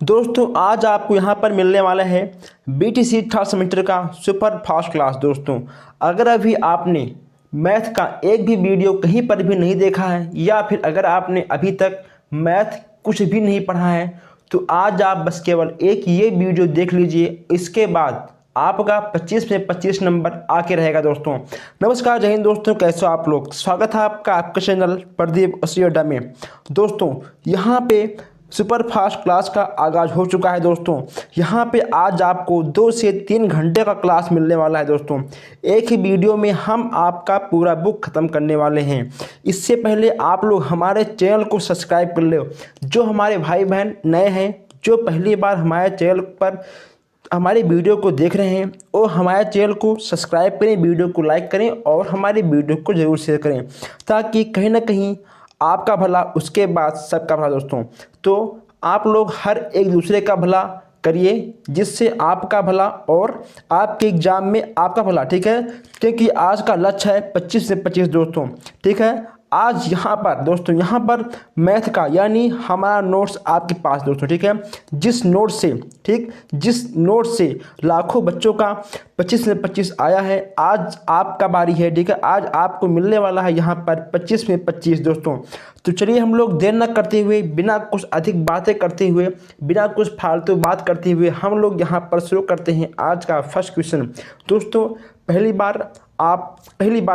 दोस्तों आज आपको यहाँ पर मिलने वाला है बीटीसी थर्ड सेमेस्टर का सुपर फास्ट क्लास। दोस्तों अगर अभी आपने मैथ का एक भी वीडियो कहीं पर भी नहीं देखा है या फिर अगर आपने अभी तक मैथ कुछ भी नहीं पढ़ा है तो आज आप बस केवल एक ये वीडियो देख लीजिए। इसके बाद आपका 25 में 25 नंबर आके रहेगा। दोस्तों नमस्कार, जय हिंद। दोस्तों कैसे हो आप लोग? स्वागत है आपका आपके चैनल प्रदीप अड्डा में। दोस्तों यहाँ पे सुपर फास्ट क्लास का आगाज़ हो चुका है। दोस्तों यहाँ पे आज आपको 2 से 3 घंटे का क्लास मिलने वाला है। दोस्तों एक ही वीडियो में हम आपका पूरा बुक ख़त्म करने वाले हैं। इससे पहले आप लोग हमारे चैनल को सब्सक्राइब कर लो। जो हमारे भाई बहन नए हैं, जो पहली बार हमारे चैनल पर हमारी वीडियो को देख रहे हैं, और हमारे चैनल को सब्सक्राइब करें, वीडियो को लाइक करें और हमारी वीडियो को ज़रूर शेयर करें, ताकि कहीं ना कहीं आपका भला उसके बाद सबका भला। दोस्तों तो आप लोग हर एक दूसरे का भला करिए, जिससे आपका भला और आपके एग्ज़ाम में आपका भला। ठीक है, क्योंकि आज का लक्ष्य है 25 से 25। दोस्तों ठीक है, आज यहाँ पर दोस्तों यहाँ पर मैथ का यानी हमारा नोट्स आपके पास। दोस्तों ठीक है, जिस नोट से लाखों बच्चों का 25 से 25 आया है, आज आपका बारी है। ठीक है, आज आपको मिलने वाला है यहाँ पर 25 में 25। दोस्तों तो चलिए हम लोग देर न करते हुए, बिना कुछ अधिक बातें करते हुए, बिना कुछ फालतू बात करते हुए हम लोग यहाँ पर शुरू करते हैं आज का फर्स्ट क्वेश्चन। दोस्तों पहली बात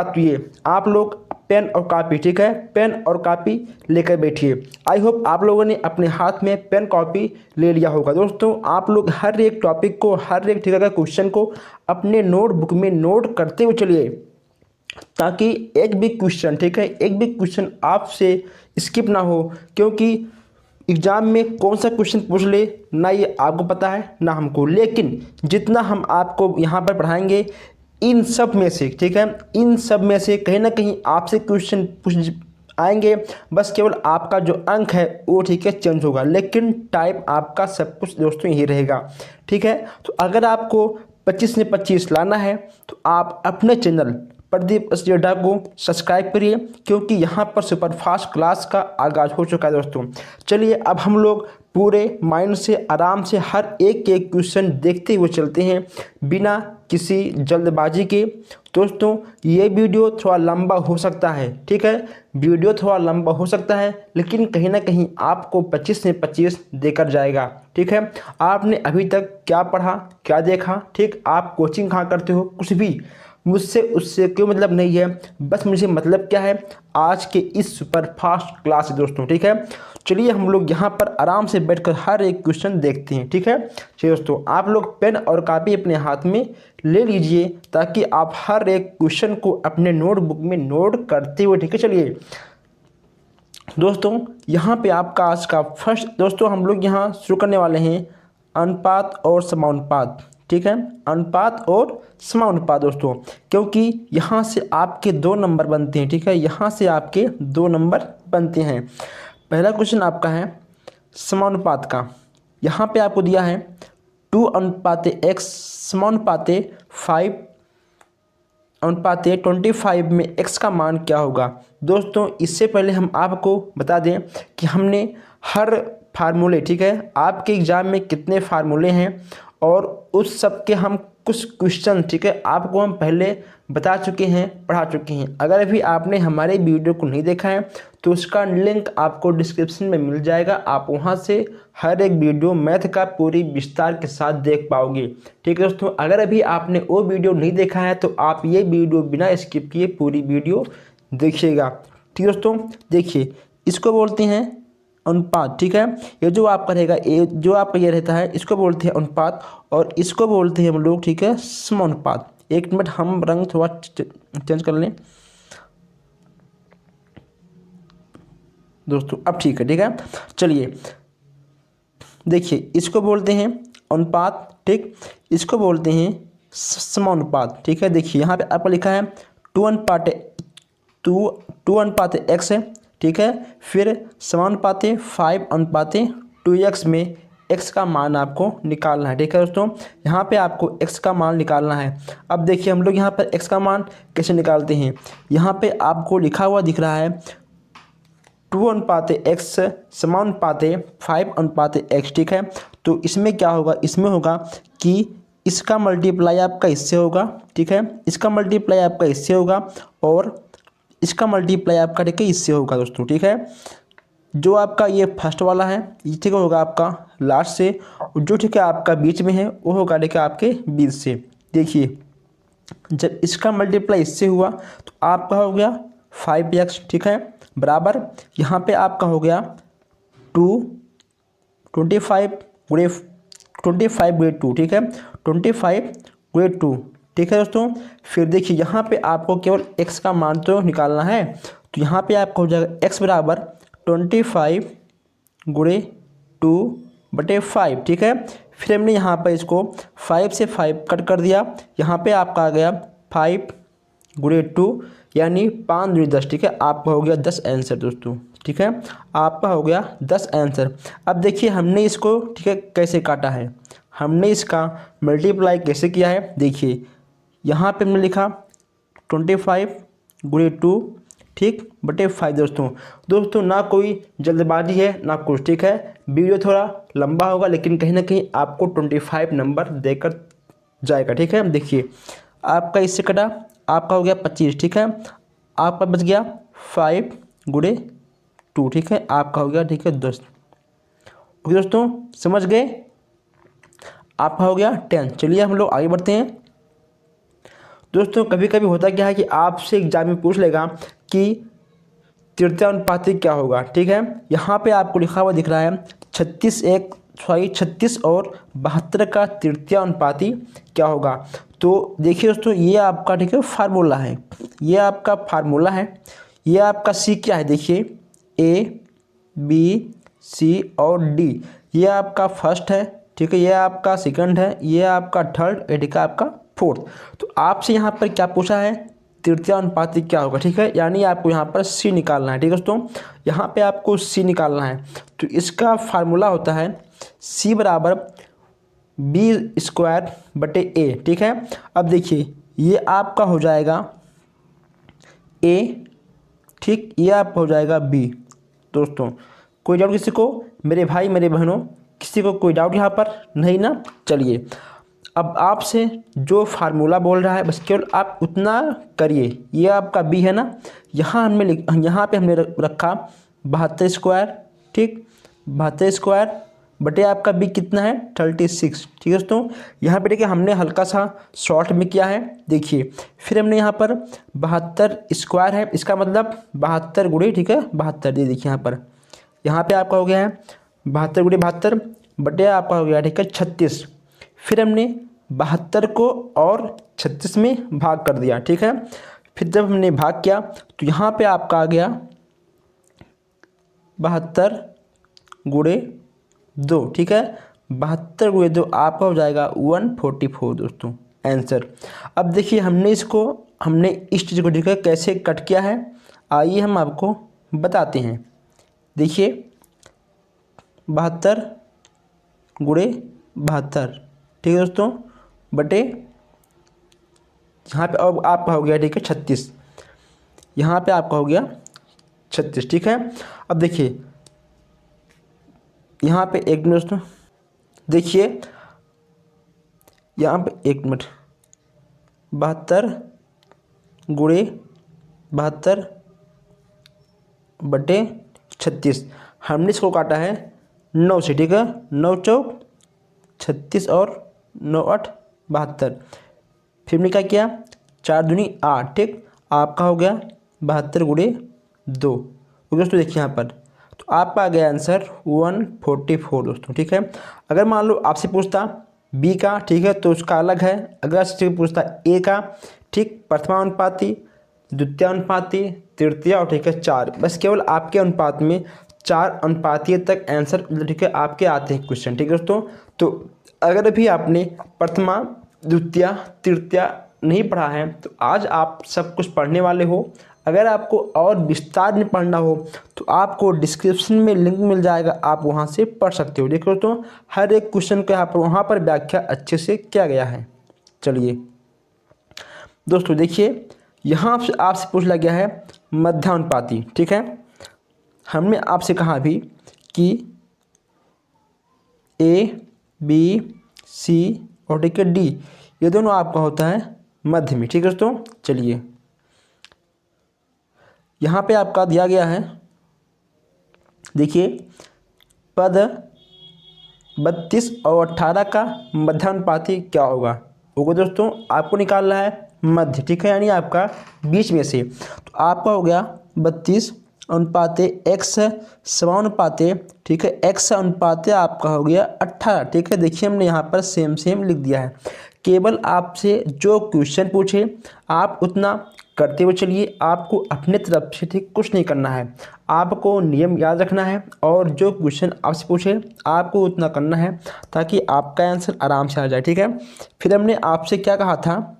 तो ये, आप लोग पेन और कॉपी, ठीक है, पेन और कॉपी लेकर बैठिए। आई होप आप लोगों ने अपने हाथ में पेन कॉपी ले लिया होगा। दोस्तों आप लोग हर एक टॉपिक को, हर एक ठीक है क्वेश्चन को अपने नोटबुक में नोट करते हुए चलिए, ताकि एक भी क्वेश्चन, ठीक है, एक भी क्वेश्चन आपसे स्किप ना हो। क्योंकि एग्ज़ाम में कौन सा क्वेश्चन पूछ ले ना ये आपको पता है ना हमको, लेकिन जितना हम आपको यहाँ पर पढ़ाएंगे इन सब में से, ठीक है, इन सब में से कहीं ना कहीं आपसे क्वेश्चन पूछ आएंगे। बस केवल आपका जो अंक है वो ठीक है चेंज होगा, लेकिन टाइप आपका सब कुछ दोस्तों यही रहेगा। ठीक है, तो अगर आपको 25 में 25 लाना है तो आप अपने चैनल प्रदीप अड्डा को सब्सक्राइब करिए, क्योंकि यहाँ पर सुपर फास्ट क्लास का आगाज़ हो चुका है। दोस्तों चलिए अब हम लोग पूरे माइंड से आराम से हर एक क्वेश्चन देखते हुए चलते हैं, बिना किसी जल्दबाजी के। दोस्तों ये वीडियो थोड़ा लंबा हो सकता है, ठीक है, वीडियो थोड़ा लंबा हो सकता है, लेकिन कहीं ना कहीं आपको 25 में 25 देकर जाएगा। ठीक है, आपने अभी तक क्या पढ़ा, क्या देखा, ठीक, आप कोचिंग कहाँ करते हो, कुछ भी मुझसे उससे कोई मतलब नहीं है। बस मुझे मतलब क्या है, आज के इस सुपर फास्ट क्लास है। दोस्तों ठीक है, चलिए हम लोग यहाँ पर आराम से बैठकर हर एक क्वेश्चन देखते हैं। ठीक है, चलिए दोस्तों आप लोग पेन और कॉपी अपने हाथ में ले लीजिए, ताकि आप हर एक क्वेश्चन को अपने नोटबुक में नोट करते हुए, ठीक है, चलिए दोस्तों यहाँ पे आपका आज का फर्स्ट, दोस्तों हम लोग यहाँ शुरू करने वाले हैं अनुपात और समानुपात। ठीक है, अनुपात और समानुपात। दोस्तों क्योंकि यहाँ से आपके 2 नंबर बनते हैं। ठीक है, यहाँ से आपके 2 नंबर बनते हैं। पहला क्वेश्चन आपका है समानुपात का। यहाँ पे आपको दिया है 2:x समानुपाते 5:25 में x का मान क्या होगा। दोस्तों इससे पहले हम आपको बता दें कि हमने हर फार्मूले, ठीक है, आपके एग्ज़ाम में कितने फार्मूले हैं और उस सब के हम कुछ क्वेश्चन, ठीक है, आपको हम पहले बता चुके हैं, पढ़ा चुके हैं। अगर अभी आपने हमारे वीडियो को नहीं देखा है तो उसका लिंक आपको डिस्क्रिप्शन में मिल जाएगा, आप वहां से हर एक वीडियो मैथ का पूरी विस्तार के साथ देख पाओगे। ठीक है दोस्तों, अगर अभी आपने वो वीडियो नहीं देखा है तो आप ये वीडियो बिना स्किप किए पूरी वीडियो देखिएगा। ठीक है दोस्तों, देखिए इसको बोलते हैं अनुपात। ठीक है, ये जो आपका रहेगा, ये जो आपका ये रहता है, इसको बोलते हैं अनुपात, और इसको बोलते हैं हम लोग, ठीक है, समानुपात। एक मिनट हम रंग थोड़ा चेंज कर लें दोस्तों, अब ठीक है। ठीक है, चलिए देखिए इसको बोलते हैं अनुपात, ठीक, इसको बोलते हैं समानुपात। ठीक है, देखिए यहाँ पे आपको लिखा है 2:x है, ठीक है, फिर समानुपाते 5:2x में x का मान आपको निकालना है। ठीक है दोस्तों, यहाँ पे आपको x का मान निकालना है। अब देखिए हम लोग यहाँ पर x का मान कैसे निकालते हैं। यहाँ पे आपको लिखा हुआ दिख रहा है 2:x समानुपाते 5:x, ठीक है। तो इसमें क्या होगा, इसमें होगा कि इसका मल्टीप्लाई आपका इससे होगा, ठीक है, इसका मल्टीप्लाई आपका इससे होगा और इसका मल्टीप्लाई आपका ठीक है इससे होगा दोस्तों, ठीक है। जो आपका ये फर्स्ट वाला है ये ठीक होगा आपका लास्ट से, और जो ठीक है आपका बीच में है वो होगा ठीक है आपके बीच से। देखिए जब इसका मल्टीप्लाई इससे हुआ तो आपका हो गया 5x, ठीक है, बराबर यहाँ पे आपका हो गया 25 गुणे 2, ठीक है, 25 गुणे 2, ठीक है दोस्तों। फिर देखिए यहाँ पे आपको केवल x का मान तो निकालना है, तो यहाँ पे आपका हो जाएगा x बराबर 25 गुणे 2/5, ठीक है। फिर हमने यहाँ पर इसको 5 से 5 कट कर दिया, यहाँ पे आपका आ गया 5 गुणे 2 यानी 5×10, ठीक है, आपका हो गया 10 आंसर दोस्तों, ठीक है, आपका हो गया 10 आंसर। अब देखिए हमने इसको ठीक है कैसे काटा है, हमने इसका मल्टीप्लाई कैसे किया है। देखिए यहाँ पे हमने लिखा 25 गुणे 2 ठीक बटे 5 दोस्तों ना कोई जल्दबाजी है ना कुछ, ठीक है। वीडियो थोड़ा लंबा होगा लेकिन कहीं ना कहीं आपको 25 नंबर देकर जाएगा, ठीक है। देखिए आपका इससे कटा आपका हो गया 25, ठीक है, आपका बच गया 5×2, ठीक है, आपका हो गया ठीक है 10। ओके दोस्तों समझ गए, आपका हो गया 10। चलिए हम लोग आगे बढ़ते हैं दोस्तों। कभी कभी होता क्या है कि आपसे एग्जाम में पूछ लेगा कि तृतीय अनुपाती क्या होगा, ठीक है। यहाँ पे आपको लिखा हुआ दिख रहा है 36 और 72 का तृतीय अनुपाती क्या होगा। तो देखिए दोस्तों ये आपका ठीक है फार्मूला है, ये आपका फार्मूला है, ये आपका सी क्या है, देखिए A B C और D, ये आपका फर्स्ट है, ठीक है, ये आपका सेकंड है, ये आपका थर्ड, ये ठीक है आपका फोर्थ। तो आपसे यहाँ पर क्या पूछा है, तृतीय अनुपाती क्या होगा, ठीक है, यानी आपको यहाँ पर सी निकालना है, ठीक है दोस्तों, यहाँ पे आपको सी निकालना है। तो इसका फार्मूला होता है सी बराबर B²/A, ठीक है। अब देखिए ये आपका हो जाएगा A, ठीक, ये आपका हो जाएगा B दोस्तों। कोई डाउट किसी को, मेरे भाई मेरे बहनों, किसी को कोई डाउट यहाँ पर नहीं ना। चलिए अब आपसे जो फार्मूला बोल रहा है बस केवल आप उतना करिए। ये आपका बी है ना, यहाँ पे हमने रखा 72², ठीक, 72² बटे आपका बी कितना है 36, ठीक है दोस्तों। यहाँ पे देखिए हमने हल्का सा शॉर्ट में किया है, देखिए फिर हमने यहाँ पर 72² है, इसका मतलब 72 गुणे, ठीक है 72, ये देखिए यहाँ पे आपका हो गया है 72 गुणे 72 बटे आपका हो गया ठीक है 36। फिर हमने 72 को और 36 में भाग कर दिया, ठीक है। फिर जब हमने भाग किया तो यहाँ पे आपका आ गया 72 गुणे 2, ठीक है, 72 गुणे 2 आपका हो जाएगा 144 दोस्तों आंसर। अब देखिए हमने इस चीज़ को ठीक है कैसे कट किया है, आइए हम आपको बताते हैं। देखिए 72 गुणे 72, ठीक है दोस्तों, बटे यहाँ पे अब आपका हो गया ठीक है 36, यहाँ पे आपका हो गया 36, ठीक है। अब देखिए यहाँ पे एक मिनट दोस्तों, देखिए यहाँ पे एक मिनट 72 गुणे 72 बटे 36, हमने इसको काटा है 9 से, ठीक है, 9 चौक 36 और 9 8 72। फिर हमने क्या किया 4 दूनी 8, ठीक, आपका हो गया 72 गुणे 2। दोस्तों देखिए यहाँ पर तो आपका आ गया आंसर 144 दोस्तों, ठीक है। अगर मान लो आपसे पूछता बी का, ठीक है, तो उसका अलग है। अगर आपसे पूछता ए का, ठीक, प्रथमानुपाती, द्वितीयानुपाती, तृतीय और ठीक है 4, बस केवल आपके अनुपात में 4 अनुपातीय तक आंसर ठीक है आपके आते हैं क्वेश्चन, ठीक है दोस्तों। तो अगर भी आपने प्रथमा, द्वितीय, तृतीय नहीं पढ़ा है तो आज आप सब कुछ पढ़ने वाले हो। अगर आपको और विस्तार में पढ़ना हो तो आपको डिस्क्रिप्शन में लिंक मिल जाएगा, आप वहां से पढ़ सकते हो। देखो दोस्तों हर एक क्वेश्चन को यहाँ पर वहाँ पर व्याख्या अच्छे से किया गया है। चलिए दोस्तों देखिए यहाँ आपसे पूछ लिया गया है मध्यानुपाती, ठीक है, हमने आपसे कहा अभी कि ए बी सी और ठीक है डी, ये दोनों आपका होता है मध्य में। ठीक है दोस्तों, चलिए यहाँ पे आपका दिया गया है, देखिए पद 32 और 18 का मध्यानुपाती क्या होगा। दोस्तों आपको निकालना है मध्य, ठीक है, यानी आपका बीच में से। तो आपका हो गया 32 अनुपाते x समानुपाते, ठीक है, x अनुपाते आपका हो गया 18। ठीक है, देखिए हमने यहाँ पर सेम सेम लिख दिया है। केवल आपसे जो क्वेश्चन पूछे आप उतना करते हुए चलिए, आपको अपने तरफ से ठीक कुछ नहीं करना है, आपको नियम याद रखना है और जो क्वेश्चन आपसे पूछे आपको उतना करना है ताकि आपका आंसर आराम से आ जाए। ठीक है, फिर हमने आपसे क्या कहा था,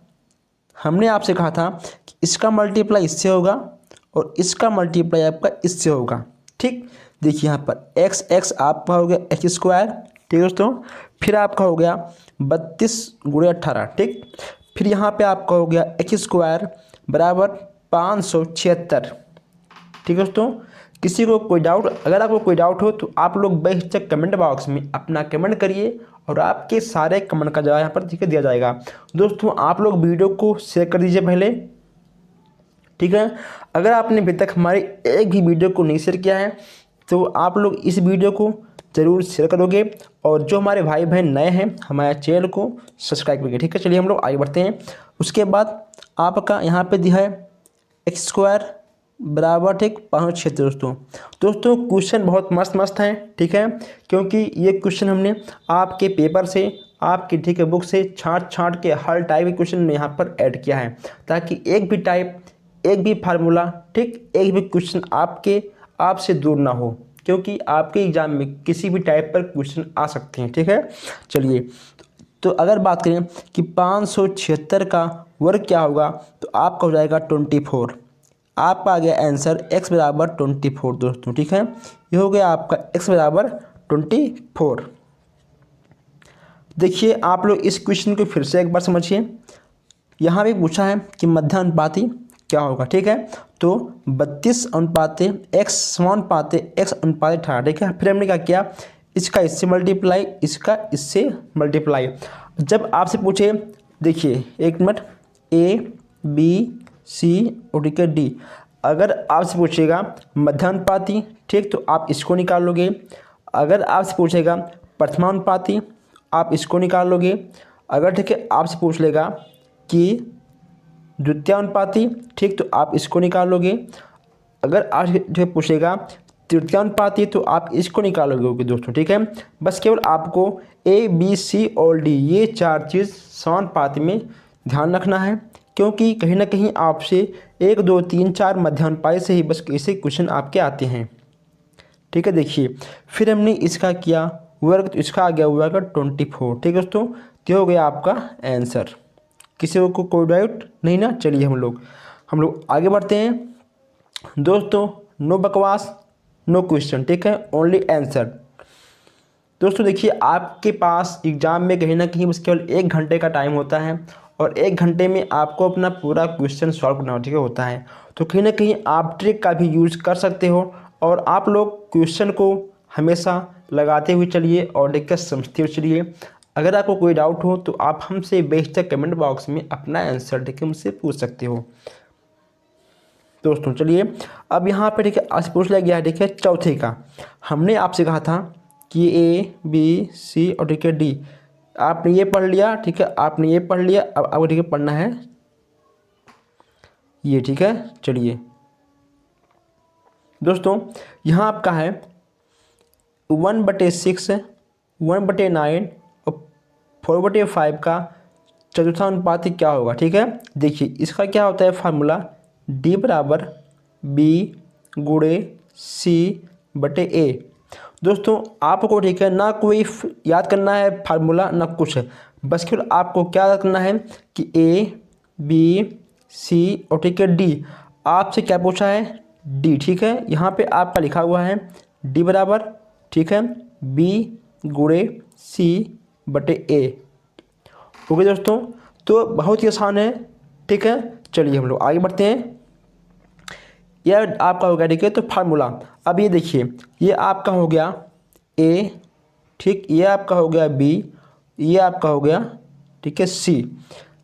हमने आपसे कहा था कि इसका मल्टीप्लाई इससे होगा और इसका मल्टीप्लाई आपका इससे होगा। ठीक, देखिए यहाँ पर एक्स एक्स आपका हो गया एक्स स्क्वायर, ठीक है दोस्तों, फिर आपका हो गया 32 गुणे 18, ठीक, फिर यहाँ पे आपका हो गया एक्स स्क्वायर बराबर 576। ठीक है दोस्तों, किसी को कोई डाउट, अगर आपको कोई डाउट हो तो आप लोग बेहिचक कमेंट बॉक्स में अपना कमेंट करिए और आपके सारे कमेंट का जवाब यहाँ पर ठीक है दिया जाएगा। दोस्तों आप लोग वीडियो को शेयर कर दीजिए पहले, ठीक है। अगर आपने अभी तक हमारी एक भी वीडियो को नहीं शेयर किया है तो आप लोग इस वीडियो को ज़रूर शेयर करोगे और जो हमारे भाई बहन नए हैं हमारे चैनल को सब्सक्राइब करेंगे। ठीक है, चलिए हम लोग आगे बढ़ते हैं। उसके बाद आपका यहाँ पे दिया है एक्स स्क्वायर बराबर ठीक 576। दोस्तों क्वेश्चन बहुत मस्त मस्त हैं, ठीक है, क्योंकि ये क्वेश्चन हमने आपके पेपर से, आपकी ठीक है बुक से छांट छांट के हर टाइप के क्वेश्चन में यहाँ पर ऐड किया है ताकि एक भी टाइप, एक भी फार्मूला, ठीक, एक भी क्वेश्चन आपसे दूर ना हो, क्योंकि आपके एग्जाम में किसी भी टाइप पर क्वेश्चन आ सकते हैं। ठीक है, चलिए तो अगर बात करें कि 576 का वर्ग क्या होगा तो आपका हो जाएगा 24। आपका आ गया आंसर x बराबर 24 दोस्तों। ठीक है, ये हो गया आपका x बराबर 24। देखिए आप लोग इस क्वेश्चन को फिर से एक बार समझिए। यहाँ भी पूछा है कि मध्यानुपाती क्या होगा। ठीक है, तो 32 अनुपाते x समानुपाते x अनुपाते 18। ठीक है, फिर हमने क्या किया, इसका इससे मल्टीप्लाई, इसका इससे मल्टीप्लाई। जब आपसे पूछे, देखिए एक मिनट, ए बी सी और ठीक है डी, अगर आपसे पूछेगा मध्यानुपाती, ठीक, तो आप इसको निकाल लोगे। अगर आपसे पूछेगा प्रथमानुपाती आप इसको निकाल लोगे। अगर ठीक है आपसे पूछ लेगा कि द्वितीयानुपाती, ठीक, तो आप इसको निकाल लोगे। अगर आज जो पूछेगा तृतीयानुपाती तो आप इसको निकालोगे दोस्तों। ठीक है, बस केवल आपको ए बी सी और डी ये चार चीज़ समानुपाती में ध्यान रखना है, क्योंकि कहीं ना कहीं आपसे 1 2 3 4 मध्यानुपाती से ही बस ऐसे क्वेश्चन आपके आते हैं। ठीक है, देखिए फिर हमने इसका किया वर्ग तो इसका आ गया वर्ग 24। ठीक है दोस्तों, तो हो गया आपका आंसर। किसी को कोई डाउट नहीं ना, चलिए हम लोग आगे बढ़ते हैं। दोस्तों नो बकवास, नो क्वेश्चन, ठीक है, ओनली आंसर। दोस्तों देखिए आपके पास एग्जाम में कहीं ना कहीं बस केवल 1 घंटे का टाइम होता है और 1 घंटे में आपको अपना पूरा क्वेश्चन सॉल्व करना ठीक होता है। तो कहीं ना कहीं आप ट्रिक का भी यूज़ कर सकते हो और आप लोग क्वेश्चन को हमेशा लगाते हुए चलिए और देखकर समझते हुए चलिए। अगर आपको कोई डाउट हो तो आप हमसे बेशक कमेंट बॉक्स में अपना आंसर देखिए मुझसे पूछ सकते हो। दोस्तों चलिए अब यहाँ पे ठीक है आज पूछ लिया गया है, देखिए चौथे का। हमने आपसे कहा था कि ए बी सी और ठीक है डी, आपने ये पढ़ लिया, ठीक है, आपने ये पढ़ लिया, अब आपको ठीक है पढ़ना है ये। ठीक है, चलिए दोस्तों यहाँ आपका है 1/6 1/9 और 4/5 का चतुर्थानुपाती क्या होगा। ठीक है, देखिए इसका क्या होता है फार्मूला, डी बराबर बी गुणे सी बटे ए। दोस्तों आपको ठीक है ना कोई याद करना है फार्मूला ना कुछ है, बस केवल आपको क्या याद करना है कि ए बी सी और ठीक है डी, आपसे क्या पूछा है डी। ठीक है, यहाँ पे आपका लिखा हुआ है डी बराबर ठीक है बी गुणे सी बटे ए। ओके दोस्तों, तो बहुत ही आसान है। ठीक है, चलिए हम लोग आगे बढ़ते हैं। यह आपका हो गया, ठीक है। तो फार्मूला, अब ये देखिए, ये आपका हो गया ए, ठीक, ये आपका हो गया बी, ये आपका हो गया, ठीक है, सी।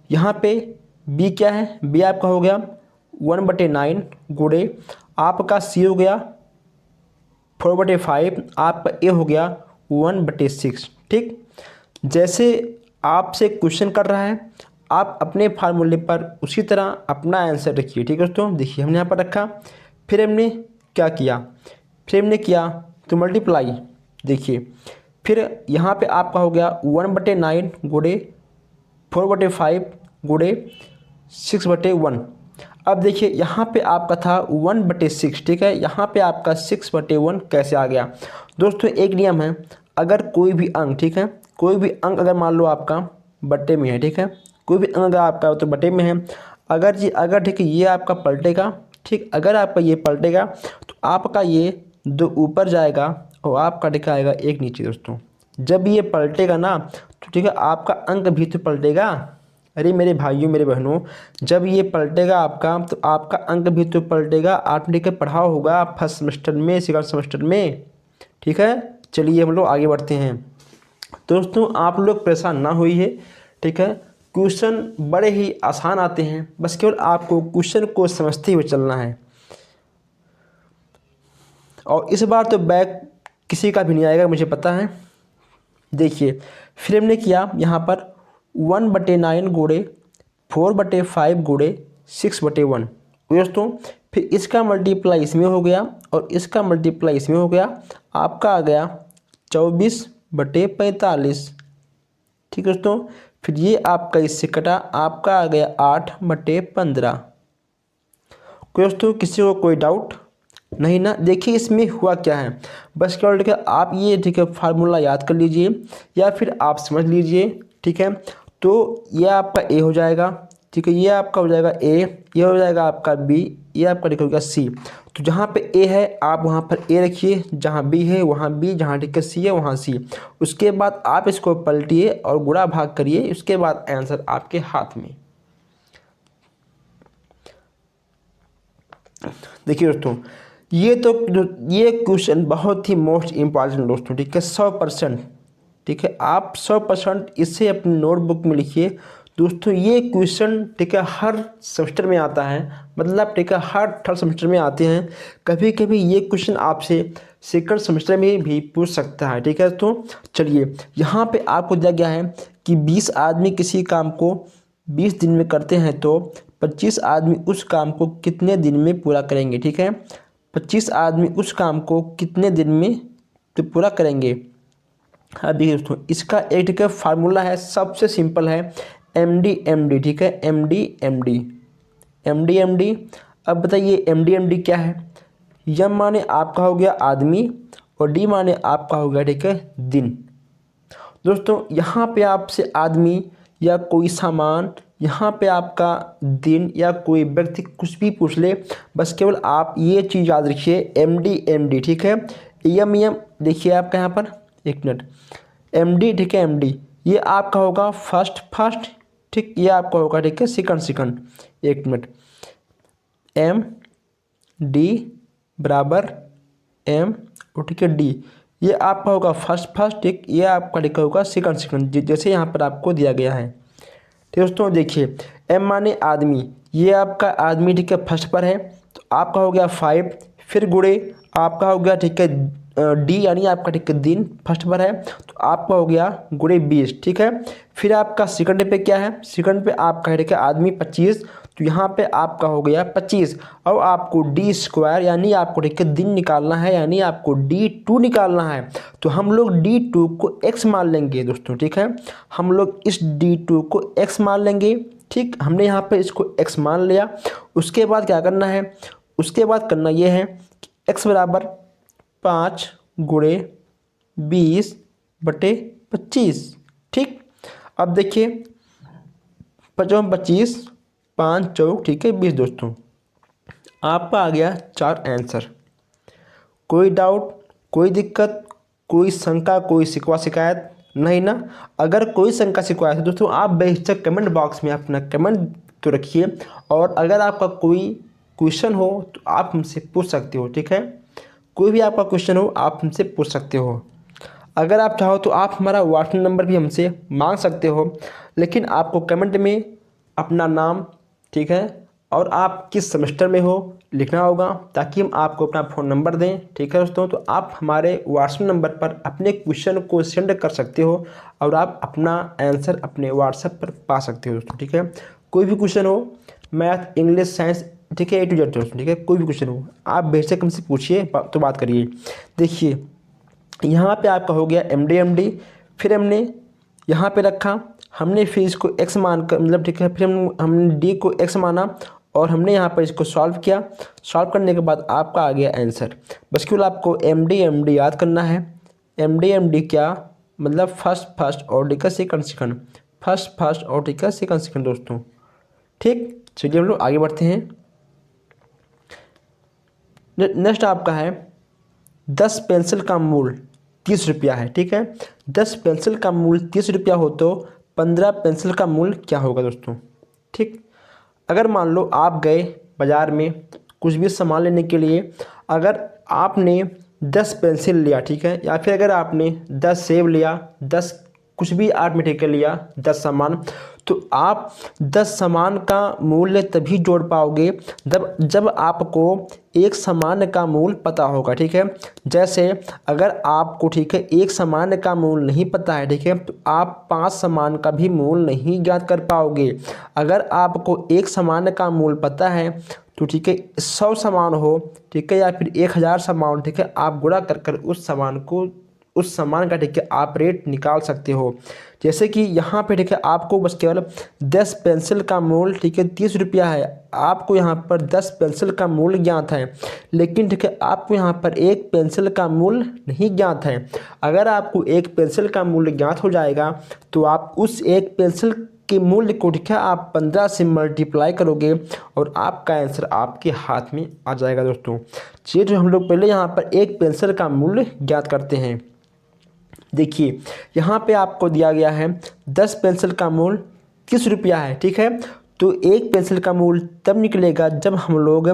यहाँ पे बी क्या है, बी आपका हो गया 1/9 गुणे आपका सी हो गया 4/5, आपका ए हो गया 1/6, ठीक। जैसे आपसे क्वेश्चन कर रहा है, आप अपने फार्मूले पर उसी तरह अपना आंसर रखिए, ठीक है दोस्तों। देखिए हमने यहाँ पर रखा, फिर हमने क्या किया, फिर हमने किया तो मल्टीप्लाई, देखिए फिर यहाँ पे आपका हो गया 1/9 गुणे 4/5 गुणे 6/1। अब देखिए यहाँ पे आपका था 1/6, ठीक है, यहाँ पे आपका 6/1 कैसे आ गया। दोस्तों एक नियम है, अगर कोई भी अंक, ठीक है, कोई भी अंक अगर मान लो आपका बट्टे में है, ठीक है, कोई भी अंक अगर आपका तो बट्टे में है, अगर ठीक है ये आपका पलटेगा, ठीक, अगर आपका ये पलटेगा तो आपका ये 2 ऊपर जाएगा और आपका ठीक आएगा 1 नीचे दोस्तों। जब ये पलटेगा ना तो ठीक है आपका अंक भी तो पलटेगा। अरे मेरे भाइयों मेरे बहनों, जब ये पलटेगा आपका तो आपका अंक भी तो पलटेगा। आपने ठीक है पढ़ा होगा फर्स्ट सेमेस्टर में, सेकंड सेमेस्टर में, ठीक है। चलिए हम लोग आगे बढ़ते हैं। दोस्तों आप लोग परेशान ना होइए, ठीक है, क्वेश्चन बड़े ही आसान आते हैं, बस केवल आपको क्वेश्चन को समझते हुए चलना है। और इस बार तो बैक किसी का भी नहीं आएगा, मुझे पता है। देखिए फिर हमने किया यहाँ पर 1/9 गुणे 4/5 गुणे 6/1 दोस्तों। फिर इसका मल्टीप्लाई इसमें हो गया और इसका मल्टीप्लाई इसमें हो गया, आपका आ गया 24/45, ठीक है दोस्तों। फिर ये आपका इससे कटा, आपका आ गया 8/15। दोस्तों किसी को कोई डाउट नहीं ना। देखिए इसमें हुआ क्या है, बस केवल ठीक है आप ये ठीक है फार्मूला याद कर लीजिए या फिर आप समझ लीजिए, ठीक है। तो ये आपका ए हो जाएगा, ठीक है, ये आपका हो जाएगा ए, ये हो जाएगा आपका बी, ये आपका ठीक हो गया सी। तो जहाँ पे ए है आप वहाँ पर ए रखिए, जहाँ बी है वहाँ बी, जहाँ ठीक है सी है वहाँ सी। उसके बाद आप इसको पलटिए और गुणा भाग करिए, उसके बाद आंसर आपके हाथ में। देखिए दोस्तों ये क्वेश्चन बहुत ही मोस्ट इम्पॉर्टेंट दोस्तों, ठीक है, 100%, ठीक है, आप 100% इसे अपनी नोटबुक में लिखिए दोस्तों। ये क्वेश्चन ठीक है हर सेमेस्टर में आता है, मतलब ठीक है हर थर्ड सेमेस्टर में आते हैं। कभी कभी ये क्वेश्चन आपसे सेकंड सेमेस्टर में भी पूछ सकता है, ठीक है। तो चलिए यहाँ पे आपको दिया गया है कि 20 आदमी किसी काम को 20 दिन में करते हैं तो 25 आदमी उस काम को कितने दिन में पूरा करेंगे, ठीक है। 25 आदमी उस काम को कितने दिन में तो पूरा करेंगे। अब देखिए दोस्तों इसका एक ठीक है फार्मूला है, सबसे सिंपल है, MD ठीक है, MD। अब बताइए MD क्या है। M माने आपका हो गया आदमी और D माने आपका हो गया ठीक है दिन। दोस्तों यहाँ पे आपसे आदमी या कोई सामान, यहाँ पे आपका दिन या कोई व्यक्ति कुछ भी पूछ ले, बस केवल आप ये चीज़ याद रखिए MD ठीक है। M देखिए आपका यहाँ पर, एक मिनट, MD ठीक है, MD ये आपका होगा फर्स्ट, ठीक, ये आपका होगा ठीक है सेकंड, एक मिनट, MD बराबर M और ठीक है D, ये आपका होगा फर्स्ट, ठीक, ये आपका लिखा होगा सेकंड, जैसे यहाँ पर आपको दिया गया है। ठीक दोस्तों देखिए M माने आदमी, ये आपका आदमी ठीक है फर्स्ट पर है तो आपका हो गया 5, फिर गुणे आपका हो गया ठीक है D यानी आपका ठीक है दिन फर्स्ट पर है तो आपका हो गया गुणे 20, ठीक है। फिर आपका सेकंड पे क्या है, सेकंड पे आपका है ठीक है आदमी 25, तो यहाँ पे आपका हो गया 25 और आपको D² यानी आपको ठीक है दिन निकालना है, यानी आपको D2 निकालना है। तो हम लोग D2 को x मान लेंगे दोस्तों, ठीक है, हम लोग इस D2 को x मान लेंगे, ठीक। हमने यहाँ पे इसको x मान लिया। उसके बाद क्या करना है, उसके बाद करना ये है कि x बराबर 5 गुणे 20/25, ठीक। अब देखिए 25 5 चौक ठीक है 20 दोस्तों, आपका आ गया 4 आंसर। कोई डाउट, कोई दिक्कत, कोई शंका, कोई शिकवा शिकायत नहीं ना। अगर कोई शंका शिकायत है दोस्तों आप बेहिचक कमेंट बॉक्स में अपना कमेंट तो रखिए। और अगर आपका कोई क्वेश्चन हो तो आप हमसे पूछ सकते हो, ठीक है। कोई भी आपका क्वेश्चन हो आप हमसे पूछ सकते हो। अगर आप चाहो तो आप हमारा व्हाट्सएप नंबर भी हमसे मांग सकते हो, लेकिन आपको कमेंट में अपना नाम, ठीक है, और आप किस सेमेस्टर में हो लिखना होगा, ताकि हम आपको अपना फ़ोन नंबर दें, ठीक है दोस्तों। तो आप हमारे व्हाट्सएप नंबर पर अपने क्वेश्चन को सेंड कर सकते हो और आप अपना आंसर अपने व्हाट्सएप पर पा सकते हो दोस्तों, ठीक है। कोई भी क्वेश्चन हो, मैथ, इंग्लिश, साइंस, ठीक है, A to Z दोस्तों, ठीक है। कोई भी क्वेश्चन हो आप बेशक हमसे पूछिए, तो बात करिए। देखिए यहाँ पे आपका हो गया MD, फिर हमने यहाँ पे रखा, हमने फिर इसको x मान कर, मतलब ठीक है, फिर हमने d को x माना और हमने यहाँ पर इसको सॉल्व किया। सॉल्व करने के बाद आपका आ गया आंसर। बस केवल आपको MD याद करना है। MD क्या मतलब फर्स्ट और डी का सेकंड सेकंड, फर्स्ट और डी का सेकंड सेकंड दोस्तों, ठीक। चलिए हम लोग आगे बढ़ते हैं। नेक्स्ट आपका है 10 पेंसिल का मूल्य 30 रुपया है, ठीक है। 10 पेंसिल का मूल्य 30 रुपया हो तो 15 पेंसिल का मूल्य क्या होगा दोस्तों, ठीक। अगर मान लो आप गए बाज़ार में कुछ भी सामान लेने के लिए, अगर आपने 10 पेंसिल लिया, ठीक है, या फिर अगर आपने 10 सेब लिया, 10 कुछ भी आर्ट मटेरियल लिया, 10 सामान, तो आप 10 सामान का मूल्य तभी जोड़ पाओगे जब आपको एक सामान का मूल्य पता होगा, ठीक है। जैसे अगर आपको, ठीक है, एक सामान का मूल्य नहीं पता है, ठीक है, तो आप 5 सामान का भी मूल्य नहीं ज्ञात कर पाओगे। अगर आपको एक सामान का मूल्य पता है तो, ठीक है, 100 सामान हो, ठीक है, या फिर 1000 सामान, ठीक है, आप गुणा कर उस सामान का, ठीक है, आप रेट निकाल सकते हो। जैसे कि यहाँ पे, ठीक है, आपको बस केवल 10 पेंसिल का मूल्य, ठीक है, 30 रुपया है। आपको यहाँ पर 10 पेंसिल का मूल्य ज्ञात है, लेकिन ठीक है आपको यहाँ पर एक पेंसिल का मूल्य नहीं ज्ञात है। अगर आपको एक पेंसिल का मूल्य ज्ञात हो जाएगा तो आप उस एक पेंसिल के मूल्य को, ठीक है, आप 15 से मल्टीप्लाई करोगे और आपका आंसर आपके हाथ में आ जाएगा दोस्तों। चलिए तो हम लोग पहले यहाँ पर एक पेंसिल का मूल्य ज्ञात करते हैं। देखिए यहाँ पे आपको दिया गया है 10 पेंसिल का मूल्य 30 रुपया है, ठीक है। तो एक पेंसिल का मूल्य तब निकलेगा जब हम लोग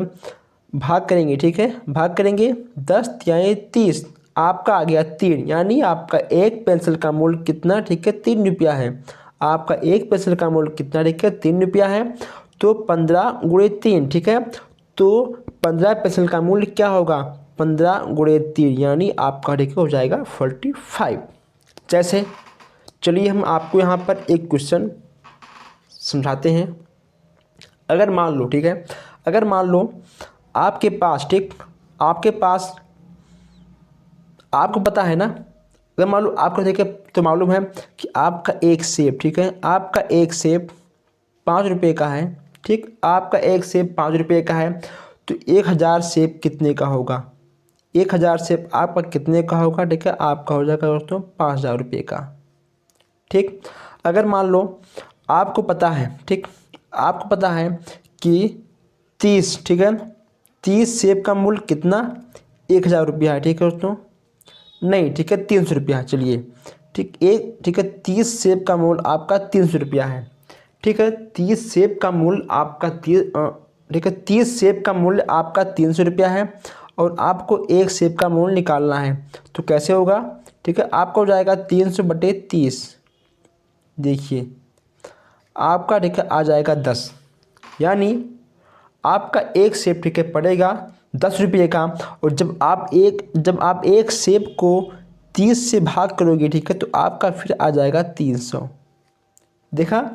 भाग करेंगे, ठीक है, भाग करेंगे 10 यानी 30, आपका आ गया 3, यानी आपका एक पेंसिल का मूल्य कितना, ठीक है, 3 रुपया है। आपका एक पेंसिल का मूल्य कितना, ठीक है, 3 रुपया है। तो 15 गुणे 3, ठीक है, तो 15 पेंसिल का मूल्य क्या होगा, 15 गुणे 3, यानी आपका, ठीक है, हो जाएगा 45। जैसे चलिए हम आपको यहाँ पर एक क्वेश्चन समझाते हैं। अगर मान लो, ठीक है, अगर मान लो आपके पास, ठीक, आपके पास, आपको पता है ना, अगर मान लो आपको, देखिए, तो मालूम है कि आपका एक सेब, ठीक है, आपका एक सेब 5 रुपये का है, ठीक, आपका एक सेब 5 रुपये का है। तो 1000 सेब कितने का होगा, 1000 सेब आपका कितने का होगा, ठीक है, आपका हो जाएगा दोस्तों 5000 रुपये का, ठीक। अगर मान लो आपको पता है, ठीक, आपको पता है कि 30, ठीक है, 30 सेब का मूल्य कितना 1000 रुपया है, ठीक है दोस्तों, नहीं, ठीक है, 300 रुपया है। चलिए ठीक, ठीक है, 30 सेब का मूल्य आपका 300 रुपया है, ठीक है। 30 सेब का मूल्य आपका ठीक है, 30 सेब का मूल्य आपका 300 रुपया है और आपको एक सेब का मूल्य निकालना है। तो कैसे होगा, ठीक है, आपका हो जाएगा 300/30। देखिए आपका, ठीक है, आ जाएगा 10, यानी आपका एक सेब, ठीक है, पड़ेगा 10 रुपये का। और जब आप एक सेब को 30 से भाग करोगे, ठीक है, तो आपका फिर आ जाएगा 300। देखा,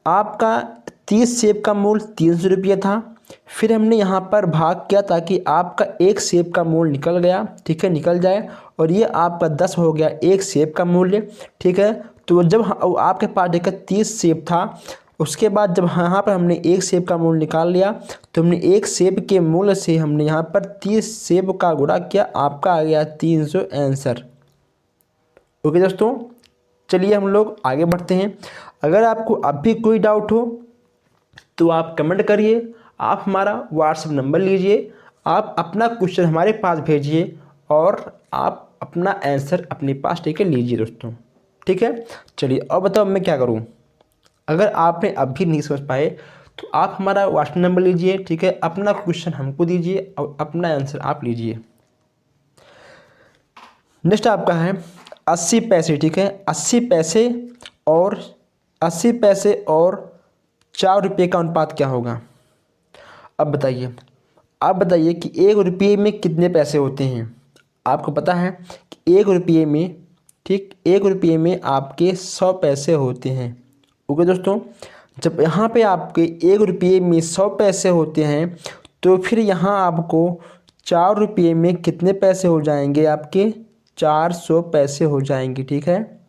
आपका 30 सेब का मूल्य 300 रुपये था, फिर हमने यहाँ पर भाग किया ताकि आपका एक सेब का मूल्य निकल गया, ठीक है, निकल जाए, और ये आपका 10 हो गया एक सेब का मूल्य, ठीक है। तो जब आपके पास, ठीक है, 30 सेब था, उसके बाद जब यहाँ पर हमने एक सेब का मूल्य निकाल लिया, तो हमने एक सेब के मूल्य से हमने यहाँ पर 30 सेब का गुणा किया, आपका आ गया 300 आंसर। ओके दोस्तों, चलिए हम लोग आगे बढ़ते हैं। अगर आपको अब भी कोई डाउट हो तो आप कमेंट करिए, आप हमारा व्हाट्सएप नंबर लीजिए, आप अपना क्वेश्चन हमारे पास भेजिए और आप अपना आंसर अपने पास, ठीक है, लीजिए दोस्तों, ठीक है। चलिए और बताओ मैं क्या करूं। अगर आपने अब भी नहीं समझ पाए तो आप हमारा व्हाट्सएप नंबर लीजिए, ठीक है, अपना क्वेश्चन हमको दीजिए और अपना आंसर आप लीजिए। नेक्स्ट आपका है 80 पैसे, ठीक है, 80 पैसे और 80 पैसे और 4 रुपये का अनुपात क्या होगा। अब बताइए, आप बताइए कि 1 रुपये में कितने पैसे होते हैं। आपको पता है कि 1 रुपये में, ठीक, 1 रुपये में आपके 100 पैसे होते हैं। ओके दोस्तों, जब यहाँ पे आपके 1 रुपये में 100 पैसे होते हैं तो फिर यहाँ आपको 4 रुपये में कितने पैसे हो जाएंगे, आपके 400 पैसे हो जाएंगे, ठीक है।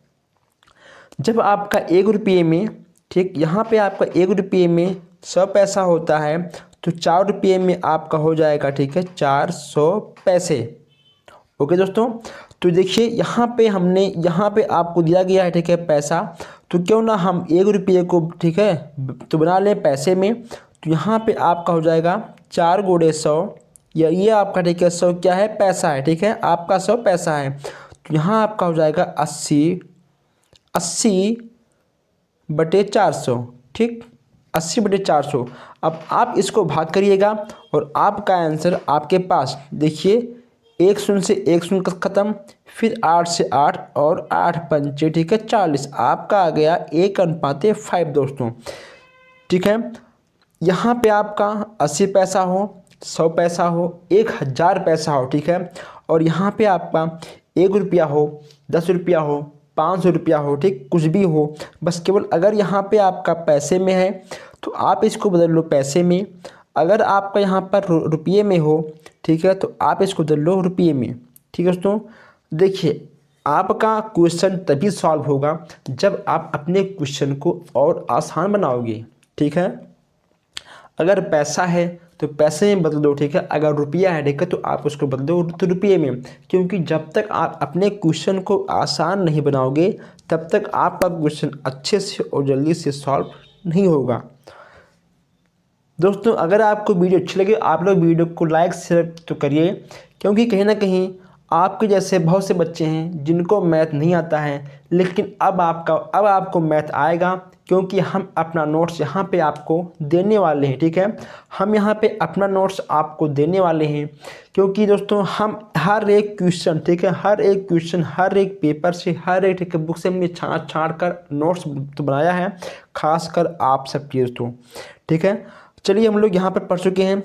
जब आपका 1 रुपये में, ठीक, यहाँ पे आपका 1 रुपये में 100 पैसा होता है तो 4 रुपये में आपका हो जाएगा, ठीक है, 400 पैसे। ओके दोस्तों, तो देखिए यहाँ पे हमने, यहाँ पे आपको दिया गया है, ठीक है, पैसा, तो क्यों ना हम 1 रुपये को, ठीक है, तो बना लें पैसे में। तो यहाँ पे आपका हो जाएगा 4 × 100, या ये आपका, ठीक है, 100 क्या है, पैसा है, ठीक है, आपका 100 पैसा है। तो यहाँ आपका हो जाएगा 80/400, ठीक, 80/400। अब आप इसको भाग करिएगा और आपका आंसर आपके पास, देखिए 1 शून्य से 1 शून्य खत्म, फिर 8 से 8 और 8 पंचे, ठीक है, 40। आपका आ गया 1:5 दोस्तों, ठीक है। यहाँ पे आपका 80 पैसा हो, 100 पैसा हो, 1000 पैसा हो, ठीक है, और यहाँ पे आपका 1 रुपया हो, 10 रुपया हो, 500 रुपया हो, ठीक, कुछ भी हो, बस केवल अगर यहाँ पे आपका पैसे में है तो आप इसको बदल लो पैसे में, अगर आपका यहाँ पर रुपये में हो, ठीक है, तो आप इसको बदल लो रुपये में, ठीक है दोस्तों। देखिए आपका क्वेश्चन तभी सॉल्व होगा जब आप अपने क्वेश्चन को और आसान बनाओगे, ठीक है। अगर पैसा है तो पैसे में बदल दो, ठीक है, अगर रुपया है, ठीक है, तो आप उसको बदल दो तो रुपये में, क्योंकि जब तक आप अपने क्वेश्चन को आसान नहीं बनाओगे तब तक आपका क्वेश्चन अच्छे से और जल्दी से सॉल्व नहीं होगा। दोस्तों अगर आपको वीडियो अच्छी लगे, आप लोग वीडियो को लाइक शेयर तो करिए, क्योंकि कहीं ना कहीं आपके जैसे बहुत से बच्चे हैं जिनको मैथ नहीं आता है, लेकिन अब आपको मैथ आएगा, क्योंकि हम अपना नोट्स यहाँ पे आपको देने वाले हैं, ठीक है, हम यहाँ पे अपना नोट्स आपको देने वाले हैं, क्योंकि दोस्तों हम हर एक क्वेश्चन, ठीक है, हर एक क्वेश्चन, हर एक पेपर से, हर एक, ठीक है, बुक से हमने छाँट कर नोट्स तो बनाया है, खासकर आप सबके दोस्तों, ठीक है। चलिए हम लोग यहाँ पर पढ़ चुके हैं,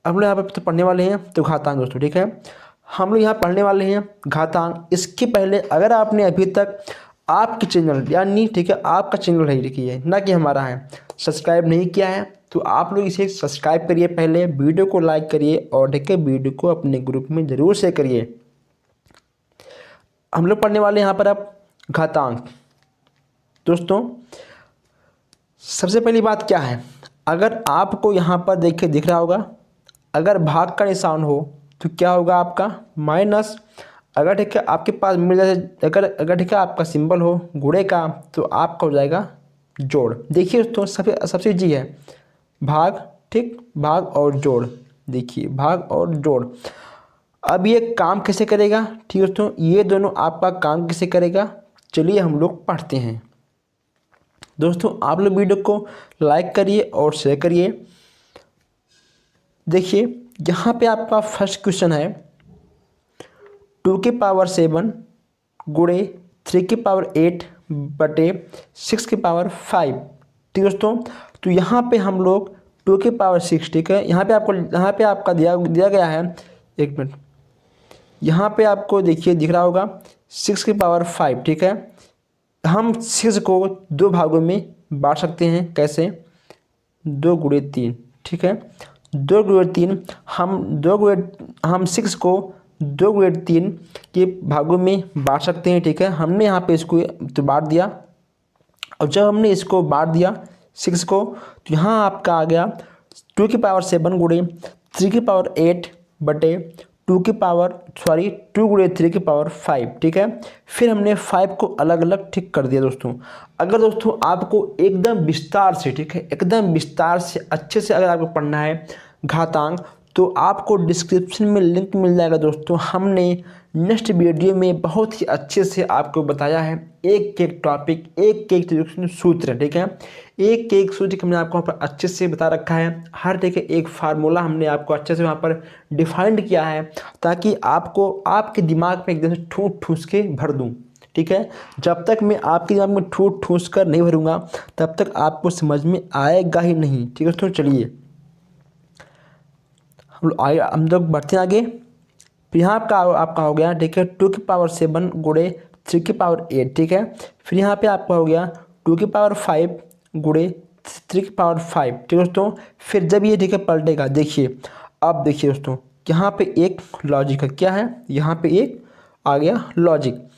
हम लोग यहाँ पर तो पढ़ने वाले हैं तो घातांक दोस्तों, ठीक है, हम लोग यहाँ पढ़ने वाले हैं घातांक। इसके पहले अगर आपने अभी तक आपके चैनल, यानी, ठीक है, आपका चैनल है, देखिए ना कि हमारा है, सब्सक्राइब नहीं किया है तो आप लोग इसे सब्सक्राइब करिए, पहले वीडियो को लाइक करिए और, ठीक है, वीडियो को अपने ग्रुप में ज़रूर शेयर करिए। हम लोग पढ़ने वाले हैं यहाँ पर अब घातांक। दोस्तों सबसे पहली बात क्या है, अगर आपको यहाँ पर देखिए दिख रहा होगा, अगर भाग का निशान हो तो क्या होगा आपका माइनस, अगर, ठीक है, आपके पास मिल जाए, अगर ठीक है आपका सिंबल हो गुणे का तो आपका हो जाएगा जोड़। देखिए दोस्तों सबसे इजी है भाग, ठीक, भाग और जोड़, देखिए भाग और जोड़। अब ये काम कैसे करेगा, ठीक है दोस्तों, ये दोनों आपका काम कैसे करेगा, चलिए हम लोग पढ़ते हैं। दोस्तों आप लोग वीडियो को लाइक करिए और शेयर करिए। देखिए यहाँ पे आपका फर्स्ट क्वेश्चन है 2⁻7 गुणे 3⁸ बटे 6⁵, ठीक दोस्तों। तो यहाँ पे हम लोग 2⁻6, ठीक है, यहाँ पे आपका दिया गया है, एक मिनट, यहाँ पे आपको देखिए दिख रहा होगा 6⁵, ठीक है। हम 6 को 2 भागों में बांट सकते हैं, कैसे, 2 × 3, ठीक है, 2 × 3, हम 6 को 2 × 3 के भागों में बांट सकते हैं, ठीक है। हमने यहाँ पे इसको तो बांट दिया, और जब हमने इसको बांट दिया 6 को, तो यहाँ आपका आ गया 2⁻7 गुणे 3⁸ बटे 2 × 3⁵, ठीक है। फिर हमने 5 को अलग अलग ठीक कर दिया दोस्तों। अगर दोस्तों आपको एकदम विस्तार से, ठीक है, एकदम विस्तार से अच्छे से अगर आपको पढ़ना है घातांक, तो आपको डिस्क्रिप्शन में लिंक मिल जाएगा दोस्तों। हमने नेक्स्ट वीडियो में बहुत ही अच्छे से आपको बताया है, एक एक टॉपिक, एक एक सूत्र, ठीक है, एक एक सूत्र हमने आपको वहाँ पर अच्छे से बता रखा है। हर ठीक है एक फार्मूला हमने आपको अच्छे से वहाँ पर डिफाइंड किया है, ताकि आपको आपके दिमाग में एकदम से ठूस ठूस के भर दूँ, ठीक है। जब तक मैं आपके दिमाग में ठूस ठूस कर नहीं भरूँगा तब तक आपको समझ में आएगा ही नहीं, ठीक है। तो चलिए हम लोग बढ़ते हैं आगे। फिर यहाँ आपका हो गया, ठीक है, 2⁷ गुणे 3⁸, ठीक है। फिर यहाँ पे आपका हो गया 2⁵ गुणे 3⁵, ठीक है दोस्तों। फिर जब ये ठीक है पलटेगा, देखिए अब देखिए दोस्तों, यहाँ पे एक लॉजिक है, क्या है, यहाँ पे एक आ गया लॉजिक।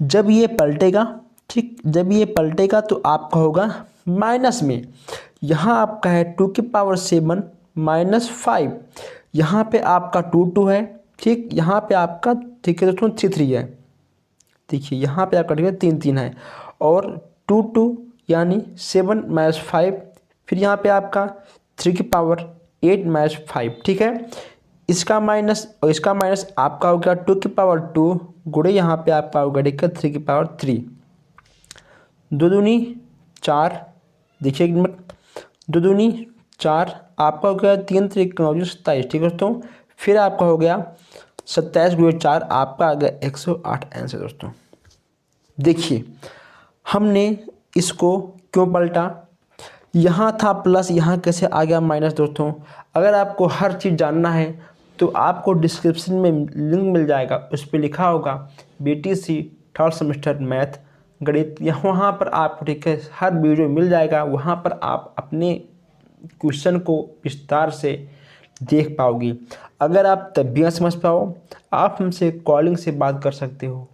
जब ये पलटेगा, ठीक, जब ये पलटेगा तो आपका होगा माइनस में। यहाँ आपका है 2⁷ -5, यहाँ पे आपका 2 है, ठीक, यहाँ पे आपका ठीक है दोस्तों 3 है, देखिए यहाँ पे आपका ठीक है 3 है, और 2 यानी 7 - 5, फिर यहाँ पे आपका 3⁸ 5, ठीक है। इसका माइनस और इसका माइनस आपका हो गया 2⁵ गुणे यहाँ पे आपका होगा ठीक है 3⁵, 2 दूनी 4, देखिए एक मिनट, 2 दूनी 4, आपका हो गया 3 × 27, ठीक है दोस्तों। फिर आपका हो गया 27 × 4, आपका आ गया 108 आंसर दोस्तों। देखिए हमने इसको क्यों पलटा, यहाँ था प्लस, यहाँ कैसे आ गया माइनस दोस्तों। अगर आपको हर चीज़ जानना है तो आपको डिस्क्रिप्शन में लिंक मिल जाएगा, उस पर लिखा होगा BTC 3rd सेमेस्टर मैथ गणित, वहाँ पर आपको ठीक है हर वीडियो मिल जाएगा। वहाँ पर आप अपने क्वेश्चन को विस्तार से देख पाओगे। अगर आप तब भी ना समझ पाओ, आप हमसे कॉलिंग से बात कर सकते हो,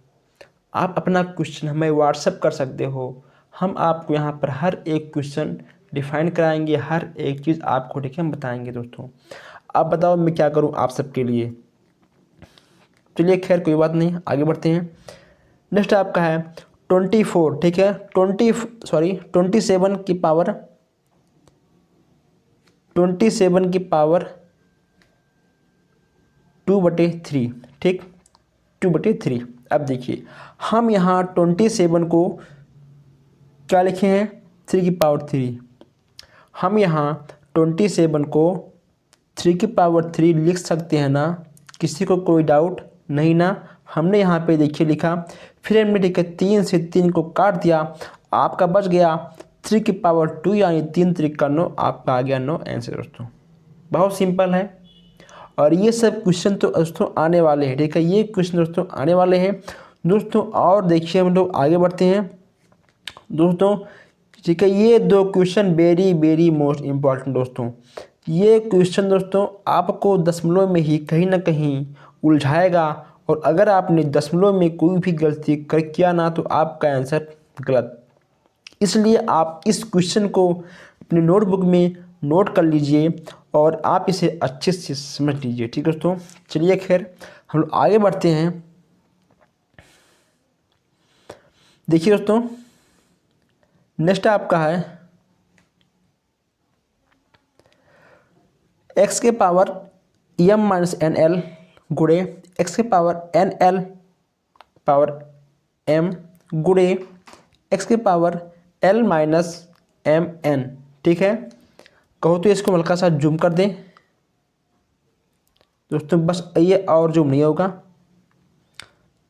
आप अपना क्वेश्चन हमें व्हाट्सएप कर सकते हो। हम आपको यहाँ पर हर एक क्वेश्चन डिफाइन कराएंगे, हर एक चीज़ आपको ठीक है हम बताएंगे दोस्तों। अब बताओ मैं क्या करूँ आप सबके लिए। चलिए खैर कोई बात नहीं, आगे बढ़ते हैं। नेक्स्ट आपका है 24, ठीक है, 27 की पावर 2/3, ठीक, 2/3। अब देखिए हम यहाँ 27 को क्या लिखे हैं 3⁵, हम यहाँ 27 को 3⁵ लिख सकते हैं ना, किसी को कोई डाउट नहीं ना। हमने यहाँ पे देखिए लिखा, फिर हमने ठीक है 3 से 3 को काट दिया, आपका बच गया 3⁵2 यानी 3 × 9, आपका आ गया 9 आंसर दोस्तों। बहुत सिंपल है, और ये सब क्वेश्चन तो दोस्तों आने वाले हैं, ठीक है, ये क्वेश्चन दोस्तों आने वाले हैं दोस्तों। और देखिए हम लोग आगे बढ़ते हैं दोस्तों, ठीक है। ये 2 क्वेश्चन वेरी मोस्ट इम्पॉर्टेंट दोस्तों। ये क्वेश्चन दोस्तों आपको दशमलव में ही कहीं ना कहीं उलझाएगा, और अगर आपने दशमलव में कोई भी गलती कर किया ना तो आपका आंसर गलत। इसलिए आप इस क्वेश्चन को अपने नोटबुक में नोट कर लीजिए और आप इसे अच्छे से समझ लीजिए, ठीक है दोस्तों। चलिए खैर हम लोग आगे बढ़ते हैं। देखिए दोस्तों नेक्स्ट आपका है x⁻m-nl गुणे x⁻n⁻m गुणे x⁻l-mn, ठीक है। कहो तो इसको हल्का सा जूम कर दें दोस्तों, बस ये और जूम नहीं होगा,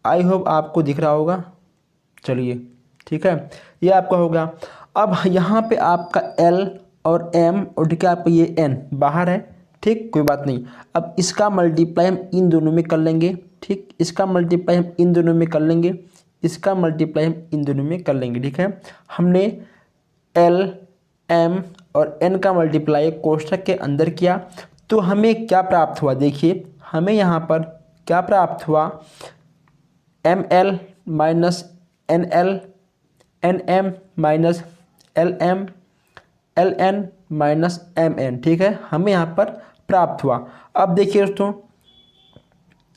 आई होप आपको दिख रहा होगा। चलिए ठीक है, ये आपका होगा। अब यहाँ पे आपका L और M और ठीक है आपका ये N बाहर है, ठीक, कोई बात नहीं। अब इसका मल्टीप्लाई हम इन दोनों में कर लेंगे, ठीक, इसका मल्टीप्लाई हम इन दोनों में कर लेंगे, इसका मल्टीप्लाई हम इन दोनों में कर लेंगे, ठीक है। हमने L, M और N का मल्टीप्लाई कोष्ठक के अंदर किया तो हमें क्या प्राप्त हुआ, देखिए हमें यहाँ पर क्या प्राप्त हुआ, ML minus NL, NM minus LM, LN minus MN, ठीक है, हमें यहाँ पर प्राप्त हुआ। अब देखिए दोस्तों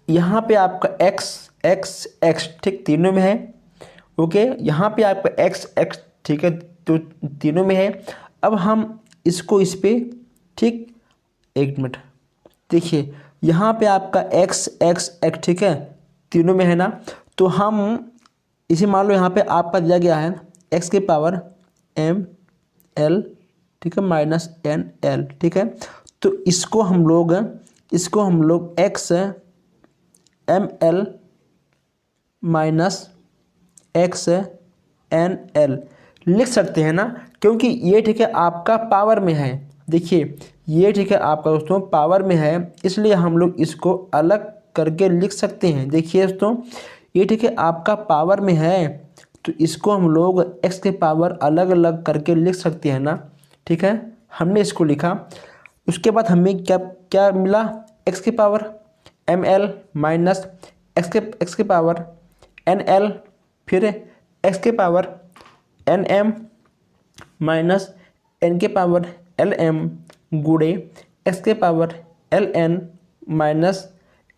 यहाँ पे आपका x x x ठीक तीनों में है, ओके, यहाँ पे आपका x x ठीक है तो तीनों में है। अब हम इसको इस पे, ठीक, एक मिनट, देखिए यहाँ पे आपका x x x, ठीक है, तीनों में है ना। तो हम इसे मान लो यहाँ पे आपका दिया गया है x के पावर m l, ठीक है, माइनस n l, ठीक है। तो इसको हम लोग x m l minus x n l लिख सकते हैं ना, क्योंकि ये ठीक है आपका पावर में है। देखिए ये ठीक है आपका दोस्तों पावर में है, इसलिए हम लोग इसको अलग करके लिख सकते हैं। देखिए दोस्तों ये ठीक है आपका पावर में है, तो इसको हम लोग x के पावर अलग अलग करके लिख सकते हैं ना, ठीक है। हमने इसको लिखा, उसके बाद हमें क्या क्या मिला, x के power m l minus x के पावर एन एल, फिर x के power n m minus n के पावर एल एम गुणे एक्स के power l n minus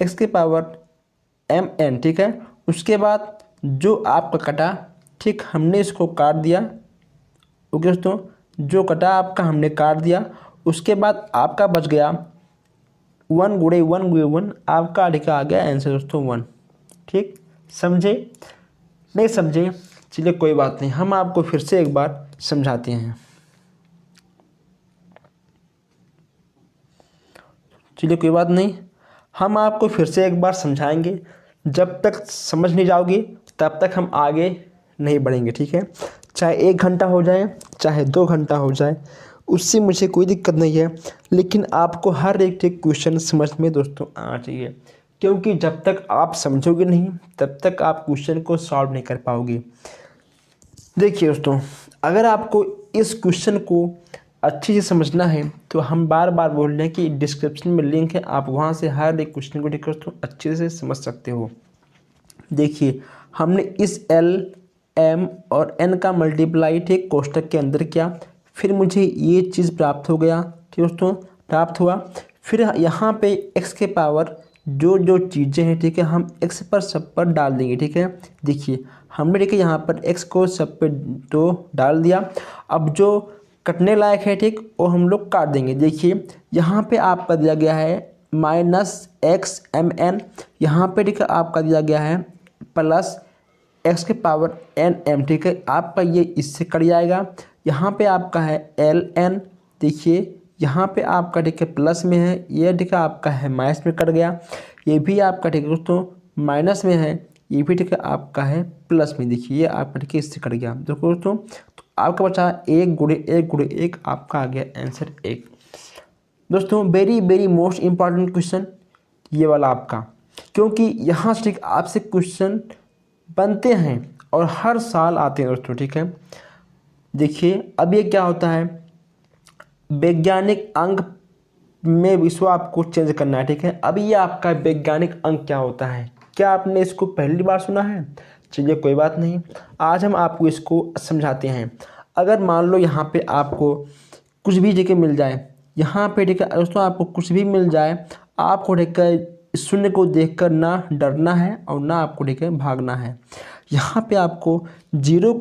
x के पावर एम एन, ठीक है। उसके बाद जो आपका कटा, ठीक, हमने इसको काट दिया। ओके दोस्तों, जो कटा आपका हमने काट दिया। उसके बाद आपका बच गया 1 आपका लिखा आ गया आंसर दोस्तों 1। ठीक, समझे? नहीं समझे? चलिए कोई बात नहीं, हम आपको फिर से एक बार समझाते हैं। चलिए कोई बात नहीं, हम आपको फिर से एक बार समझाएंगे। जब तक समझ नहीं जाओगे तब तक हम आगे नहीं बढ़ेंगे, ठीक है। चाहे 1 घंटा हो जाए, चाहे 2 घंटा हो जाए, उससे मुझे कोई दिक्कत नहीं है, लेकिन आपको हर एक क्वेश्चन समझ में दोस्तों आना चाहिए, क्योंकि जब तक आप समझोगे नहीं तब तक आप क्वेश्चन को सॉल्व नहीं कर पाओगे। देखिए दोस्तों, अगर आपको इस क्वेश्चन को अच्छे से समझना है तो हम बार बार बोल रहे हैं कि डिस्क्रिप्शन में लिंक है, आप वहाँ से हर एक क्वेश्चन को देखकर तो अच्छे से समझ सकते हो। देखिए हमने इस L M और N का मल्टीप्लाई ठीक कोष्टक के अंदर किया, फिर मुझे ये चीज़ प्राप्त हो गया, ठीक दोस्तों, प्राप्त हुआ। फिर यहाँ पे x के पावर जो जो चीज़ें हैं, ठीक है, हम x पर सब पर डाल देंगे, ठीक है। देखिए हमने देखिए यहाँ पर x को सब पे तो डाल दिया, अब जो कटने लायक है, ठीक, वो हम लोग काट देंगे। देखिए यहाँ पे आपका दिया गया है माइनस एक्स एम एन, यहाँ पे ठीक है आपका दिया गया है प्लस एक्स के पावर एन एम, ठीक है, आपका ये इससे कट जाएगा। यहाँ पे आपका है एल एन, देखिए यहाँ पे आपका ठीक है प्लस में है, ये ठीक है आपका है माइनस में कट गया। ये भी आपका ठीक है दोस्तों माइनस में है, ये भी ठीक है आपका है प्लस में। देखिए ये आपका ठीक है इससे कट गया। देखो दोस्तों, तो आपका बचा 1 गुणे 1 गुणे 1, आपका आ गया आंसर 1। दोस्तों very very most important question ये वाला आपका, क्योंकि यहाँ से ठीक आपसे क्वेश्चन बनते हैं और हर साल आते हैं दोस्तों, ठीक है। देखिए अब ये क्या होता है, वैज्ञानिक अंक में इसको आपको चेंज करना है, ठीक है। अब ये आपका वैज्ञानिक अंक क्या होता है, क्या आपने इसको पहली बार सुना है? चलिए कोई बात नहीं, आज हम आपको इसको समझाते हैं। अगर मान लो यहाँ पे आपको कुछ भी जगह मिल जाए, यहाँ पे ठीक है दोस्तों आपको कुछ भी मिल जाए, आपको ठीक है शून्य को देखकर ना डरना है और ना आपको ठीक है भागना है। यहाँ पे आपको जीरो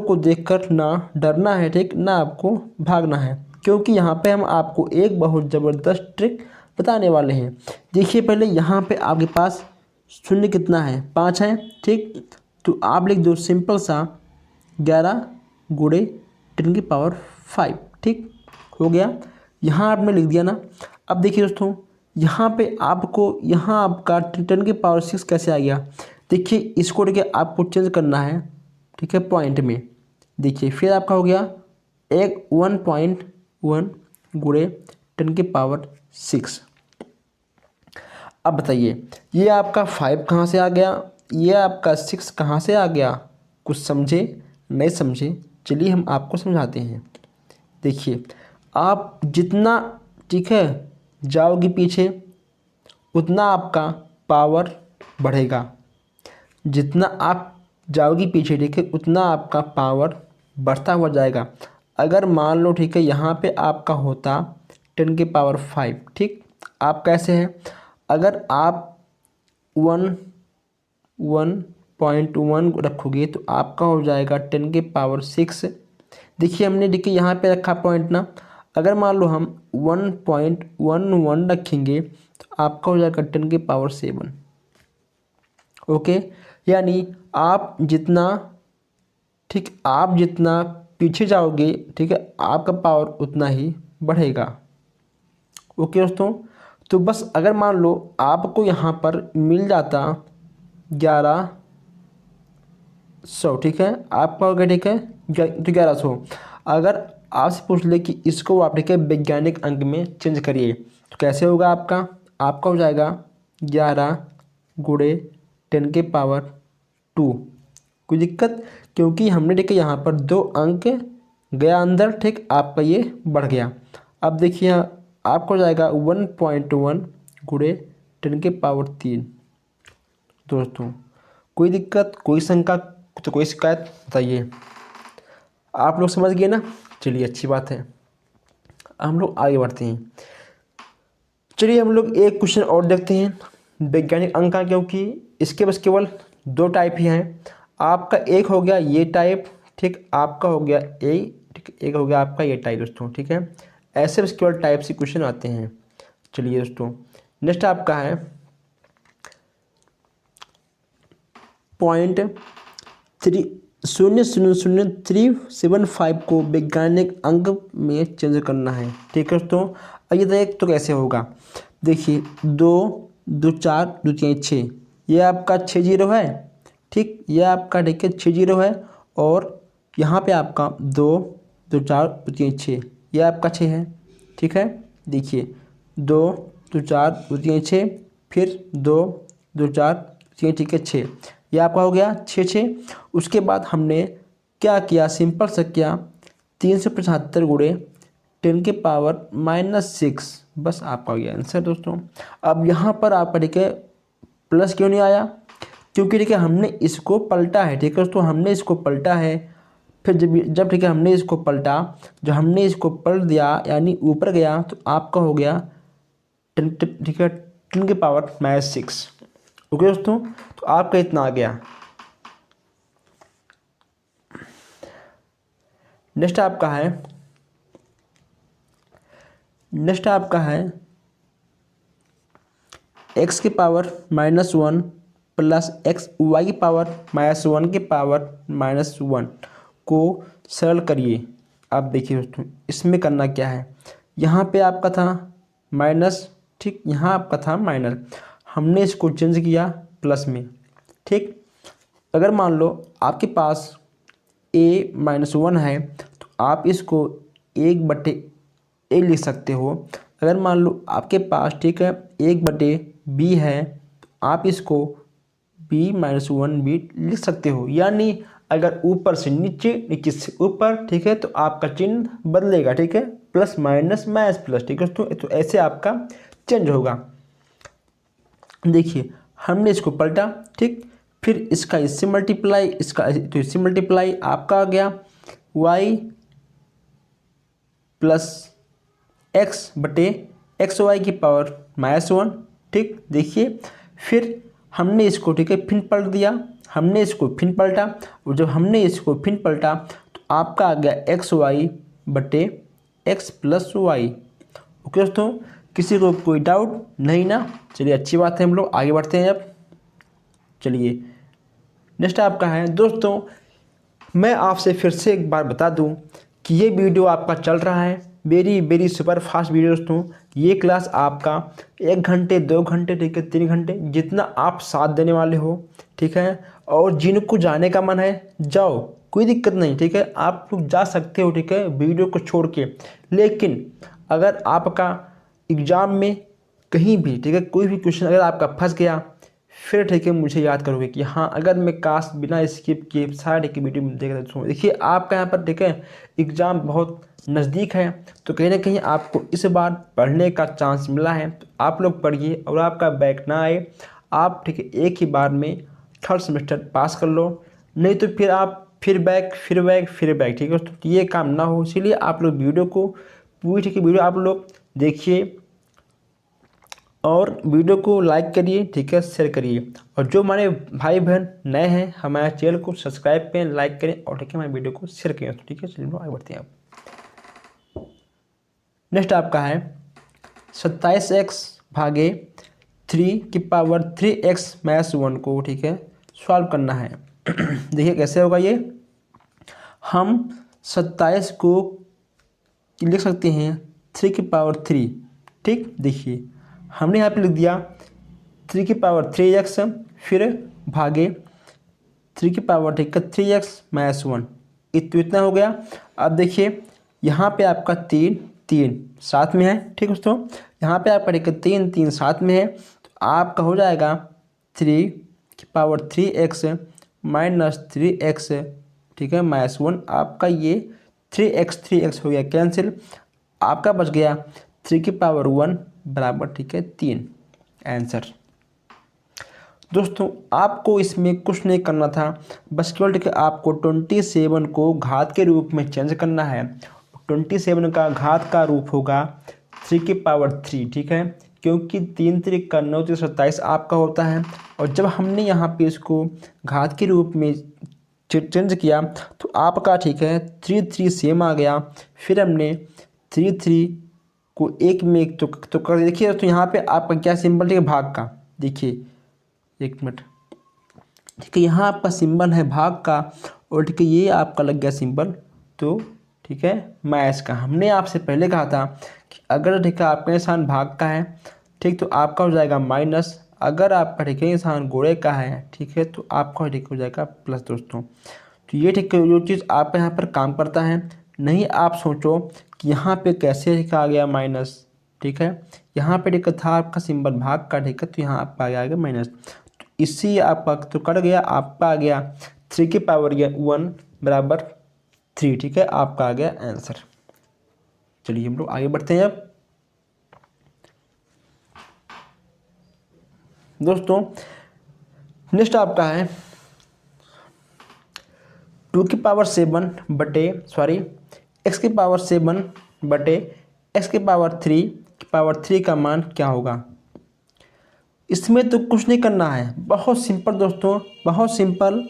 को देखकर ना डरना है, ठीक, ना आपको भागना है, क्योंकि यहाँ पे हम आपको एक बहुत ज़बरदस्त ट्रिक बताने वाले हैं। देखिए पहले यहाँ पे आपके पास शून्य कितना है, 5 है, ठीक, तो आप लिख दो सिंपल सा 11 गुणे 10 की पावर 5, ठीक हो गया। यहाँ आपने लिख दिया ना। अब देखिए दोस्तों यहाँ पे आपको यहाँ आपका 10 की पावर 6 कैसे आ गया, देखिए इसको देखिए आपको चेंज करना है, ठीक है, पॉइंट में। देखिए फिर आपका हो गया 1.1 गुणे 10 की पावर 6। अब बताइए ये आपका 5 कहाँ से आ गया, ये आपका 6 कहाँ से आ गया? कुछ समझे? नहीं समझे? चलिए हम आपको समझाते हैं। देखिए आप जितना ठीक है जाओगे पीछे उतना आपका पावर बढ़ेगा, जितना आप जाओगे पीछे ठीक है उतना आपका पावर बढ़ता हुआ जाएगा। अगर मान लो ठीक है यहाँ पे आपका होता 10 की पावर 5, ठीक, आप कैसे हैं, अगर आप 1.1 रखोगे तो आपका हो जाएगा 10 की पावर 6। देखिए हमने देखिए यहाँ पे रखा पॉइंट ना, अगर मान लो हम 1.11 रखेंगे तो आपका हो जाएगा 10 की पावर 7। ओके, यानी आप जितना पीछे जाओगे, ठीक है, आपका पावर उतना ही बढ़ेगा। ओके दोस्तों, तो बस अगर मान लो आपको यहाँ पर मिल जाता 1100, ठीक है, आपका हो गया, ठीक है, तो 1100। अगर आपसे पूछ ले कि इसको आप, ठीक है, वैज्ञानिक अंक में चेंज करिए, तो कैसे होगा आपका? आपका हो जाएगा 11 गुणे 10⁻²। कोई दिक्कत? क्योंकि हमने, ठीक है, यहाँ पर 2 अंक गया अंदर, ठीक, आपका ये बढ़ गया। अब देखिए आपको हो जाएगा 1.1 गुणे 10⁻³ दोस्तों। कोई दिक्कत, कोई शंका, तो कोई शिकायत बताइए। आप लोग समझ गए ना? चलिए अच्छी बात है, हम लोग आगे बढ़ते हैं। चलिए हम लोग एक क्वेश्चन और देखते हैं वैज्ञानिक अंक का, क्योंकि इसके बस केवल 2 टाइप ही हैं। आपका एक हो गया ये टाइप, ठीक, आपका हो गया ए, ठीक, एक हो गया आपका ये टाइप दोस्तों, ठीक है। ऐसे बस केवल टाइप से क्वेश्चन आते हैं। चलिए दोस्तों, नेक्स्ट आपका है 0.000375 को वैज्ञानिक अंक में चेंज करना है, ठीक है दोस्तों। आइए देख तो कैसे होगा। देखिए 2 2 4 2 3 6, ये आपका 6 जीरो है, ठीक, ये आपका, ठीक है, 6 जीरो है। और यहाँ पे आपका 2 2 4 2 3 6, ये आपका 6 है, ठीक है। देखिए 2 2 4 2 3 6, फिर 2 2 4 3, ठीक है, 6, ये आपका हो गया 6। उसके बाद हमने क्या किया, सिंपल से किया 375 गुणे 10⁻⁻6, बस आपका हो गया आंसर दोस्तों। अब यहाँ पर आपका, ठीक है, प्लस क्यों नहीं आया? क्योंकि, ठीक है, हमने इसको पलटा है, ठीक है दोस्तों, हमने इसको पलटा है। फिर जब ठीक है हमने इसको पलटा, जब हमने इसको पलट दिया यानी ऊपर गया, तो आपका हो गया 10, ठीक है, 10⁻⁻6। ओके दोस्तों, तो आपका इतना आ गया। नेक्स्ट आपका है x⁻⁻1 प्लस y⁻⁻1 को सरल करिए। आप देखिए दोस्तों, इसमें करना क्या है, यहाँ पे आपका था माइनस, ठीक, यहाँ आपका था माइनस, हमने इसको चेंज किया प्लस में, ठीक। अगर मान लो आपके पास a-1 है, तो आप इसको 1/a लिख सकते हो। अगर मान लो आपके पास, ठीक है, 1/b है, तो आप इसको b-1 भी लिख सकते हो। यानी अगर ऊपर से नीचे, नीचे से ऊपर, ठीक है, तो आपका चिन्ह बदलेगा, ठीक है, प्लस माइनस माइनस प्लस, ठीक है दोस्तों, तो ऐसे आपका चेंज होगा। देखिए हमने इसको पलटा, ठीक, फिर इसका इससे मल्टीप्लाई, इसका तो इससे मल्टीप्लाई, आपका आ गया y प्लस x/(x/y⁻1), ठीक। देखिए फिर हमने इसको, ठीक है, फिर पलट दिया, हमने इसको फिर पलटा, और जब हमने इसको फिर पलटा तो आपका आ गया xy/x+y। ओके दोस्तों, किसी को कोई डाउट नहीं ना? चलिए अच्छी बात है, हम लोग आगे बढ़ते हैं अब। चलिए नेक्स्ट आपका है दोस्तों, मैं आपसे फिर से एक बार बता दूं कि ये वीडियो आपका चल रहा है very very super fast video दोस्तों। ये क्लास आपका 1 घंटे 2 घंटे, ठीक है, 3 घंटे, जितना आप साथ देने वाले हो, ठीक है। और जिनको जाने का मन है जाओ, कोई दिक्कत नहीं, ठीक है, आप लोग जा सकते हो, ठीक है, वीडियो को छोड़ के। लेकिन अगर आपका एग्ज़ाम में कहीं भी, ठीक है, कोई भी क्वेश्चन अगर आपका फंस गया, फिर, ठीक है, मुझे याद करोगे कि हाँ, अगर मैं काश बिना स्किप किए सारे की वीडियो देख रहा हूँ। देखिए आपका यहाँ पर, ठीक है, एग्ज़ाम बहुत नज़दीक है, तो कहीं ना कहीं आपको इस बार पढ़ने का चांस मिला है, तो आप लोग पढ़िए और आपका बैक ना आए। आप, ठीक है, एक ही बार में 3rd सेमेस्टर पास कर लो, नहीं तो फिर आप फिर बैक, ठीक है, तो ये काम ना हो। इसीलिए आप लोग वीडियो को पूरी, ठीक है, वीडियो आप लोग देखिए और वीडियो को लाइक करिए, ठीक है, शेयर करिए। और जो हमारे भाई बहन नए हैं, हमारे चैनल को सब्सक्राइब करें, लाइक करें, और ठीक है, हमारे वीडियो को शेयर करें, ठीक है। चलिए आगे बढ़ते हैं। अब नेक्स्ट आपका है 27x/(x 3^3x-1 को, ठीक है, सॉल्व करना है। देखिए कैसे होगा ये। हम 27 को लिख सकते हैं 3^3, ठीक। देखिए हमने यहाँ पे लिख दिया 3^3x, फिर भागे 3^3x-1, इतना हो गया। अब देखिए यहाँ पे आपका 3 साथ में है, ठीक दोस्तों। यहाँ पे आपका ठीक है 3 साथ में है, तो आपका हो जाएगा 3^3x-3x, ठीक है, -1। आपका ये 3x हो गया कैंसिल, आपका बच गया 3^1 बराबर, ठीक है, 3 आंसर। दोस्तों आपको इसमें कुछ नहीं करना था, बस केवल, ठीक है, आपको 27 को घात के रूप में चेंज करना है। 27 का घात का रूप होगा 3^3, ठीक है, क्योंकि 3 3 का 9 27 आपका होता है। और जब हमने यहाँ पे इसको घात के रूप में चेंज किया तो आपका, ठीक है, 3 सेम आ गया। फिर हमने 3 को एक में एक तो कर देखिए दोस्तों, यहाँ पे आपका क्या सिंबल, ठीक है, भाग का। देखिए एक मिनट, ठीक है, यहाँ आपका सिंबल है भाग का, और ठीक है ये आपका लग गया सिंबल, तो ठीक है मैच का। हमने आपसे पहले कहा था कि अगर, ठीक है, आपका निशान भाग का है, ठीक, तो आपका हो जाएगा माइनस। अगर आपका, ठीक है, निशान गोले का है, ठीक है, तो आपका, ठीक, हो जाएगा प्लस दोस्तों। तो ये, ठीक है, जो चीज़ आप यहाँ पर काम करता है। नहीं आप सोचो कि यहाँ पे कैसे, ठीक, आ गया माइनस, ठीक है, यहाँ पे, ठीक, था आपका सिंबल भाग का, ठीक है, तो यहाँ आपका आ गया माइनस। इससे आपका तो कट गया, आपका आ गया 3^1 बराबर 3, ठीक है, आपका आ गया आंसर। चलिए हम लोग आगे बढ़ते हैं। अब दोस्तों नेक्स्ट आपका है 2^7 बटे x^3 का मान क्या होगा। इसमें तो कुछ नहीं करना है, बहुत सिंपल दोस्तों, बहुत सिंपल,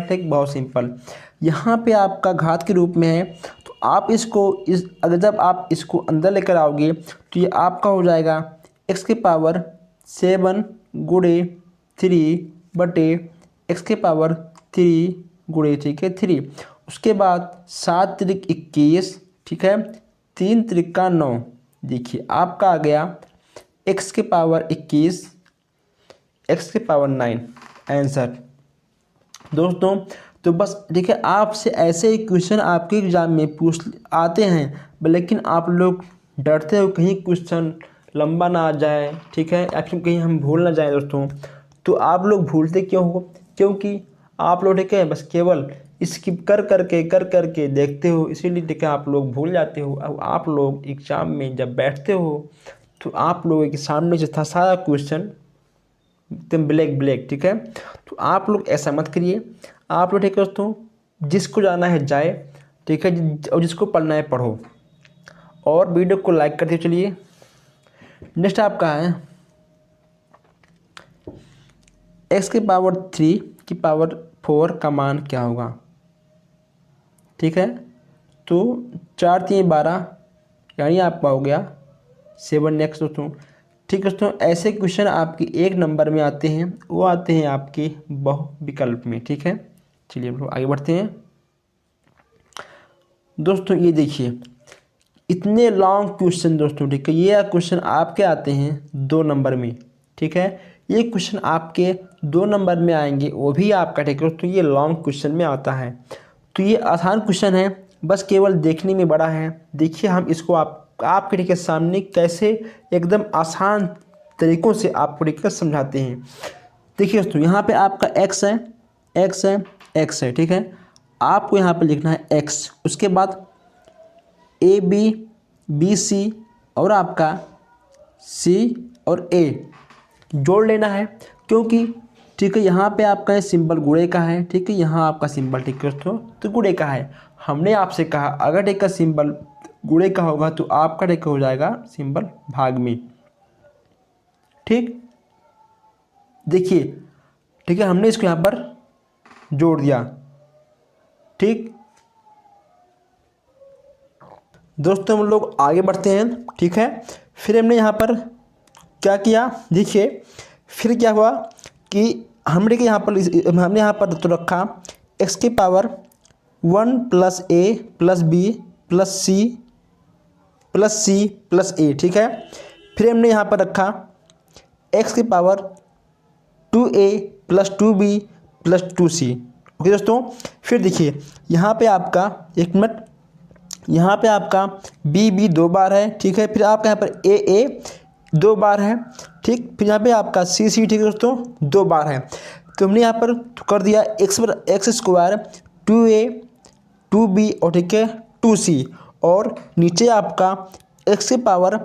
ठीक, बहुत सिंपल। यहाँ पे आपका घात के रूप में है, तो आप इसको अगर जब आप इसको अंदर लेकर आओगे तो ये आपका हो जाएगा x^7 गुणे 3 बटे x^3 गुणे, ठीक है, 3। उसके बाद 7 त्रिक 21, ठीक है, 3 त्रिक का 9। देखिए आपका आ गया x^21 x^9 आंसर। दोस्तों तो बस देखिए, आपसे ऐसे ही क्वेश्चन आपके एग्ज़ाम में पूछ आते हैं, लेकिन आप लोग डरते हो कहीं क्वेश्चन लंबा ना आ जाए, ठीक है, या फिर कहीं हम भूल ना जाएं दोस्तों। तो आप लोग भूलते क्यों हो, क्योंकि आप लोग, ठीक है, बस केवल स्किप कर करके देखते हो, इसीलिए, ठीक है, आप लोग भूल जाते हो। अब आप लोग एग्ज़ाम में जब बैठते हो तो आप लोगों के सामने जो था सारा क्वेश्चन एकदम ब्लैक, ठीक है। तो आप लोग ऐसा मत करिए, आप लोग, ठीक है दोस्तों, जिसको जाना है जाए, ठीक है, और जिसको पढ़ना है पढ़ो, और वीडियो को लाइक करते चलिए। नेक्स्ट आपका है x^4 का मान क्या होगा, ठीक है। तो 4 3 12 यानी आपका हो गया 7x दोस्तों, ठीक दोस्तों। ऐसे क्वेश्चन आपके 1 नंबर में आते हैं, वो आते हैं आपके बहुविकल्प में, ठीक है। चलिए हम लोग आगे बढ़ते हैं। दोस्तों ये देखिए इतने लॉन्ग क्वेश्चन दोस्तों, ठीक है, ये क्वेश्चन आपके आते हैं 2 नंबर में, ठीक है। ये क्वेश्चन आपके 2 नंबर में आएंगे, वो भी आपका, ठीक है दोस्तों, ये लॉन्ग क्वेश्चन में आता है। तो ये आसान क्वेश्चन है, बस केवल देखने में बड़ा है। देखिए हम इसको आपके, ठीक है, सामने कैसे एकदम आसान तरीक़ों से आपको, ठीक है, समझाते हैं। देखिए दोस्तों यहाँ पे आपका x है, ठीक है। आपको यहाँ पे लिखना है x, उसके बाद ABC और आपका C और A जोड़ लेना है, क्योंकि, ठीक है, यहाँ पे आपका सिंबल गुणे का है, ठीक है, यहाँ आपका सिंबल, ठीक है दोस्तों, तो गुणे का है। हमने आपसे कहा अगर, ठीक है, सिंबल गुणे का होगा तो आपका, ठीक, हो जाएगा सिंबल भाग में, ठीक। देखिए, ठीक है, हमने इसको यहाँ पर जोड़ दिया, ठीक। दोस्तों हम लोग आगे बढ़ते हैं, ठीक है। फिर हमने यहाँ पर क्या किया देखिए, फिर क्या हुआ कि हमने के यहाँ पर हमने यहाँ पर तो रखा x की power 1 plus a plus b plus c plus a, ठीक है। फिर हमने यहाँ पर रखा x की power 2a plus 2b plus 2c। Okay दोस्तों, फिर देखिए यहाँ पे आपका एक मिनट, यहाँ पे आपका b 2 बार है, ठीक है। फिर आपका यहाँ पर a 2 बार है, ठीक। फिर यहाँ पे आपका c, ठीक है दोस्तों, 2 बार है। तो हमने यहाँ पर कर दिया एक्स स्क्वायर 2a 2b और ठीक है 2c, और नीचे आपका x की पावर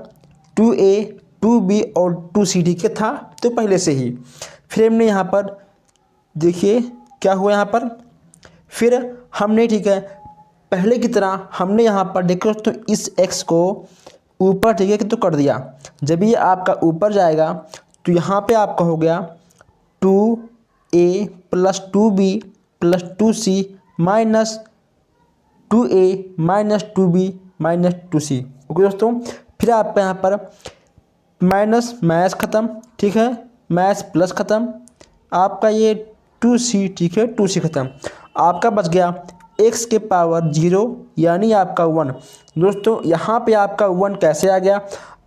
2a 2b और 2c, ठीक है, था तो पहले से ही। फिर हमने यहाँ पर देखिए क्या हुआ यहाँ पर, फिर हमने ठीक है पहले की तरह हमने यहाँ पर देखो दोस्तों इस x को ऊपर, ठीक है, तो कर दिया। जब ये आपका ऊपर जाएगा तो यहाँ पे आपका हो गया 2a plus 2b plus 2c minus 2a minus 2b minus 2c। Okay दोस्तों, फिर आपका यहाँ पर माइनस मैथ ख़त्म, ठीक है, मैथ प्लस ख़त्म, आपका ये 2c, ठीक है, 2c ख़त्म। आपका बच गया x के पावर 0 यानी आपका 1। दोस्तों यहाँ पे आपका 1 कैसे आ गया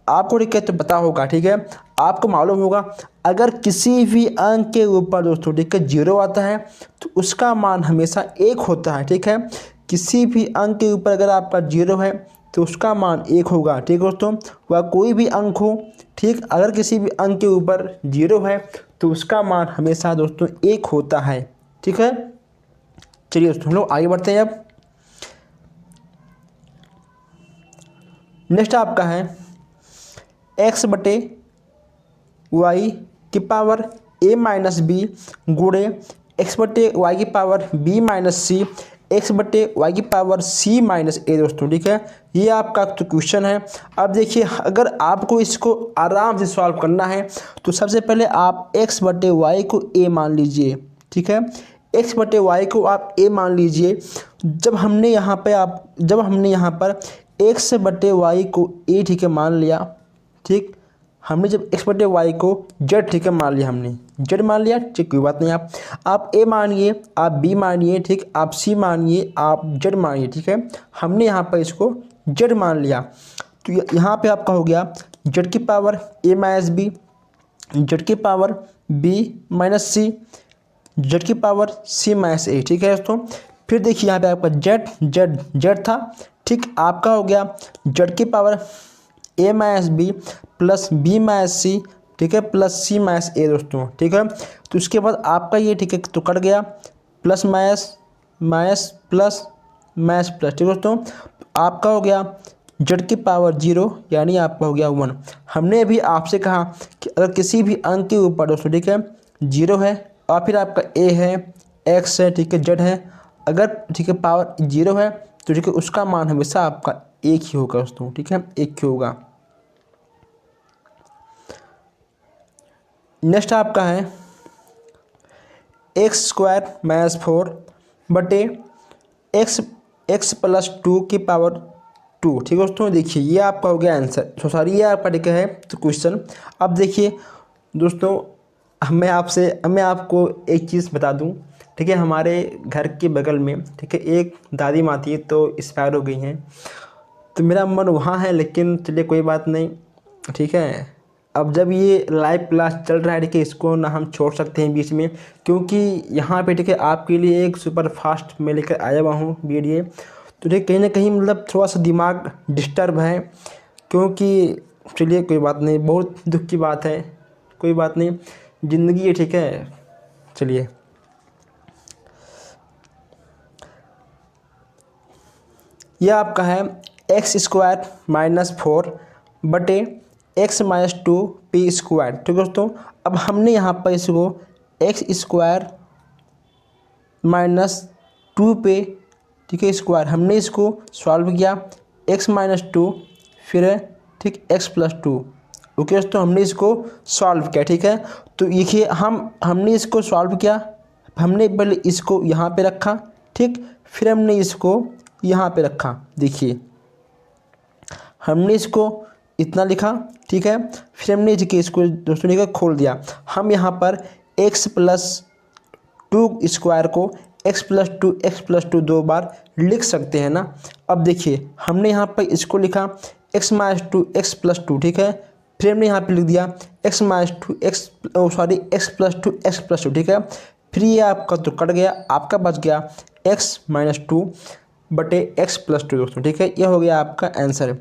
आपको, ठीक है, तो पता होगा, ठीक है, आपको मालूम होगा अगर किसी भी अंक के ऊपर दोस्तों, ठीक है, 0 आता है तो उसका मान हमेशा 1 होता है, ठीक है। किसी भी अंक के ऊपर अगर आपका 0 है तो उसका मान 1 होगा, ठीक है दोस्तों, वह कोई भी अंक हो, ठीक। अगर किसी भी अंक के ऊपर 0 है तो उसका मान हमेशा दोस्तों 1 होता है, ठीक है। चलिए दोस्तों हम लोग आगे बढ़ते हैं। अब नेक्स्ट आपका है x बटे वाई की पावर a माइनस बी गुणे x बटे वाई की पावर b माइनस सी x बटे वाई की पावर c माइनस a दोस्तों, ठीक है। ये आपका तो क्वेश्चन है। अब देखिए अगर आपको इसको आराम से सॉल्व करना है तो सबसे पहले आप x बटे वाई को a मान लीजिए, ठीक है। x बटे वाई को आप a मान लीजिए। जब हमने यहाँ पर x बटे वाई को a, ठीक है, मान लिया, ठीक। हमने जब x बटे वाई को z, ठीक है, मान लिया, हमने z मान लिया, ठीक, कोई बात नहीं। आप a मानिए, आप b मानिए, ठीक, आप c मानिए, आप z मानिए, ठीक है। हमने यहाँ पर इसको z मान लिया तो यहाँ पे आपका हो गया z की power a minus b, z की power b minus c, z की पावर c माइनस a, ठीक है दोस्तों। फिर देखिए यहाँ पे आपका z था, ठीक। आपका हो गया z की power a minus B plus b minus C, ठीक है, प्लस c माइनस a दोस्तों, ठीक है। तो उसके बाद आपका ये, ठीक है, तो कट गया plus minus minus plus minus plus, ठीक है दोस्तों। आपका हो गया z की पावर 0 यानी आपका हो गया 1। हमने अभी आपसे कहा कि अगर किसी भी अंक के ऊपर दोस्तों, ठीक है, 0 है और फिर आपका a है, x है, ठीक है, z है, अगर, ठीक है, पावर 0 है तो, ठीक है, उसका मान हमेशा आपका 1 ही होगा दोस्तों, ठीक है, 1 ही होगा। नेक्स्ट आपका है एक्स स्क्वायर माइनस 4 बटे एक्स प्लस 2 की पावर 2, ठीक है दोस्तों। देखिए ये आपका हो गया आंसर, सॉरी ये आपका, ठीक है, तो क्वेश्चन। अब देखिए दोस्तों मैं आपको एक चीज़ बता दूं, ठीक है, हमारे घर के बगल में, ठीक है, एक दादी माँ थी तो एक्सपायर हो गई हैं, तो मेरा मन वहाँ है, लेकिन चलिए कोई बात नहीं, ठीक है। अब जब ये लाइव क्लास चल रहा है, ठीक है, इसको ना हम छोड़ सकते हैं बीच में, क्योंकि यहाँ पे, ठीक है, आपके लिए एक सुपर फास्ट मैं लेकर आया हुआ हूँ वीडियो। तो ठीक कहीं ना कहीं मतलब थोड़ा सा दिमाग डिस्टर्ब है, क्योंकि चलिए कोई बात नहीं, बहुत दुख की बात है, कोई बात नहीं, ज़िंदगी है, ठीक है। चलिए यह आपका है एक्स स्क्वायर माइनस 4 बटे एक्स माइनस 2 पी स्क्वायर, ठीक है दोस्तों। अब हमने यहाँ पर इसको एक्स स्क्वायर माइनस 2 पे, ठीक है, स्क्वायर, हमने इसको सॉल्व किया, एक्स माइनस 2 फिर, ठीक, एक्स प्लस 2। ओके दोस्तों, हमने इसको सॉल्व किया, ठीक है। तो देखिए हमने इसको सॉल्व किया, हमने पहले इसको यहाँ पे रखा, ठीक, फिर हमने इसको यहाँ पे रखा। देखिए हमने इसको इतना लिखा, ठीक है। फिर हमने जी के इसको दोस्तों लिखा खोल दिया। हम यहाँ पर x प्लस टू स्क्वायर को x प्लस टू दो बार लिख सकते हैं ना। अब देखिए हमने यहाँ पर इसको लिखा x minus two x plus two, ठीक है। फिर हमने यहाँ पे लिख दिया x minus two x plus two, ठीक है। फिर ये आपका तो कट गया, आपका बच गया x माइनस टू बटे एक्स प्लस टू दोस्तों, ठीक है। ये हो गया आपका आंसर।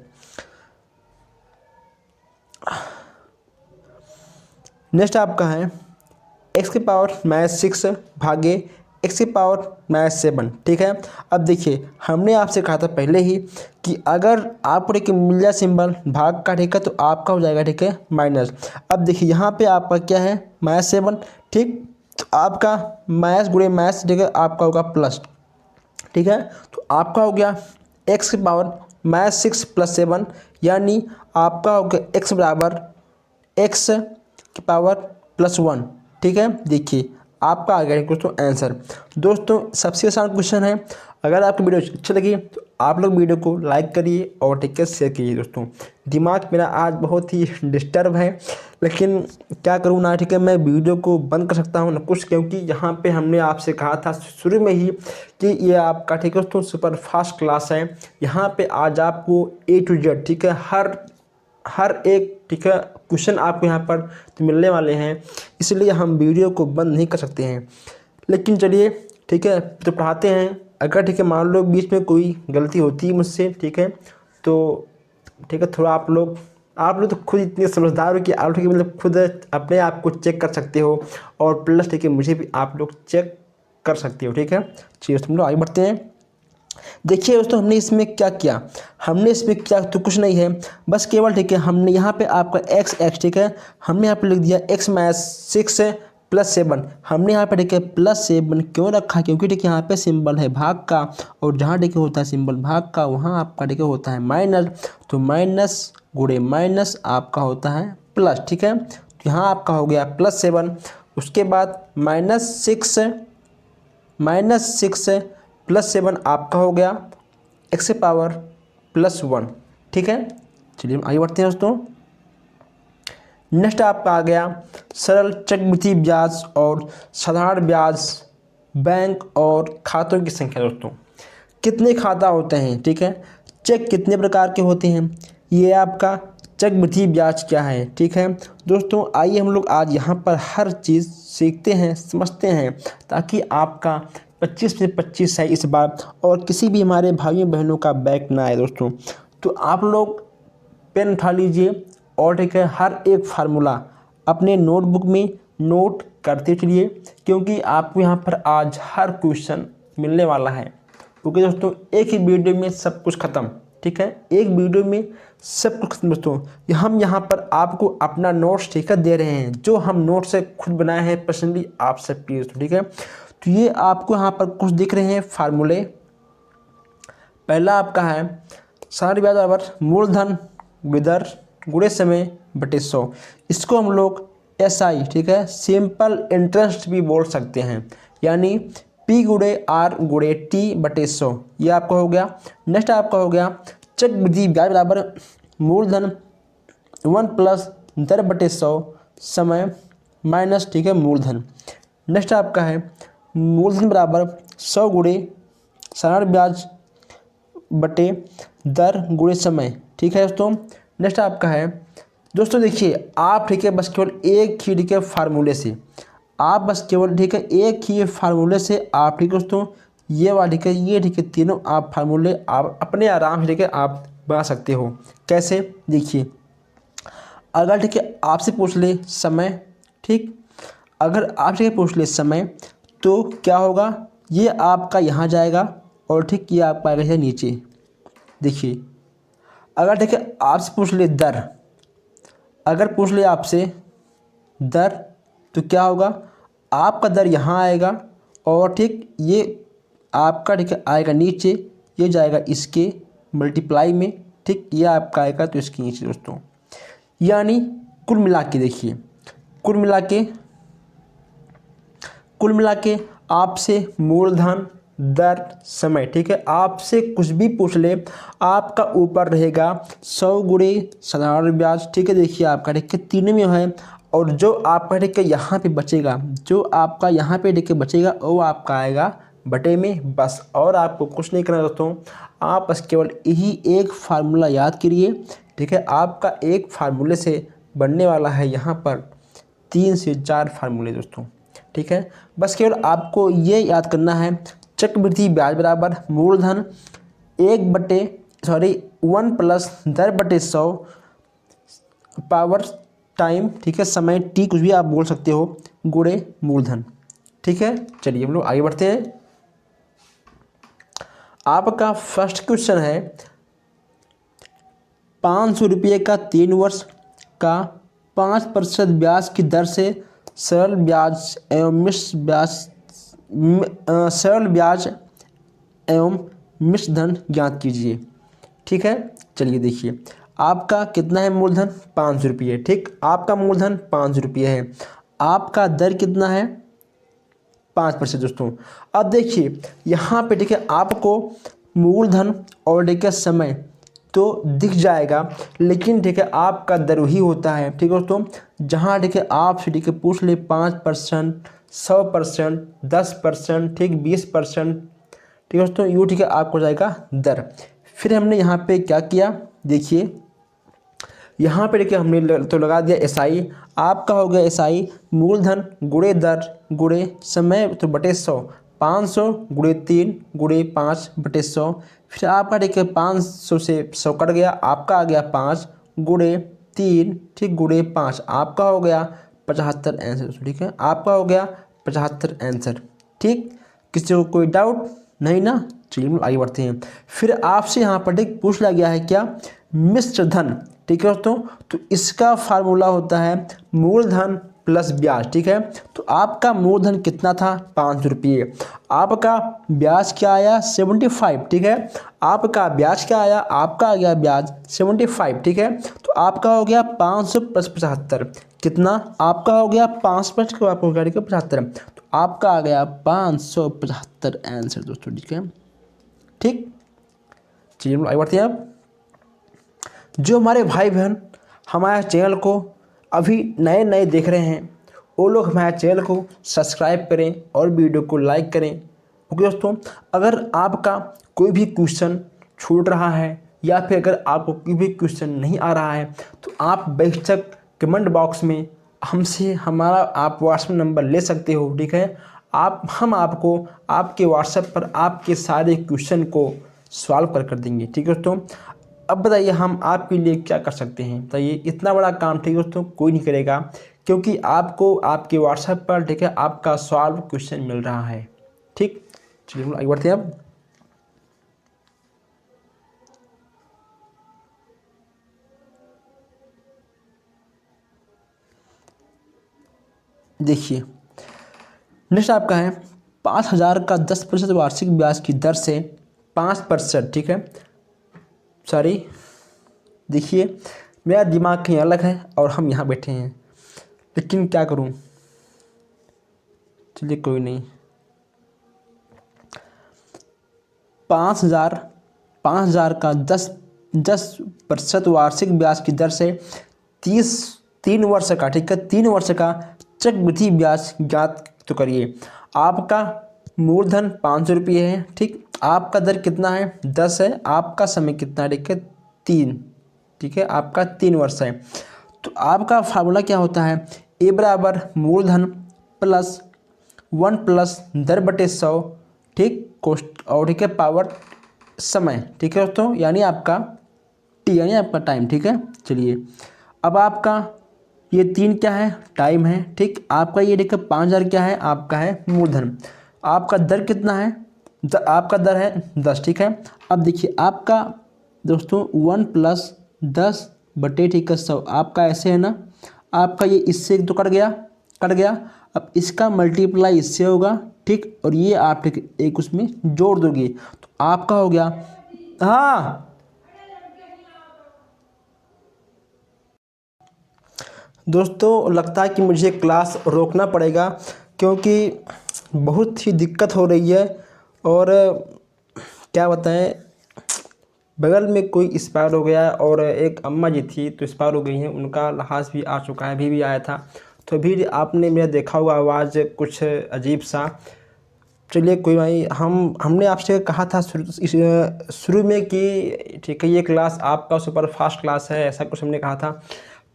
नेक्स्ट आपका है एक्स की पावर माइनस सिक्स भागे एक्स की पावर माइनस सेवन, ठीक है। अब देखिए हमने आपसे कहा था पहले ही कि अगर आपको ठीक मिल जाए सिंबल भाग का, ठीक है, तो आपका हो जाएगा, ठीक है, माइनस। अब देखिए यहाँ पे आपका क्या है माइनस सेवन, ठीक, तो आपका माइनस गुणे माइनस, ठीक है, आपका होगा प्लस, ठीक है। तो आपका हो गया एक्स की power minus six plus seven, यानी आपका हो गया एक्स बराबर एक्स की पावर प्लस वन, ठीक है। देखिए आपका आ गया दोस्तों आंसर। दोस्तों सबसे आसान क्वेश्चन है। अगर आपको वीडियो अच्छी लगी तो आप लोग वीडियो को लाइक करिए और ठीक है शेयर कीजिए। दोस्तों दिमाग मेरा आज बहुत ही डिस्टर्ब है, लेकिन क्या करूँ ना, ठीक है, मैं वीडियो को बंद कर सकता हूँ ना कुछ, क्योंकि यहाँ पे हमने आपसे कहा था शुरू में ही कि ये आपका, ठीक है दोस्तों, सुपर फास्ट क्लास है। यहाँ पे आज आपको A to Z, ठीक है, हर एक, ठीक है, क्वेश्चन आपको यहाँ पर तो मिलने वाले हैं, इसलिए हम वीडियो को बंद नहीं कर सकते हैं। लेकिन चलिए ठीक है तो पढ़ाते हैं। अगर ठीक है मान लो बीच में कोई गलती होती है मुझसे, ठीक है, तो ठीक है थोड़ा आप लोग तो खुद इतने समझदार हो कि आप ठीक है मतलब खुद अपने आप को चेक कर सकते हो, और प्लस ठीक है मुझे भी आप लोग चेक कर सकते हो, ठीक है। चलिए तुम लोग आगे बढ़ते हैं। देखिए दोस्तों हमने इसमें क्या किया, हमने इसमें क्या तो कुछ नहीं है, बस केवल ठीक है हमने यहाँ पे आपका एक्स, ठीक है, हमने यहाँ पे लिख दिया x minus six plus seven. हमने यहाँ पे ठीक है प्लस सेवन क्यों रखा, क्योंकि ठीक है यहाँ पे सिंबल है भाग का, और जहाँ ठीक है होता है सिंबल भाग का वहाँ आपका ठीक है होता है माइनस, तो माइनस गुणे माइनस आपका होता है प्लस, ठीक है। तो यहाँ आपका हो गया प्लस सेवन, उसके बाद माइनस सिक्स प्लस सेवन आपका हो गया एक्स से पावर प्लस वन, ठीक है। चलिए हम आगे बढ़ते हैं दोस्तों। नेक्स्ट आपका आ गया सरल चक्रवृद्धि ब्याज और साधारण ब्याज, बैंक और खातों की संख्या। दोस्तों कितने खाता होते हैं, ठीक है, चेक कितने प्रकार के होते हैं, ये आपका चक्रवृद्धि ब्याज क्या है, ठीक है। दोस्तों आइए हम लोग आज यहाँ पर हर चीज़ सीखते हैं, समझते हैं, ताकि आपका 25 में 25 है इस बार, और किसी भी हमारे भाइयों बहनों का बैक ना आए। दोस्तों तो आप लोग पेन उठा लीजिए और ठीक है हर एक फार्मूला अपने नोटबुक में नोट करते चलिए, क्योंकि आपको यहाँ पर आज हर क्वेश्चन मिलने वाला है। क्योंकि दोस्तों एक ही वीडियो में सब कुछ ख़त्म, ठीक है, एक वीडियो में सब कुछ खत्म। दोस्तों हम यहाँ पर आपको अपना नोट्स ठीक है दे रहे हैं, जो हम नोट से खुद बनाए हैं पर्सनली आप सब के, ठीक है। तो ये आपको यहाँ पर कुछ दिख रहे हैं फार्मूले। पहला आपका है साधारण ब्याज बराबर मूलधन विदर गुणे समय बटे 100। इसको हम लोग SI, ठीक है, सिंपल इंटरेस्ट भी बोल सकते हैं, यानी P गुणे R गुणे T बटे 100, ये आपका हो गया। नेक्स्ट आपका हो गया चक्रवृद्धि ब्याज बराबर मूलधन 1 प्लस दर बटे 100 समय माइनस, ठीक है, मूलधन। नेक्स्ट आपका है मूलधन बराबर 100 गुणे साधारण ब्याज बटे दर गुणे समय, ठीक है दोस्तों। नेक्स्ट आपका है दोस्तों देखिए आप ठीक है बस केवल एक ही ठीक है फार्मूले से, आप बस केवल ठीक है एक ही फार्मूले से आप ठीक है दोस्तों ये वाला ठीक है ये ठीक है तीनों आप फार्मूले आप अपने आराम से ठीक है आप बना सकते हो। कैसे देखिए, अगर ठीक है आपसे पूछ ले समय, ठीक, अगर आप ठीक है पूछ ले समय तो क्या होगा, ये आपका यहाँ जाएगा और ठीक ये आपका आएगा नीचे। देखिए अगर ठीक है आपसे पूछ ले दर, अगर पूछ ले आपसे दर तो क्या होगा, आपका दर यहाँ आएगा और ठीक ये आपका ठीक है आएगा नीचे, ये जाएगा इसके मल्टीप्लाई में, ठीक, ये आपका आएगा तो इसके नीचे। दोस्तों यानी कुल मिला के देखिए, कुल मिला के आपसे मूलधन दर समय, ठीक है। आपसे कुछ भी पूछ ले, आपका ऊपर रहेगा 100 गुणे साधारण ब्याज, ठीक है। देखिए आपका ठीक है तीनों में है, और जो आपका ठीक है यहाँ पे बचेगा, जो आपका यहाँ पे ठीक है बचेगा वो आपका आएगा बटे में, बस। और आपको कुछ नहीं करना दोस्तों, आप बस केवल यही एक फार्मूला याद करिए, ठीक है। आपका एक फार्मूले से बनने वाला है यहाँ पर 3 से 4 फार्मूले दोस्तों, ठीक है। बस केवल आपको ये याद करना है, चक्रवृद्धि ब्याज बराबर मूलधन 1 प्लस दर बटे 100 पावर टाइम, ठीक है, समय टी कुछ भी आप बोल सकते हो, गुणे मूलधन, ठीक है। चलिए हम लोग आगे बढ़ते हैं। आपका फर्स्ट क्वेश्चन है 500 रुपये का 3 वर्ष का 5% ब्याज की दर से सरल ब्याज एवं मिश्र ब्याज सरल ब्याज एवं मिश्र धन ज्ञात कीजिए, ठीक है। चलिए देखिए आपका कितना है मूलधन 500 रुपये, ठीक। आपका मूलधन 500 रुपये है, आपका दर कितना है 5% दोस्तों। अब देखिए यहाँ पे ठीक है आपको मूलधन और ठीक है समय तो दिख जाएगा, लेकिन ठीक है आपका दर वही होता है, ठीक है दोस्तों। जहाँ ठीक है आपसे ठीक है पूछ ले 5%, 100%, 10%, ठीक 20%, ठीक है दोस्तों, यूँ ठीक है आपको जाएगा दर। फिर हमने यहाँ पे क्या किया, देखिए यहाँ पे देखिए हमने तो लगा दिया एसआई, आपका हो गया एसआई मूलधन गुणे दर गुणे समय तो बटे 100, 500 गुणे 3 गुणे 5 बटे 100। फिर आपका देखिए 500 से 100 कट गया, आपका आ गया 5 गुणे 3, ठीक गुणे 5, आपका हो गया 75 आंसर, ठीक है। आपका हो गया 75 आंसर, ठीक। किसी को कोई डाउट नहीं ना? चलिए हम आगे बढ़ते हैं। फिर आपसे यहाँ पर ठीक पूछ लिया गया है क्या, मिश्र धन, ठीक है दोस्तों। तो इसका फार्मूला होता है मूलधन प्लस ब्याज, ठीक है। तो आपका मूलधन कितना था 500 रुपये, आपका ब्याज क्या आया 75, ठीक है। आपका ब्याज क्या आया, आपका आ गया ब्याज 75, ठीक है। तो आपका हो गया 500 प्लस 75, कितना आपका हो गया 5 प्लस आपको हो गया 75, तो आपका आ गया 575 आंसर दोस्तों, ठीक है, ठीक। चलिए हम आगे बढ़ते हैं। अब जो हमारे भाई बहन हमारे चैनल को अभी नए नए देख रहे हैं, वो लोग हमारे चैनल को सब्सक्राइब करें और वीडियो को लाइक करें। ओके दोस्तों, अगर आपका कोई भी क्वेश्चन छूट रहा है या फिर अगर आपको कोई भी क्वेश्चन नहीं आ रहा है, तो आप बेशक कमेंट बॉक्स में हमसे हमारा आप व्हाट्सएप नंबर ले सकते हो, ठीक है। हम आपको आपके व्हाट्सएप पर आपके सारे क्वेश्चन को सॉल्व कर देंगे, ठीक है दोस्तों। अब बताइए हम आपके लिए क्या कर सकते हैं, बताइए। इतना बड़ा काम ठीक है दोस्तों कोई नहीं करेगा, क्योंकि आपको आपके व्हाट्सएप पर ठीक है आपका सॉल्व क्वेश्चन मिल रहा है, ठीक। चलिए हम आगे बढ़ते हैं। अब देखिए नेक्स्ट आपका है 5000 का 10% वार्षिक ब्याज की दर से 5%, ठीक है। सॉरी, देखिए मेरा दिमाग कहीं अलग है और हम यहाँ बैठे हैं, लेकिन क्या करूँ, चलिए कोई नहीं। 5000 का 10% वार्षिक ब्याज की दर से 3 वर्ष का, ठीक है, 3 वर्ष का चक्रवृद्धि ब्याज ज्ञात तो करिए। आपका मूलधन 500 रुपये है, ठीक। आपका दर कितना है 10 है, आपका समय कितना है, ठीक है 3, ठीक है, आपका 3 वर्ष है। तो आपका फार्मूला क्या होता है, ए बराबर मूलधन प्लस 1 प्लस दर बटे 100, ठीक, कोष्ट और ठीक है पावर समय, ठीक है दोस्तों, यानी आपका टी यानी आपका टाइम, ठीक है। चलिए अब आपका ये 3 क्या है टाइम है, ठीक। आपका ये देखिए 5000 क्या है, आपका है मूलधन। आपका दर कितना है, आपका दर है 10, ठीक है। अब देखिए आपका दोस्तों 1 प्लस 10 बटे ठीक है 100, आपका ऐसे है ना, आपका ये इससे तो कट गया। अब इसका मल्टीप्लाई इससे होगा, ठीक, और ये आप ठीक एक उसमें जोड़ दोगे तो आपका हो गया। हाँ दोस्तों, लगता है कि मुझे क्लास रोकना पड़ेगा, क्योंकि बहुत ही दिक्कत हो रही है। और क्या बताएं, बगल में कोई एक्सपायर हो गया है और एक अम्मा जी थी तो एक्सपायर हो गई हैं, उनका लहाज भी आ चुका है, अभी भी आया था। तो अभी आपने मेरा देखा होगा आवाज़ कुछ अजीब सा। चलिए कोई भाई, हमने आपसे कहा था शुरू में कि ठीक है ये क्लास आपका सुपर फास्ट क्लास है, ऐसा कुछ हमने कहा था।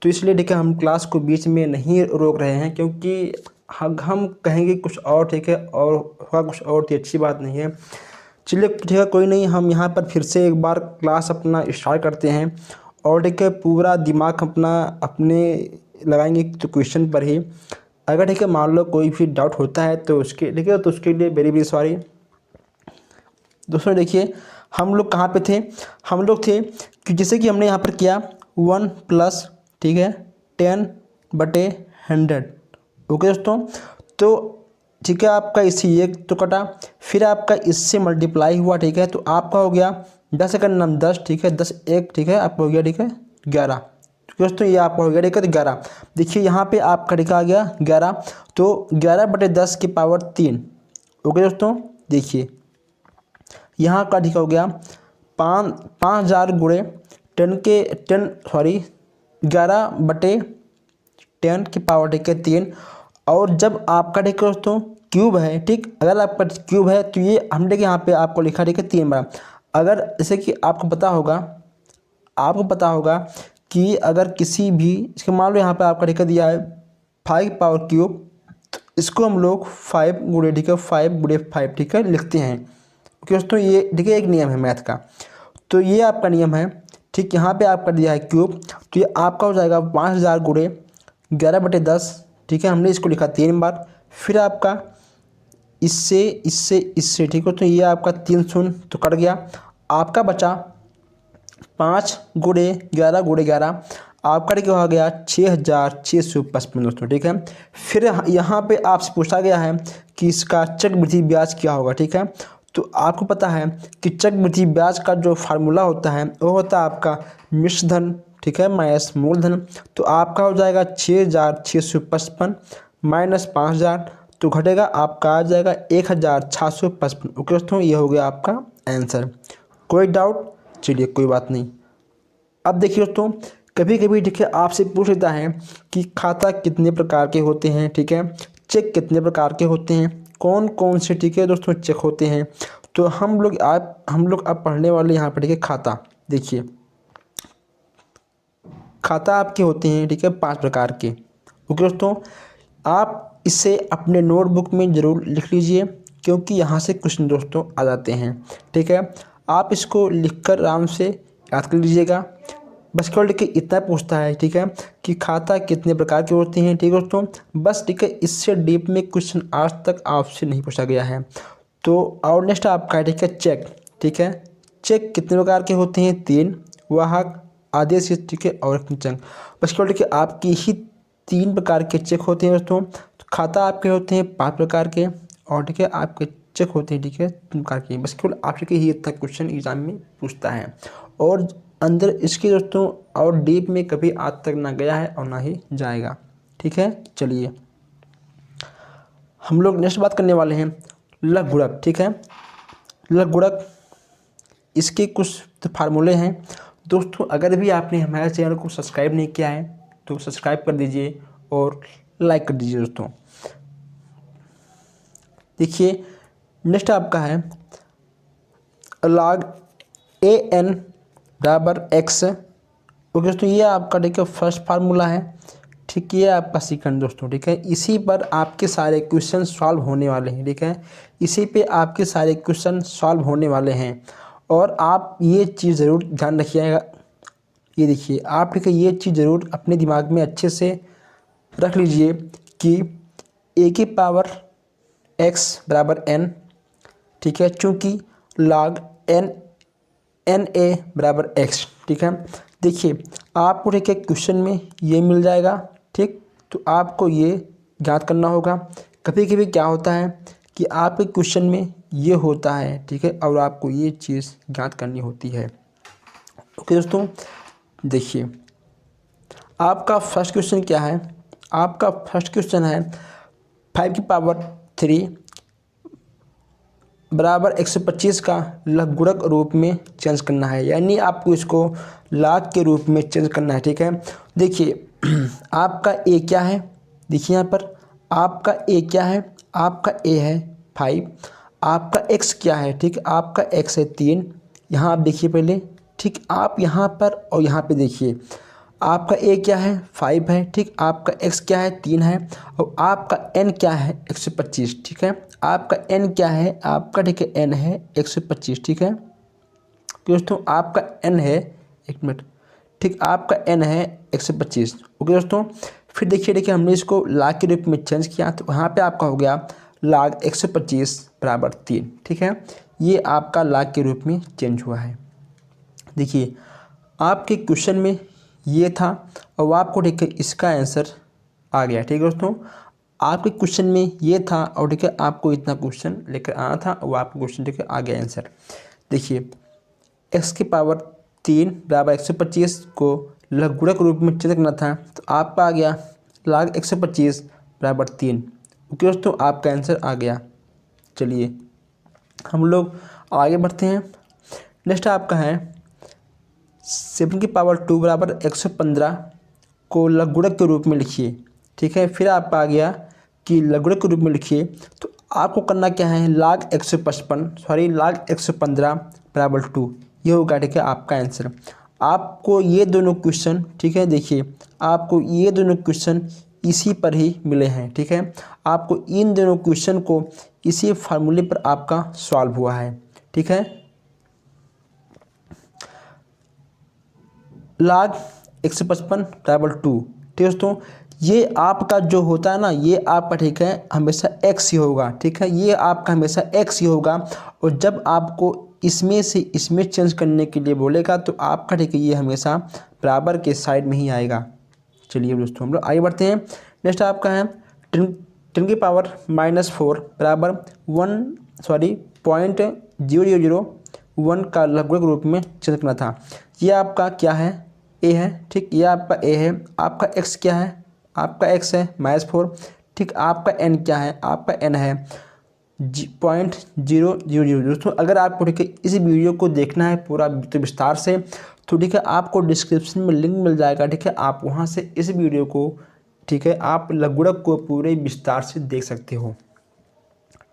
तो इसलिए देखिए हम क्लास को बीच में नहीं रोक रहे हैं, क्योंकि हम कहेंगे कुछ और, ठीक है, और होगा कुछ और, तो अच्छी बात नहीं है। चलिए ठीक है कोई नहीं, हम यहाँ पर फिर से एक बार क्लास अपना स्टार्ट करते हैं और ठीक है पूरा दिमाग अपना अपने लगाएंगे तो क्वेश्चन पर ही। अगर ठीक है मान लो कोई भी डाउट होता है तो उसके ठीक है, तो उसके लिए वेरी वेरी सॉरी। दोस्तों देखिए हम लोग कहाँ पे थे, हम लोग थे कि जैसे कि हमने यहाँ पर किया 1 प्लस ठीक है 10/100। ओके दोस्तों, तो ठीक है आपका इससे एक तो कटा, फिर आपका इससे मल्टीप्लाई हुआ, ठीक है, तो आपका हो गया 10 का नाम 10, ठीक है, 10 एक, ठीक है, आपका हो गया ठीक है 11। दोस्तों ये आपका हो गया ठीक है 11। देखिए यहाँ पे आपका लिखा आ गया 11, तो 11/10 की पावर 3। ओके दोस्तों, देखिए यहाँ का ठीक हो गया 5,000 गुणे 11/10 की पावर ठीक है 3। और जब आपका ठीक है दोस्तों क्यूब है, ठीक, अगर आपका क्यूब है तो ये हमने यहाँ पे आपको लिखा ठीक है 3 बार। अगर जैसे कि आपको पता होगा कि अगर किसी भी इसके मान लो यहाँ पे आपका ठीक है दिया है 5 पावर क्यूब, तो इसको हम लोग 5 गुणे ठीक है 5 गुणे 5 ठीक है लिखते हैं। ओके दोस्तों, ये ठीक है एक नियम है मैथ का, तो ये आपका नियम है। ठीक, यहाँ पे आपका दिया है क्यूब, तो ये आपका हो जाएगा 5,000 गुणे 11/10, ठीक है, हमने इसको लिखा 3 बार। फिर आपका इससे इससे इससे ठीक है, तो ये आपका 3 शून्य तो कट गया, आपका बचा 5 गुणे 11 आपका ठीक हो गया 6,655 दोस्तों, ठीक है। फिर यहाँ पे आपसे पूछा गया है कि इसका चक्रवृद्धि ब्याज क्या होगा, ठीक है। तो आपको पता है कि चक्रवृद्धि ब्याज का जो फार्मूला होता है वो होता है आपका मिश्र धन, ठीक है, माइनस मूलधन। तो आपका हो जाएगा 6,655 माइनस 5,000, तो घटेगा आपका आ जाएगा 1,655। ओके दोस्तों, ये हो गया आपका आंसर। कोई डाउट? चलिए कोई बात नहीं। अब देखिए दोस्तों, कभी कभी ठीक है आपसे पूछ लेता है कि खाता कितने प्रकार के होते हैं, ठीक है, चेक कितने प्रकार के होते हैं, कौन कौन से ठीक है दोस्तों चेक होते हैं। तो हम लोग अब पढ़ने वाले यहाँ पर ठीक है खाता। देखिए खाता आपके होते हैं ठीक है 5 प्रकार के। ओके दोस्तों, आप इसे अपने नोटबुक में ज़रूर लिख लीजिए, क्योंकि यहाँ से क्वेश्चन दोस्तों आ जाते हैं, ठीक है। आप इसको लिखकर आराम से याद कर लीजिएगा। बस केवल ठीक है इतना पूछता है, ठीक है, कि खाता कितने प्रकार के होते हैं, ठीक है दोस्तों, बस ठीक है, इससे डीप में क्वेश्चन आज तक आपसे नहीं पूछा गया है। तो और नेक्स्ट आपका है ठीक है चेक, ठीक है, चेक कितने प्रकार के होते हैं, 3, वाहक, आदेश, ठीक है, और चंक। बस केवल ठीक है आपकी ही 3 प्रकार के चेक होते हैं दोस्तों। तो खाता आपके होते हैं 5 प्रकार के, और ठीक है आपके चेक होते हैं ठीक है 3 प्रकार के। बस केवल आपके ही इतना क्वेश्चन एग्जाम में पूछता है, और अंदर इसके दोस्तों और डीप में कभी आज तक ना गया है और ना ही जाएगा, ठीक है। चलिए हम लोग नेक्स्ट बात करने वाले हैं लघु गुणक, ठीक है। लघु गुणक, इसके कुछ फार्मूले हैं दोस्तों। अगर भी आपने हमारे चैनल को सब्सक्राइब नहीं किया है तो सब्सक्राइब कर दीजिए और लाइक कर दीजिए दोस्तों। देखिए नेक्स्ट आपका है log an बराबर x। ओके दोस्तों, ये आपका ठीक है फर्स्ट फार्मूला है, ठीक, ये आपका सेकंड दोस्तों, ठीक है। इसी पर आपके सारे क्वेश्चन सॉल्व होने वाले हैं, ठीक है, इसी पे आपके सारे क्वेश्चन सॉल्व होने वाले हैं। और आप ये चीज़ ज़रूर ध्यान रखिएगा, ये देखिए आप ठीक है ये चीज़ ज़रूर अपने दिमाग में अच्छे से रख लीजिए कि a की पावर x बराबर n, ठीक है, चूँकि log n a बराबर x, ठीक है। देखिए आपको ठीक है क्वेश्चन में ये मिल जाएगा, ठीक, तो आपको ये याद करना होगा। कभी कभी क्या होता है कि आपके क्वेश्चन में ये होता है, ठीक है, और आपको ये चीज़ याद करनी होती है। ओके दोस्तों, देखिए आपका फर्स्ट क्वेश्चन क्या है, आपका फर्स्ट क्वेश्चन है 5 की पावर 3 बराबर 125 का लघुगणक रूप में चेंज करना है, यानी आपको इसको लाख के रूप में चेंज करना है। ठीक है, देखिए आपका ए क्या है, देखिए यहाँ पर आपका ए क्या है, आपका ए है 5, आपका एक्स क्या है, ठीक, आपका एक्स है 3। यहाँ आप देखिए पहले, ठीक, आप यहाँ पर और यहाँ पे देखिए आपका ए क्या है 5 है, ठीक, आपका एक्स क्या है 3 है, और आपका एन क्या है 125। ठीक है, आपका एन क्या है, आपका ठीक है एन है 125। ठीक है दोस्तों, आपका एन है, एक मिनट, ठीक, आपका एन है 125। ओके दोस्तों, फिर देखिए हमने इसको लाख के रूप में चेंज किया, तो यहाँ पे आपका हो गया लाख 125 बराबर 3। ठीक है, ये आपका लाख के रूप में चेंज हुआ है। देखिए आपके क्वेश्चन में ये था और आपको ठीक है इसका आंसर आ गया। ठीक है दोस्तों, आपके क्वेश्चन में ये था और ठीक है आपको इतना क्वेश्चन लेकर आना था और आपका क्वेश्चन ठीक है आ गया आंसर। देखिए एक्स की पावर 3 बराबर 125 को लघुगणक रूप में चेंज करना था, तो आपका आ गया लाख 125 बराबर 3। ओके दोस्तों, आपका आंसर आ गया। चलिए हम लोग आगे बढ़ते हैं। नेक्स्ट आपका है 7 की पावर 2 बराबर 115 को लघुगणक के रूप में लिखिए। ठीक है, फिर आपका आ गया कि लघुगणक के रूप में लिखिए, तो आपको करना क्या है, लाख 115 बराबर 2, ये होगा ठीक है आपका आंसर। आपको ये दोनों क्वेश्चन, ठीक है देखिए आपको ये दोनों क्वेश्चन इसी पर ही मिले हैं। ठीक है, आपको इन दोनों क्वेश्चन को इसी फार्मूले पर आपका सॉल्व हुआ है। ठीक है, लाख 155 बराबर 2। ठीक है दोस्तों, ये आपका जो होता है ना, ये आपका ठीक है हमेशा एक्स ही होगा। ठीक है, ये आपका हमेशा एक्स ही होगा, और जब आपको इसमें से इसमें चेंज करने के लिए बोलेगा तो आपका ठीक है ये हमेशा बराबर के साइड में ही आएगा। चलिए दोस्तों हम लोग आगे बढ़ते हैं। नेक्स्ट आपका है 10 की पावर -4 बराबर 0.0001 का लघुगणक रूप में चेंज करना था। ये आपका क्या है, ए है, ठीक, ये आपका ए है, आपका एक्स क्या है, आपका एक्स है -4, ठीक, आपका एन क्या है, आपका एन है 0.000। दोस्तों अगर आपको ठीक है इस वीडियो को देखना है पूरा तो विस्तार से, तो ठीक है आपको डिस्क्रिप्शन में लिंक मिल जाएगा। ठीक है, आप वहां से इस वीडियो को ठीक है आप लघुगणक को पूरे विस्तार से देख सकते हो।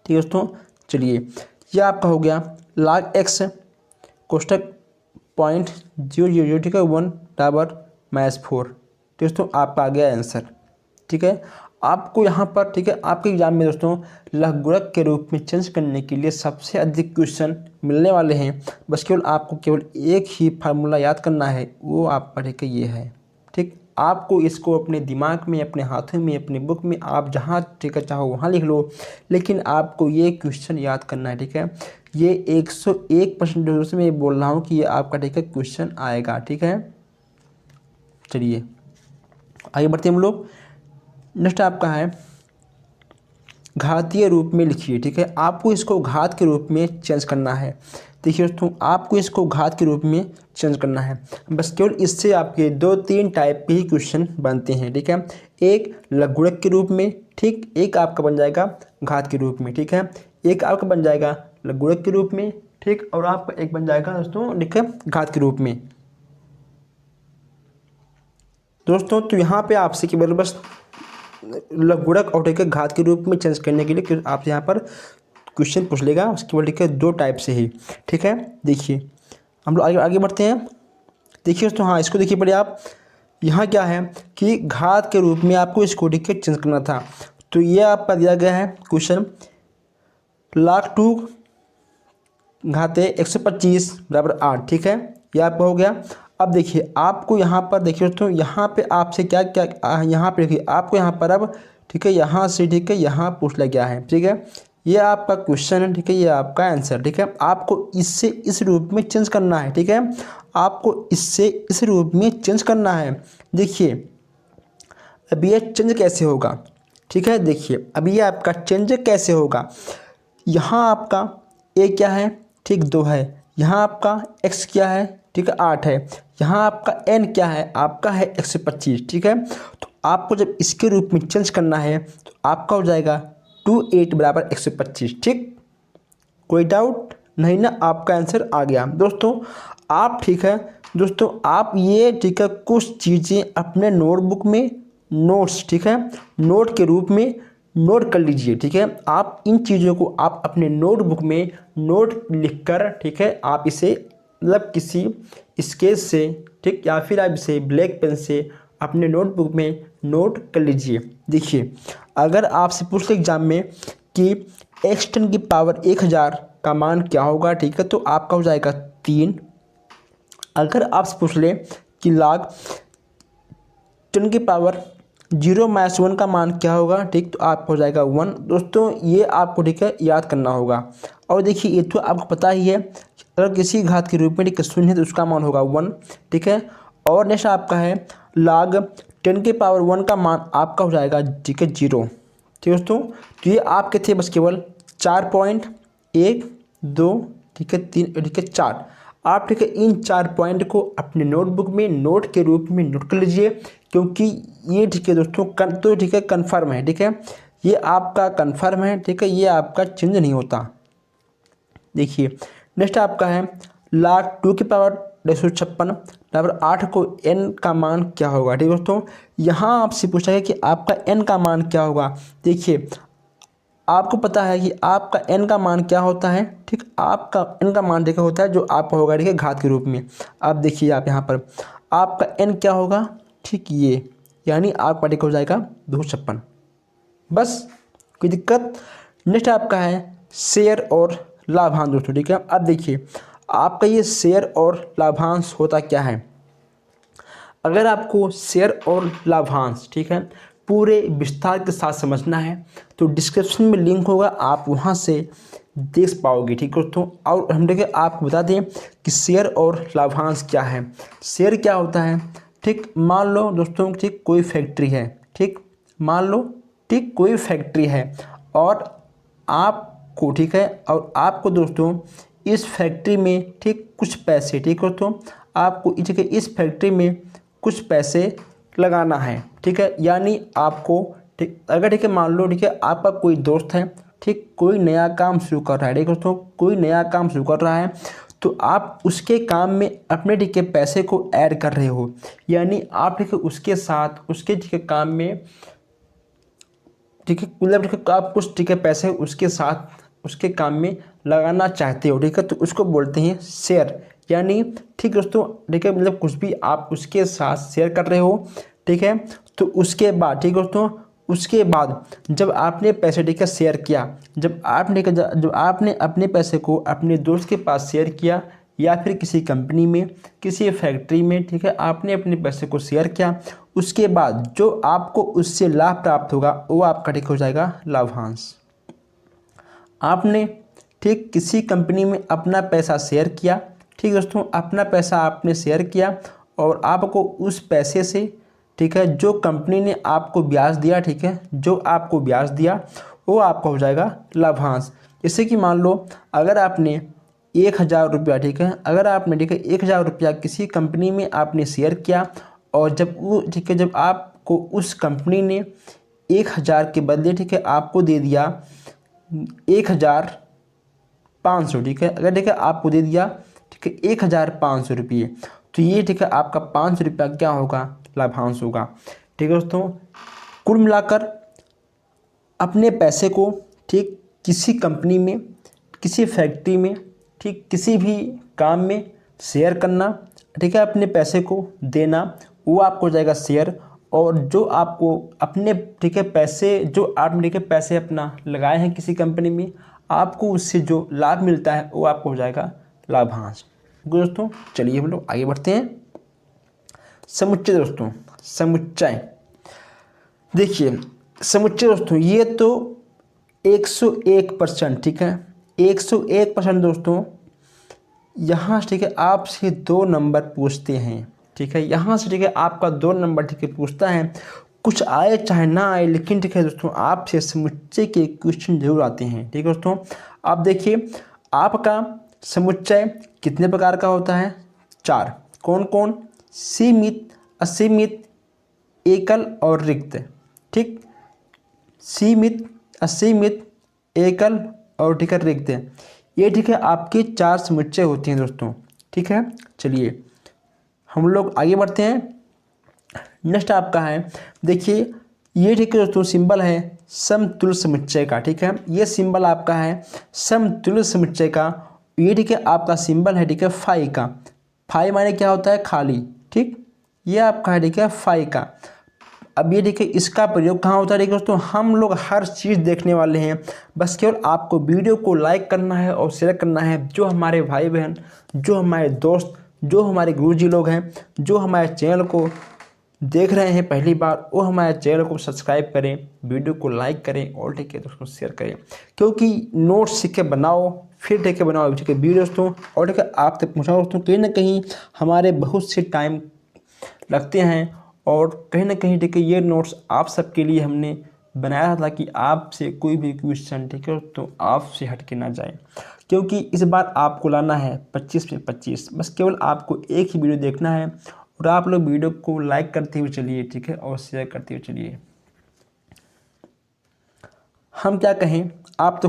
ठीक है दोस्तों, चलिए ये आपका हो गया लाख एक्स कोष्टक 0.000 ठीक है 1 बराबर -4। दोस्तों आपका आ गया आंसर। ठीक है, आपको यहाँ पर ठीक है आपके एग्जाम में दोस्तों लघुगणक के रूप में चेंज करने के लिए सबसे अधिक क्वेश्चन मिलने वाले हैं। बस केवल आपको केवल एक ही फार्मूला याद करना है, वो आपका ठीक है ये है। ठीक, आपको इसको अपने दिमाग में, अपने हाथों में, अपने बुक में, आप जहाँ ठीक है चाहो वहाँ लिख लो, लेकिन आपको ये क्वेश्चन याद करना है। ठीक है, ये 101% दोस्तों मैं बोल रहा हूँ कि ये आपका ठीक है क्वेश्चन आएगा। ठीक है, चलिए आगे बढ़ते हैं हम लोग। नेक्स्ट आपका है घातीय रूप में लिखिए। ठीक है, आपको इसको घात के रूप में चेंज करना है। देखिए दोस्तों आपको इसको घात के रूप में चेंज करना है, बस केवल इससे आपके 2-3 टाइप के ही क्वेश्चन बनते हैं। ठीक है, एक लघुगणक के रूप में, ठीक, एक आपका बन जाएगा घात के रूप में। ठीक है, एक आपका बन जाएगा लघुगणक के रूप में, ठीक, और आपका एक बन जाएगा दोस्तों ठीक है घात के रूप में। दोस्तों तो यहाँ पे आपसे केवल बस लघुगणक और ठीक है घात के रूप में चेंज करने के लिए आप यहाँ पर क्वेश्चन पूछ लेगा, उसके केवल ठीक है 2 टाइप से ही। ठीक है, देखिए हम लोग आगे बढ़ते हैं। देखिए दोस्तों, हाँ इसको देखिए पहले आप, यहाँ क्या है कि घात के रूप में आपको इसको ठीक है चेंज करना था, तो ये आपका दिया गया है क्वेश्चन लाख 2 घाते 125 बराबर 8। ठीक है, ये आपका हो गया। अब देखिए आपको यहाँ पर देखिए दोस्तों, यहाँ पे आपसे क्या क्या यहाँ पे देखिए आपको यहाँ पर अब ठीक है यहाँ से ठीक है यहाँ पूछ लिया गया है। ठीक है, ये आपका क्वेश्चन है। ठीक है, ये आपका आंसर। ठीक है, आपको इससे इस रूप में चेंज करना है। ठीक है, आपको इससे इस रूप में चेंज करना है। देखिए अब ये चेंज कैसे होगा, ठीक है, देखिए अब ये आपका चेंज कैसे होगा। यहाँ आपका ए क्या है, ठीक 2 है, यहाँ आपका एक्स क्या है, ठीक है 8 है, यहाँ आपका एन क्या है, आपका है 125। ठीक है, तो आपको जब इसके रूप में चेंज करना है तो आपका हो जाएगा 28 बराबर 125। ठीक, कोई डाउट नहीं ना, आपका आंसर आ गया दोस्तों। आप ठीक है दोस्तों, आप ये ठीक है कुछ चीज़ें अपने नोटबुक में नोट्स ठीक है नोट के रूप में नोट कर लीजिए। ठीक है, आप इन चीज़ों को आप अपने नोटबुक में नोट लिखकर ठीक है आप इसे मतलब किसी स्केच से ठीक या फिर आप इसे ब्लैक पेन से अपने नोटबुक में नोट कर लीजिए। देखिए, अगर आपसे पूछ ले एग्जाम में कि x10 की पावर 1000 का मान क्या होगा, ठीक है, तो आपका हो जाएगा 3। अगर आपसे पूछ ले कि log 10 की पावर 0-1 का मान क्या होगा, ठीक, तो आपको हो जाएगा 1। दोस्तों ये आपको ठीक है याद करना होगा। और देखिए ये तो आपको पता ही है, अगर किसी घात के रूप में ठीक है शून्य है तो उसका मान होगा 1। ठीक है, और नेक्स्ट आपका है log 10 की पावर 1 का मान आपका हो जाएगा ठीक है 0। ठीक है दोस्तों, तो ये आपके थे बस केवल 4 पॉइंट, 1 2 ठीक है 3 ठीक है 4। आप ठीक है इन 4 पॉइंट को अपने नोटबुक में नोट के रूप में नोट कर लीजिए, क्योंकि ये ठीक है दोस्तों तो ठीक है कन्फर्म है। ठीक है, ये आपका कन्फर्म है। ठीक है, ये आपका चेंज नहीं होता। देखिए नेक्स्ट आपका है log 2 की पावर 256 बराबर 8 को n का मान क्या होगा। ठीक है दोस्तों, यहाँ आपसे पूछा है कि आपका n का मान क्या होगा। देखिए आपको पता है कि आपका n का मान क्या होता है। ठीक, आपका n का मान देखा होता है जो आपका होगा ठीक है घात के रूप में। आप देखिए आप यहाँ पर आपका n क्या होगा, ठीक, ये यानी आपका ठीक हो जाएगा 256। बस, कोई दिक्कत। नेक्स्ट आपका है शेयर और लाभांश दोस्तों। ठीक है, अब देखिए आपका ये शेयर और लाभांश होता क्या है। अगर आपको शेयर और लाभांश ठीक है पूरे विस्तार के साथ समझना है तो डिस्क्रिप्शन में लिंक होगा, आप वहां से देख पाओगे। ठीक है दोस्तों, और हम देखिए आपको बता दें कि शेयर और लाभांश क्या है। शेयर क्या होता है, ठीक, मान लो दोस्तों ठीक कोई फैक्ट्री है, ठीक, मान लो ठीक कोई फैक्ट्री है और आपको ठीक है और आपको दोस्तों इस फैक्ट्री में ठीक कुछ पैसे, ठीक है दोस्तों, आपको इस फैक्ट्री में कुछ पैसे लगाना है। ठीक है, यानी आपको ठीक अगर ठीक है मान लो ठीक है आपका कोई दोस्त है, ठीक, कोई नया काम शुरू कर रहा है। ठीक है दोस्तों, कोई नया काम शुरू कर रहा है तो आप उसके काम में अपने ठीक है पैसे को ऐड कर रहे हो, यानी आप ठीक है उसके साथ उसके ठीक है काम में ठीक है मतलब आप कुछ ठीक है पैसे उसके साथ उसके काम में लगाना चाहते हो। ठीक है, तो उसको बोलते हैं शेयर। यानी ठीक दोस्तों ठीक है मतलब कुछ भी आप उसके साथ शेयर कर रहे हो। ठीक है, तो उसके बाद ठीक दोस्तों उसके बाद जब आपने पैसे ठीक है शेयर किया, जब आपने अपने पैसे को अपने दोस्त के पास शेयर किया या फिर किसी कंपनी में किसी फैक्ट्री में, ठीक है, आपने अपने पैसे को शेयर किया, उसके बाद जो आपको उससे लाभ प्राप्त होगा वो आपका ठीक हो जाएगा लाभांश। आपने ठीक किसी कंपनी में अपना पैसा शेयर किया, ठीक दोस्तों, अपना पैसा आपने शेयर किया और आपको उस पैसे से ठीक है जो कंपनी ने आपको ब्याज दिया, ठीक है, जो आपको ब्याज दिया वो आपका हो जाएगा लाभांश। जैसे कि मान लो अगर आपने 1000 रुपया, ठीक है, अगर आपने ठीक है 1000 रुपया किसी कंपनी में आपने शेयर किया और जब वो ठीक है जब आपको उस कंपनी ने 1000 के बदले ठीक है आपको दे दिया 1500, ठीक है, अगर ठीक है आपको दे दिया ठीक है 1500 रुपये, तो ये ठीक है आपका 500 रुपया क्या होगा, लाभांश होगा। ठीक है दोस्तों, कुल मिलाकर अपने पैसे को ठीक किसी कंपनी में किसी फैक्ट्री में ठीक किसी भी काम में शेयर करना, ठीक है, अपने पैसे को देना, वो आपको हो जाएगा शेयर। और जो आपको अपने ठीक है पैसे जो आपने ठीक है पैसे अपना लगाए हैं किसी कंपनी में, आपको उससे जो लाभ मिलता है वो आपको हो जाएगा लाभांश। दोस्तों चलिए हम लोग आगे बढ़ते हैं। समुच्चय दोस्तों, समुच्चय देखिए समुच्चय दोस्तों ये तो 101%, ठीक है, 101% दोस्तों। यहाँ से ठीक है आपसे 2 नंबर पूछते हैं, ठीक है, यहाँ से ठीक है आपका 2 नंबर ठीक है पूछता है, कुछ आए चाहे ना आए, लेकिन ठीक है दोस्तों आपसे समुच्चय के क्वेश्चन जरूर आते हैं। ठीक है दोस्तों, आप देखिए आपका समुच्चय कितने प्रकार का होता है, 4। कौन कौन, सीमित, असीमित, एकल और रिक्त। ठीक, सीमित, असीमित, एकल और ठीक है रिक्त। ये ठीक है आपके 4 समुच्चय होते हैं दोस्तों। ठीक है, चलिए हम लोग आगे बढ़ते हैं। नेक्स्ट आपका है, देखिए ये ठीक है दोस्तों सिंबल है समतुल्य समुच्चय का। ठीक है, ये सिंबल आपका है समतुल्य समुच्चय का। ये ठीक है आपका सिंबल है ठीक है फाई का। फाई माने क्या होता है, खाली। ठीक, ये आपका है ठीक है फाई का। अब ये देखिए इसका प्रयोग कहाँ होता है देखिए दोस्तों, हम लोग हर चीज़ देखने वाले हैं, बस केवल आपको वीडियो को लाइक करना है और शेयर करना है। जो हमारे भाई बहन, जो हमारे दोस्त, जो हमारे गुरुजी लोग हैं, जो हमारे चैनल को देख रहे हैं पहली बार, वो हमारे चैनल को सब्सक्राइब करें, वीडियो को लाइक करें और ठीक है दोस्तों शेयर करें, क्योंकि नोट्स सीख के बनाओ फिर ठीक है बनाओ ठीक है वीडियो दोस्तों। और ठीक है आप तक पहुँचाओ दोस्तों। कहीं ना कहीं हमारे बहुत से टाइम लगते हैं और कहीं ना कहीं ठीक है ये नोट्स आप सबके लिए हमने बनाया था कि आपसे कोई भी क्वेश्चन ठीक है तो आपसे हट के ना जाए, क्योंकि इस बार आपको लाना है 25 में 25। बस केवल आपको एक ही वीडियो देखना है और आप लोग वीडियो को लाइक करते हुए चलिए ठीक है और शेयर करते हुए चलिए। हम क्या कहें, आप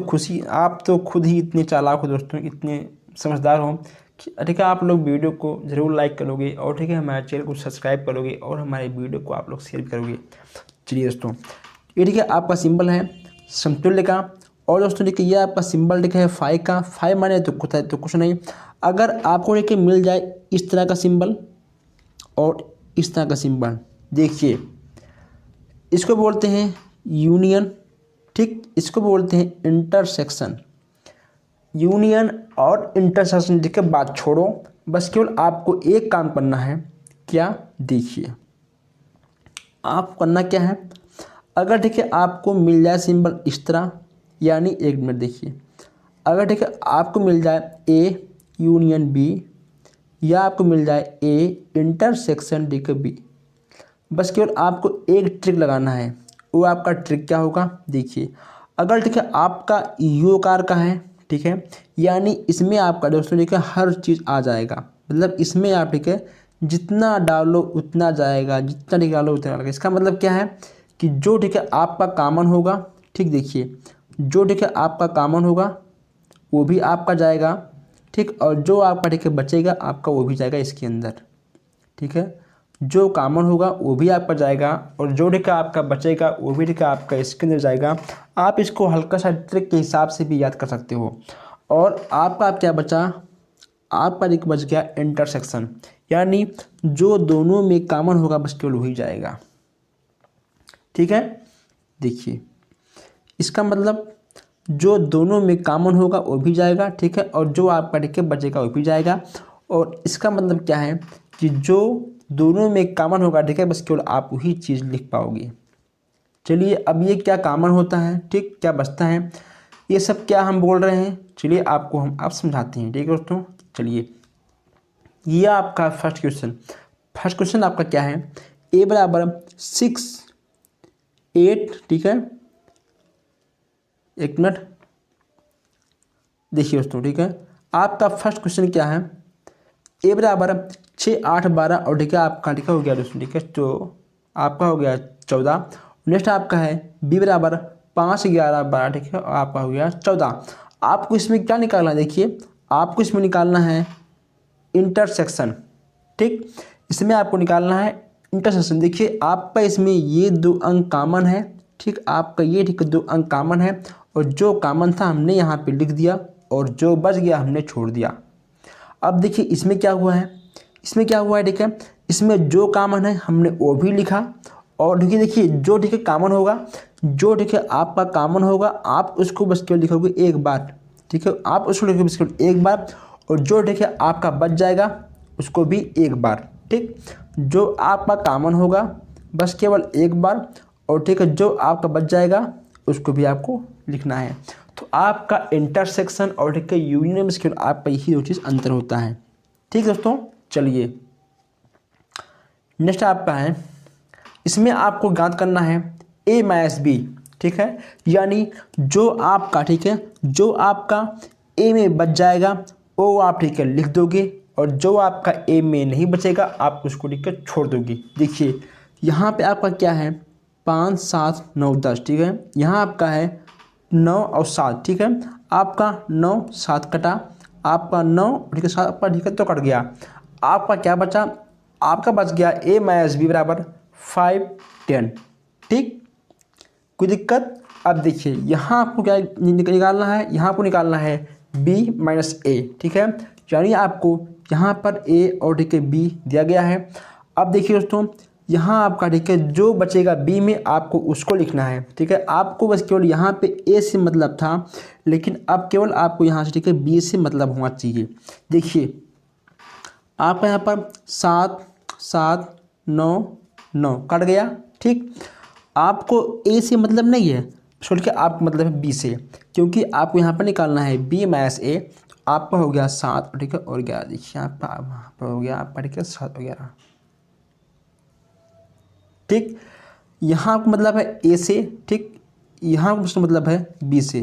तो खुद ही इतने चालाक हो दोस्तों, इतने समझदार हो कि ठीक है आप लोग वीडियो को ज़रूर लाइक करोगे और ठीक है हमारे चैनल को सब्सक्राइब करोगे और हमारे वीडियो को आप लोग शेयर करोगे। चलिए दोस्तों, ये ठीक है आपका सिंबल है समतुल्य का। और दोस्तों देखिए ये आपका सिंबल ठीक है फाई का। फाई माने तो कुछ नहीं। अगर आपको देखिए मिल जाए इस तरह का सिंबल और इस तरह का सिंबल, देखिए इसको बोलते हैं यूनियन। ठीक, इसको बोलते हैं इंटरसेक्शन। यूनियन और इंटरसेक्शन के बात छोड़ो, बस केवल आपको एक काम करना है। क्या, देखिए आप करना क्या है, अगर ठीक है आपको मिल जाए सिंबल इस तरह, यानी एक मिनट देखिए, अगर ठीक है आपको मिल जाए ए यूनियन बी या आपको मिल जाए ए इंटरसेक्शन डी के बी, बस केवल आपको एक ट्रिक लगाना है। वो आपका ट्रिक क्या होगा, देखिए अगर ठीक है आपका यू आकार का है ठीक है, यानी इसमें आपका दोस्तों ठीक है हर चीज़ आ जाएगा। मतलब इसमें आप ठीक है जितना डालो उतना जाएगा, जितना ठीक डालो उतना जाएगा। इसका मतलब क्या है कि जो ठीक है आपका कॉमन होगा, ठीक देखिए जो ठीक है आपका कॉमन होगा वो भी आपका जाएगा। ठीक, और जो आपका ठीक है बचेगा आपका वो भी जाएगा इसके अंदर। ठीक है, जो कॉमन होगा वो भी आपका जाएगा और जो ठीक है आपका बचेगा वो भी ठीक है आपका इसके अंदर जाएगा। आप इसको हल्का सा ट्रिक के हिसाब से भी याद कर सकते हो। और आपका क्या बचा, आपका एक बच गया इंटरसेक्शन, यानी जो दोनों में कॉमन होगा बस केवल वही जाएगा। ठीक है, देखिए इसका मतलब जो दोनों में कॉमन होगा वो भी जाएगा। ठीक है, और जो आपका ठीक है बचेगा वो भी जाएगा। और इसका मतलब क्या है कि जो दोनों में कॉमन होगा ठीक है बस केवल आप वही चीज़ लिख पाओगे। चलिए अब ये क्या कॉमन होता है, ठीक क्या बचता है, ये सब क्या हम बोल रहे हैं, चलिए आपको हम अब समझाते हैं। ठीक है दोस्तों, चलिए ये आपका फर्स्ट क्वेश्चन आपका क्या है, ए बराबर 6 8 ठीक है, एक मिनट देखिए दोस्तों। ठीक है, आपका फर्स्ट क्वेश्चन क्या है, ए बराबर 6 8 12 और ठीक है आपका ठीक हो गया दोस्तों। ठीक है, तो आपका हो गया 14। नेक्स्ट आपका है बी बराबर 5 11 12 ठीक है, आपका हो गया 14। आपको इसमें क्या निकालना है, देखिए आपको इसमें निकालना है इंटरसेक्शन। ठीक, इसमें आपको निकालना है इंटरसेक्शन। देखिए आपका इसमें ये 2 अंक कॉमन है। ठीक, आपका ये ठीक 2 अंक कॉमन है और जो कॉमन था हमने यहाँ पे लिख दिया और जो बच गया हमने छोड़ दिया। अब देखिए इसमें क्या हुआ है, ठीक है इसमें जो कॉमन है हमने वो भी लिखा और देखिए जो ठीक है कॉमन होगा, जो ठीक है आपका कॉमन होगा आप उसको बस केवल लिखोगे एक बार। ठीक है, आप उसको लिखोगे बस केवल एक बार और जो ठीक है आपका बच जाएगा उसको भी एक बार। ठीक, जो आपका कॉमन होगा बस केवल एक बार और ठीक है जो आपका बच जाएगा उसको भी आपको लिखना है। तो आपका इंटरसेक्शन और ठीक है यूनियन में केवल आपका यही 2 चीज़ अंतर होता है। ठीक दोस्तों, चलिए नेक्स्ट आपका है, इसमें आपको ज्ञात करना है ए माइनस बी। ठीक है, यानी जो आपका ठीक है जो आपका ए में बच जाएगा वो आप ठीक है लिख दोगे और जो आपका ए में नहीं बचेगा आप उसको ठीक है छोड़ दोगे। देखिए यहाँ पे आपका क्या है 5 7 9 10 ठीक है, यहाँ आपका है 9 और 7। ठीक है, आपका 9 7 कटा, आपका 9 ठीक है 7 आपका ठीक है तो कट गया, आपका क्या बचा, आपका बच गया a माइनस बी बराबर 5 10। ठीक, कोई दिक्कत। अब देखिए यहाँ आपको क्या निकालना है, यहाँ आपको निकालना है b माइनस ए। ठीक है, यानी आपको यहाँ पर a और ठीक है b दिया गया है। अब देखिए दोस्तों यहाँ आपका ठीक है जो बचेगा b में आपको उसको लिखना है। ठीक है, आपको बस केवल यहाँ पे a से मतलब था, लेकिन अब केवल आपको यहाँ से ठीक है b से मतलब होना चाहिए। देखिए आपका यहाँ पर 7 7 9 9 कट गया। ठीक, आपको a से मतलब नहीं है, छोड़ के आप मतलब है b से, क्योंकि आपको यहाँ पर निकालना है b माइनस ए। तो आपका हो गया 7 ठीक है और 11। देखिए आपका वहाँ पर हो गया आपका ठीक है 7 और 11। ठीक, यहाँ आपको मतलब है a से, ठीक, यहाँ आपको मतलब है b से।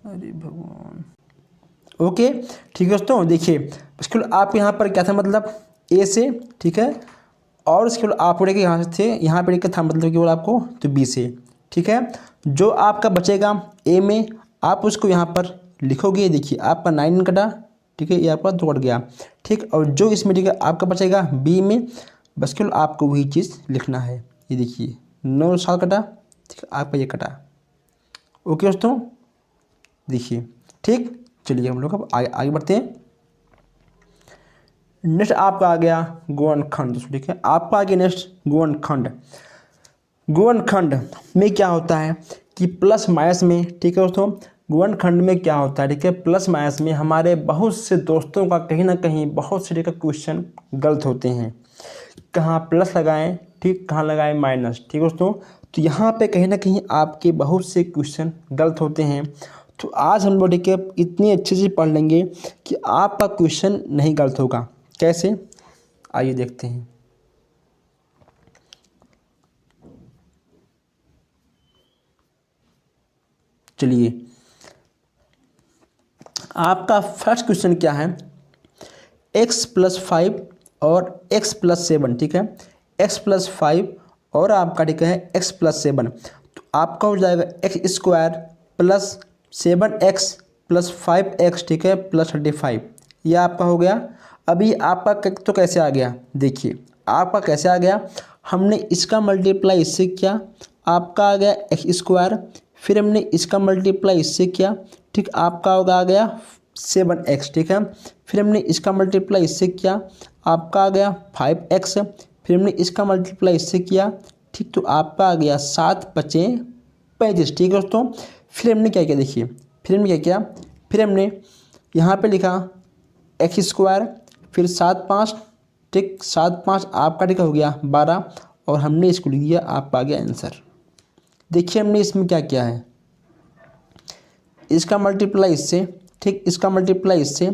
अरे भगवान, ओके ठीक है दोस्तों। देखिए उसके बाद आप यहाँ पर क्या था मतलब ए से, ठीक है, और उसके बाद आप पढ़ेंगे यहाँ से थे, यहाँ पर था मतलब केवल आपको तो बी से। ठीक है, जो आपका बचेगा ए में आप उसको यहाँ पर लिखोगे। देखिए आपका 9 कटा, ठीक है, ये आपका 2 कट गया। ठीक, और जो इसमें ठीक है आपका बचेगा बी में, बस केवल आपको वही चीज़ लिखना है। ये देखिए 9 7 कटा, ठीक है, आपका ये कटा। ओके दोस्तों, देखिए ठीक, चलिए हम लोग अब आगे बढ़ते हैं। नेक्स्ट आपका आ गया गुणनखंड दोस्तों। ठीक है, आपका आ गया नेक्स्ट गुणनखंड। गुणनखंड में क्या होता है कि प्लस माइनस में, ठीक है दोस्तों, गुणनखंड में क्या होता है, ठीक है, प्लस माइनस में हमारे बहुत से दोस्तों का कहीं ना कहीं बहुत से क्वेश्चन गलत होते हैं। कहाँ प्लस लगाएं, ठीक, कहाँ लगाएं माइनस। ठीक दोस्तों, तो यहाँ पे कहीं ना कहीं आपके बहुत से क्वेश्चन गलत होते हैं। तो आज हम लोग ठीक है इतनी अच्छे से पढ़ लेंगे कि आपका क्वेश्चन नहीं गलत होगा। कैसे, आइए देखते हैं। चलिए आपका फर्स्ट क्वेश्चन क्या है, x प्लस 5 और x प्लस 7। ठीक है, x प्लस 5 और आपका ठीक है x प्लस 7, तो आपका हो जाएगा x square plus 7x plus 5x, ठीक है, प्लस 35। ये आपका हो गया। अभी आपका तो कैसे आ गया, देखिए आपका कैसे आ गया, हमने इसका मल्टीप्लाई इससे किया, आपका आ गया एक्स स्क्वायर, फिर हमने इसका मल्टीप्लाई इससे किया, ठीक, आपका होगा आ गया 7x। ठीक है, फिर हमने इसका मल्टीप्लाई इससे किया, आपका आ गया 5x, फिर हमने इसका मल्टीप्लाई इससे किया, ठीक, तो आपका आ गया 7 5 35। ठीक है दोस्तों, फिर हमने क्या किया, देखिए फिर हमने क्या किया, फिर हमने यहाँ पे लिखा एक्स स्क्वायर, फिर 7 5, ठीक, 7 5 आपका ठीक हो गया 12, और हमने इसको लिख दिया, आपका आ गया आंसर। देखिए हमने इसमें क्या किया है, इसका मल्टीप्लाई इससे, ठीक, इसका मल्टीप्लाई इससे,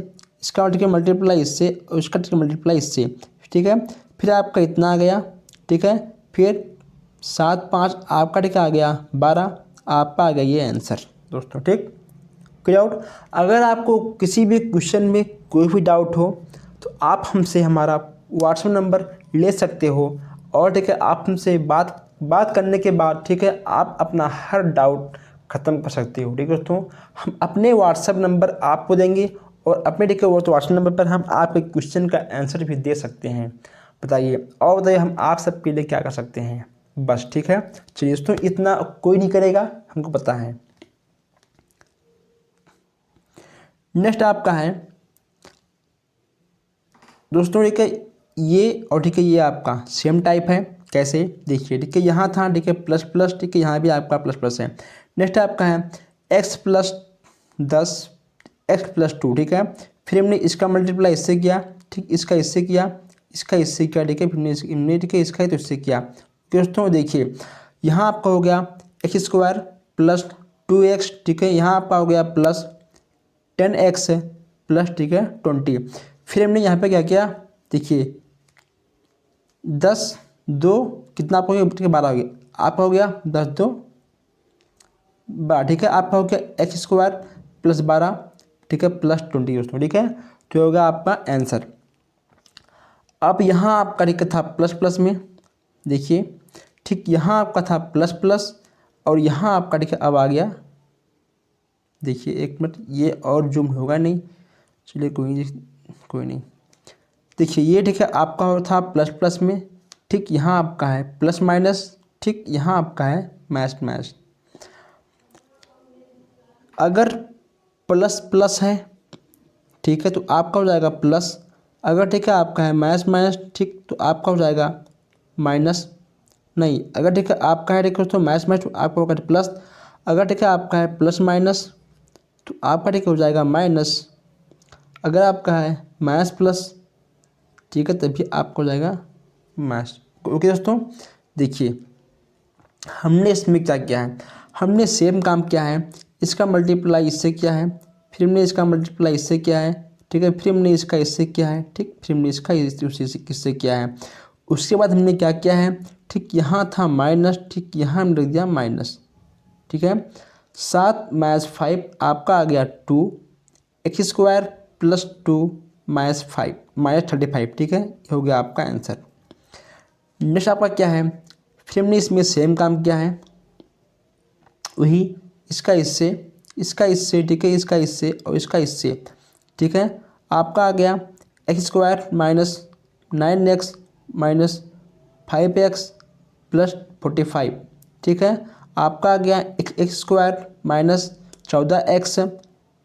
इसका ठीक है मल्टीप्लाई इससे, और इसका ठीक है मल्टीप्लाई इससे। ठीक है, फिर आपका इतना आ गया, ठीक है, फिर 7 5 आपका ठीक आ गया 12, आपका आ गया ये आंसर दोस्तों। ठीक, क्लियर आउट। अगर आपको किसी भी क्वेश्चन में कोई भी डाउट हो तो आप हमसे हमारा व्हाट्सएप नंबर ले सकते हो, और ठीक है आप हमसे बात करने के बाद ठीक है आप अपना हर डाउट ख़त्म कर सकते हो। ठीक है दोस्तों, हम अपने व्हाट्सएप नंबर आपको देंगे, और अपने ठीक है वो तो व्हाट्सएप नंबर पर हम आपके क्वेश्चन का आंसर भी दे सकते हैं। बताइए, और बताइए हम आप सबके लिए क्या कर सकते हैं, बस। ठीक है, चलिए दोस्तों, इतना कोई नहीं करेगा, हमको पता है। नेक्स्ट आपका है दोस्तों, ठीक है, ये और ठीक है ये आपका सेम टाइप है। कैसे, देखिए, ठीक है, यहाँ था ठीक है प्लस प्लस, ठीक है, यहाँ भी आपका प्लस प्लस है। नेक्स्ट आपका है x प्लस 10 x प्लस 2। ठीक है, फिर हमने इसका मल्टीप्लाई इससे किया, ठीक, इसका इससे किया, इसका इससे किया, ठीक है, फिर हमने ठीक है इसका ही तो इससे किया। दोस्तों देखिए यहाँ आपका हो गया एक्स स्क्वायर प्लस 2x, ठीक है, यहाँ आपका हो गया प्लस 10x प्लस, ठीक है, 20। फिर हमने यहाँ पे क्या किया, देखिए 10 2 कितना आपका हो गया, ठीक है 12 हो गया, आपका हो गया 10 2 12। ठीक है, आपका हो गया एक्स स्क्वायर प्लस 12, ठीक है, प्लस 20 दोस्तों। ठीक है, तो होगा आपका आंसर। अब यहाँ आपका ठीक था प्लस प्लस में, देखिए ठीक यहाँ आपका था प्लस प्लस और यहाँ आपका ठीक है अब आ गया, देखिए एक मिनट ये और जूम होगा नहीं, चलिए कोई नहीं, देखिए ये ठीक है आपका था प्लस प्लस में, ठीक यहाँ आपका है प्लस माइनस, ठीक यहाँ आपका है मैच मैच। अगर प्लस प्लस है ठीक है तो आपका हो जाएगा प्लस, अगर ठीक है आपका है माइनस माइनस ठीक तो आपका हो जाएगा माइनस, नहीं अगर ठीक है आपका है ठीक है तो माइनस माइनस तो आपका होगा प्लस, अगर ठीक है आपका है प्लस माइनस तो आपका ठीक हो जाएगा माइनस, अगर आपका है माइनस प्लस ठीक है तभी आपको हो जाएगा माइनस। ओके दोस्तों, देखिए हमने इसमें क्या किया है, हमने सेम काम किया है, इसका मल्टीप्लाई इससे किया है, फिर हमने इसका मल्टीप्लाई इससे किया है ठीक है, फिर हमने इसका इससे किया है ठीक, फिर हमने इसका इससे किया है। उसके बाद हमने क्या किया है, ठीक यहाँ था माइनस, ठीक यहाँ हमने रख दिया माइनस, ठीक है 7 माइनस 5 आपका आ गया 2 x square plus 2 minus 5 minus 35 ठीक है, ये हो गया आपका आंसर। नेक्स्ट आपका क्या है, फिर हमने इसमें सेम काम किया है, वही इसका इससे ठीक है, इसका इससे और इसका इससे ठीक है, आपका आ गया x square minus 9x minus 5x plus 45 ठीक है, आपका आ गया x square minus 14x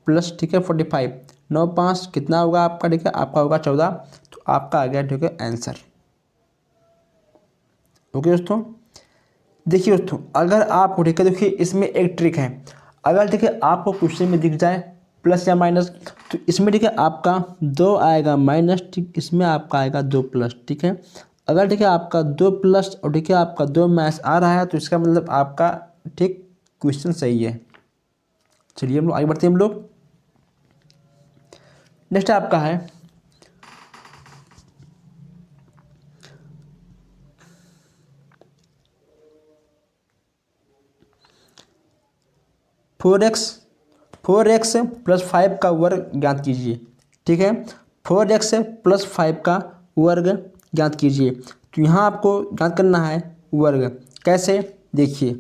plus ठीक है 45, 9 5 कितना होगा आपका ठीक है, आपका होगा 14, तो आपका आ गया ठीक है आंसर। ओके दोस्तों, देखिए दोस्तों अगर आपको ठीक है, देखिए इसमें एक ट्रिक है, अगर देखिए आपको क्वेश्चन में दिख जाए प्लस या माइनस तो इसमें ठीक है आपका 2 आएगा माइनस, ठीक इसमें आपका आएगा 2 प्लस ठीक है, अगर ठीक है आपका 2 प्लस और ठीक है आपका 2 माइनस आ रहा है तो इसका मतलब आपका ठीक क्वेश्चन सही है। चलिए हम लोग आगे बढ़ते हैं हम लोग। नेक्स्ट आपका है 4x प्लस 5 का वर्ग ज्ञात कीजिए ठीक है, 4x प्लस 5 का वर्ग ज्ञात कीजिए। तो यहाँ आपको ज्ञात करना है वर्ग, कैसे देखिए,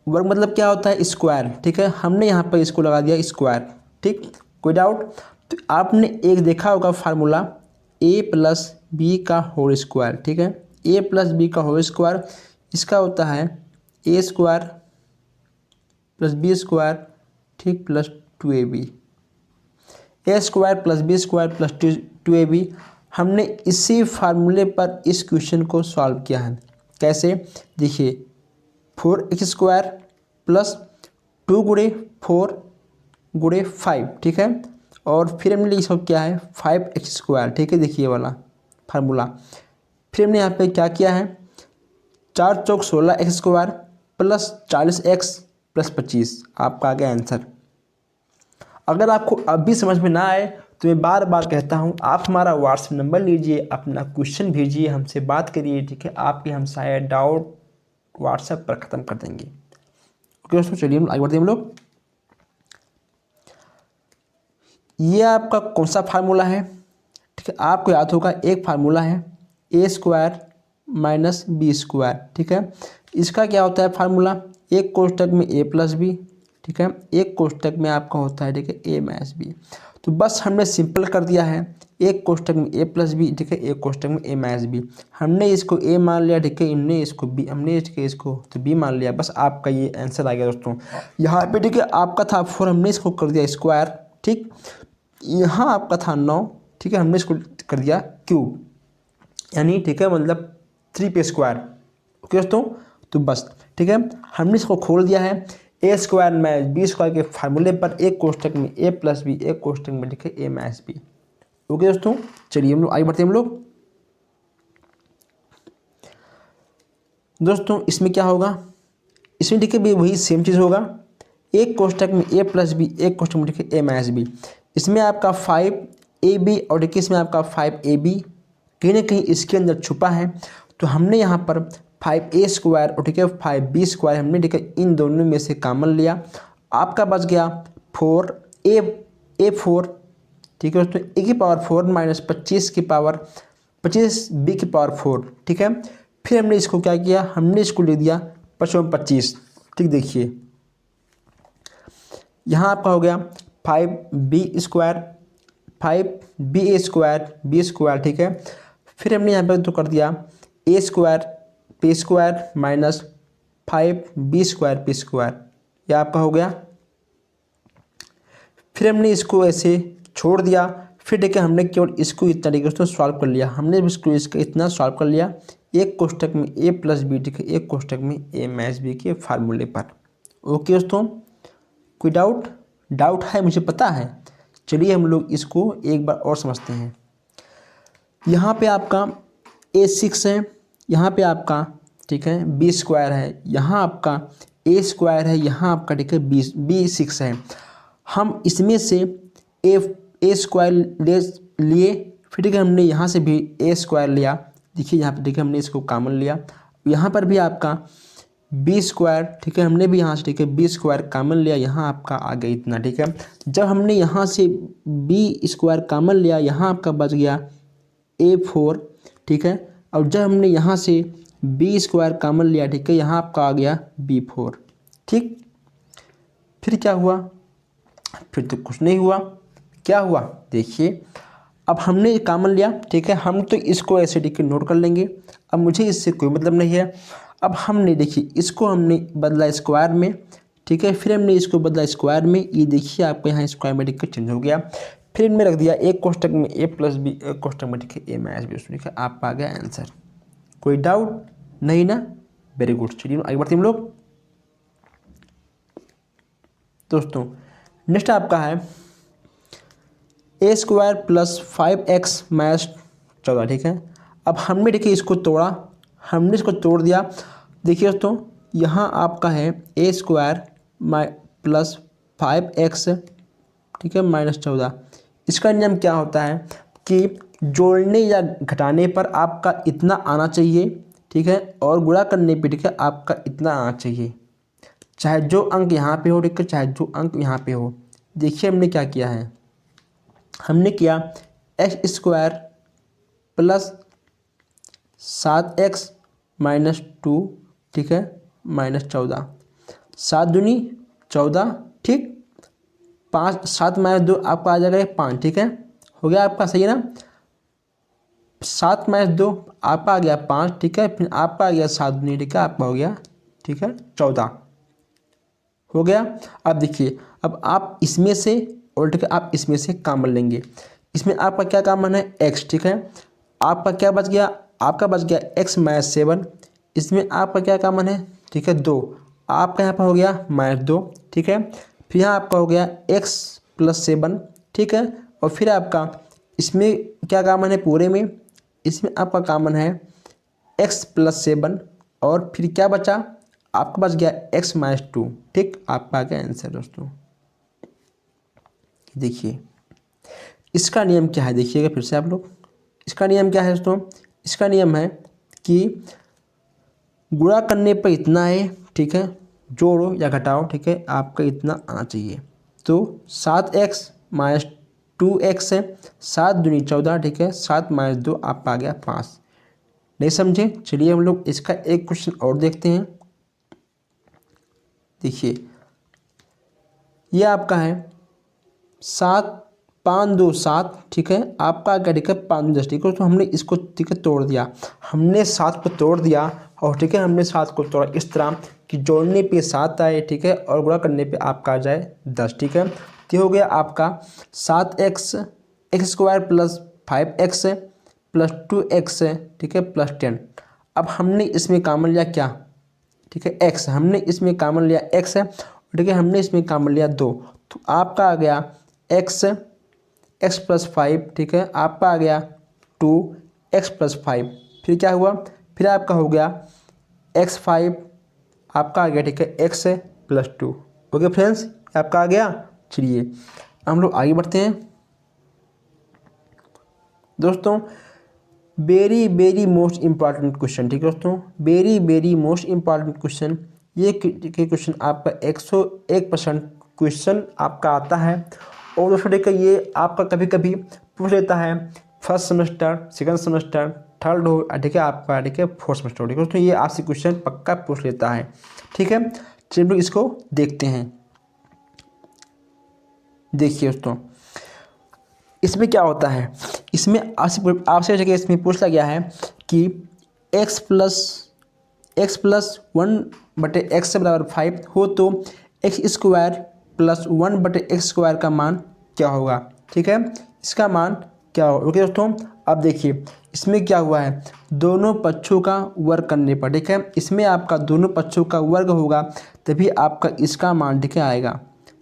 वर्ग मतलब क्या होता है स्क्वायर ठीक है, हमने यहाँ पर इसको लगा दिया स्क्वायर ठीक, कोई डाउट। तो आपने एक देखा होगा फार्मूला a प्लस बी का होल स्क्वायर ठीक है, a प्लस बी का होल स्क्वायर इसका होता है a square plus B square ठीक plus 2ab, A square plus B square plus 2ab। हमने इसी फार्मूले पर इस क्वेश्चन को सॉल्व किया है, कैसे देखिए 4x स्क्वायर प्लस 2 गुणे 4 गुणे 5 ठीक है, और फिर हमने इसको क्या है 5x स्क्वायर ठीक है, देखिए वाला फार्मूला। फिर हमने यहाँ पे क्या किया है 4 चौक 16 x square plus 40x plus 25, आपका आ गया आंसर। अगर आपको अब भी समझ में ना आए तो मैं बार बार कहता हूँ आप हमारा व्हाट्सएप नंबर लीजिए, अपना क्वेश्चन भेजिए, हमसे बात करिए ठीक है, आपके हम शायद डाउट व्हाट्सएप पर ख़त्म कर देंगे। ओके दोस्तों, चलिए हम आगे बढ़ते हैं हम लोग। ये आपका कौन सा फार्मूला है ठीक है, आपको याद होगा एक फार्मूला है ए स्क्वायर माइनस बी स्क्वायर ठीक है, इसका क्या होता है फार्मूला, एक कोष्टक में ए प्लस बी ठीक है, एक कोष्टक में आपका होता है ठीक है ए माइनस बी। तो बस हमने सिंपल कर दिया है, एक कोष्टक में ए प्लस बी ठीक है, एक कोष्टक में ए माइनस बी, हमने इसको ए मान लिया ठीक है, हमने इसको बी, हमने इसको तो बी मान लिया, बस आपका ये आंसर आ गया दोस्तों। यहाँ पे ठीक है आपका था 4, हमने इसको कर दिया स्क्वायर ठीक, यहाँ आपका था 9 ठीक है, हमने इसको कर दिया क्यूब, यानी ठीक है मतलब 3 पे स्क्वायर। ओके दोस्तों, तो बस ठीक है हमने इसको खोल दिया है ए स्क्वायर माइनस बी स्क्वायर के फार्मूले पर, एक कोष्टक में ए प्लस बी, एक कोष्टक में लिखे ए माइनस बी। ओके दोस्तों, चलिए हम लोग आगे बढ़ते हैं हम लोग। दोस्तों इसमें क्या होगा, इसमें ठीक है भी वही सेम चीज़ होगा, एक कोष्टक में ए प्लस बी, एक कोष्टक में लिखे ए माइनस बी, इसमें आपका 5ab और देखिए इसमें आपका 5ab कहीं ना कहीं इसके अंदर छुपा है, तो हमने यहाँ पर 5a स्क्वायर और ठीक है 5b स्क्वायर हमने ठीक है इन दोनों में से कॉमन लिया, आपका बच गया 4a4 ठीक है दोस्तों, a की पावर 4 माइनस 25 की पावर 25b की पावर 4 ठीक है, फिर हमने इसको क्या किया, हमने इसको ले दिया 5/25। ठीक, देखिए यहाँ आपका हो गया 5b², 5ba² b²। ठीक है, फिर हमने यहाँ पर तो कर दिया a² p² minus 5b² p², यह आपका हो गया। फिर हमने इसको ऐसे छोड़ दिया। फिर देखिए हमने केवल इसको इतना तरीके से सॉल्व कर लिया, हमने इसको इसका इतना सॉल्व कर लिया एक कोष्टक में a + b, ठीक है, एक कोष्टक में a - b के फार्मूले पर। ओके दोस्तों, कोई डाउट है, मुझे पता है। चलिए हम लोग इसको एक बार और समझते हैं। यहाँ पे आपका a6 है, यहाँ पे आपका ठीक है b² है, यहाँ आपका a² है, यहाँ आपका ठीक है b6 है। हम इसमें से a² लिए, फिर ठीक है हमने यहाँ से भी a² लिया। देखिए यहाँ पे ठीक है हमने इसको कॉमन लिया, यहाँ पर भी आपका b², ठीक है, हमने भी यहाँ से ठीक है b² कॉमन लिया, यहाँ आपका आ गया इतना। ठीक है, जब हमने यहाँ से b² कॉमन लिया, यहाँ आपका बच गया a4। ठीक है, और जब हमने यहाँ से b² कॉमन लिया, ठीक है, यहाँ आपका आ गया b4। ठीक, फिर क्या हुआ, फिर तो कुछ नहीं हुआ। क्या हुआ देखिए, अब हमने कॉमन लिया, ठीक है, हम तो इसको ऐसे ठीक है नोट कर लेंगे। अब मुझे इससे कोई मतलब नहीं है। अब हमने देखिए इसको हमने बदला स्क्वायर में, ठीक है, फिर हमने इसको बदला स्क्वायर में, ये देखिए आपको यहाँ स्क्वायर में ठीक चेंज हो गया। फिर इनमें रख दिया एक कोष्टक में a + b, एक कोष्टक में ठीक है a - b, ठीक है, आपका आ गया आंसर। कोई डाउट नहीं ना? Very good. चलिए आगे बढ़ते हम लोग। दोस्तों नेक्स्ट आपका है a² + 5x - 14। ठीक है, अब हमने देखिए इसको तोड़ा, हमने इसको तोड़ दिया। देखिए दोस्तों यहाँ आपका है a² + 5x, ठीक है, -14। इसका नियम क्या होता है कि जोड़ने या घटाने पर आपका इतना आना चाहिए, ठीक है, और गुणा करने पर ठीक है आपका इतना आना चाहिए, चाहे जो अंक यहाँ पे हो, ठीक है, चाहे जो अंक यहाँ पे हो। देखिए हमने क्या किया है, हमने किया x² + 7x - 2, ठीक है, -14। 7 दूनी 14, ठीक, 5 7 - 2 आपका आ जाएगा 5। ठीक है, हो गया आपका, सही है ना? 7 - 2 आपका आ गया 5, ठीक है, फिर आपका आ गया 7 दूनी, ठीक है, आपका हो गया ठीक है 14 हो गया। अब देखिए, अब आप इसमें से और ठीक है आप इसमें से कॉमन लेंगे। इसमें आपका क्या कॉमन है, x, ठीक है, आपका क्या बच गया, आपका बच गया x - 7। इसमें आपका क्या कॉमन है, ठीक है 2, आपका यहाँ पर हो गया -2, ठीक है, फिर यहाँ आपका हो गया x + 7, ठीक है, और फिर आपका इसमें क्या कॉमन है पूरे में, इसमें आपका कॉमन है x + 7, और फिर क्या बचा, आपका बच गया x - 2। ठीक, आपका आ गया आंसर। दोस्तों देखिए इसका नियम क्या है, देखिएगा फिर से आप लोग, इसका नियम क्या है दोस्तों, इसका नियम है कि गुणा करने पर इतना है, ठीक है, जोड़ो या घटाओ, ठीक है, आपका इतना आना चाहिए। तो 7x - 2x है, 7 दूनी 14, ठीक है, 7 - 2 आपका आ गया 5। नहीं समझे? चलिए हम लोग इसका एक क्वेश्चन और देखते हैं। देखिए ये आपका है 7 5 2 7, ठीक है, आपका क्या ठीक है 5 2 10, ठीक है, तो हमने इसको ठीक है तोड़ दिया, हमने 7 को तोड़ दिया, और ठीक है हमने 7 को तोड़ा इस तरह कि जोड़ने पे 7 आए, ठीक है, और गुणा करने पे आपका आ जाए 10। ठीक है, तो हो गया आपका 7x x² + 5x + 2x, ठीक है, +10। अब हमने इसमें कॉमन लिया क्या, ठीक है x, हमने इसमें कॉमन लिया x है, ठीक है, हमने इसमें कॉमन लिया 2, तो आपका आ गया x + 5, ठीक है, आपका आ गया 2x + 5। फिर क्या हुआ, फिर आपका हो गया x5, आपका आ गया ठीक है x + 2। ओके फ्रेंड्स, आपका आ गया। चलिए हम लोग आगे बढ़ते हैं। दोस्तों वेरी मोस्ट इम्पॉर्टेंट क्वेश्चन, ठीक है दोस्तों, वेरी मोस्ट इम्पॉर्टेंट क्वेश्चन। ये क्वेश्चन आपका 101% क्वेश्चन आपका आता है। और दोस्तों देखिए ये आपका कभी कभी पूछ लेता है first semester, second semester, third हो, ठीक है आपका, ठीक है फोर्थ सेमेस्टर, ठीक है दोस्तों। ये आपसे क्वेश्चन पक्का पूछ लेता है, ठीक है। चलिए लोग इसको देखते हैं। देखिए दोस्तों, इसमें क्या होता है, इसमें आपसे जगह इसमें पूछा गया है कि x+1/x से बराबर 5 हो तो x²+1/x² का मान क्या होगा, ठीक है। इसका मान क्या होगा, ओके दोस्तों। अब देखिए इसमें क्या हुआ है, दोनों पक्षों का वर्ग करने पर, ठीक है, इसमें आपका दोनों पक्षों का वर्ग होगा तभी आपका इसका मान, ठीक है, आएगा।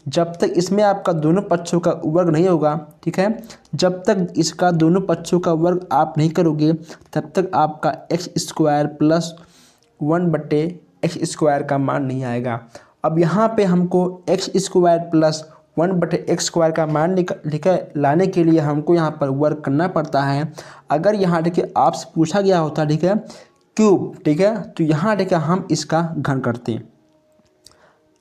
जब तक इसमें आपका दोनों पक्षों का वर्ग नहीं होगा, ठीक है, जब तक इसका दोनों पक्षों का वर्ग आप नहीं करोगे तब तक आपका x²+1/x² का मान नहीं आएगा। अब यहाँ पे हमको x²+1/x² का मान लेकर लाने के लिए हमको यहाँ पर वर्क करना पड़ता है। अगर यहाँ देखिए आपसे पूछा गया होता, ठीक है, क्यूब, ठीक है, तो यहाँ देखिए हम इसका घन करते हैं।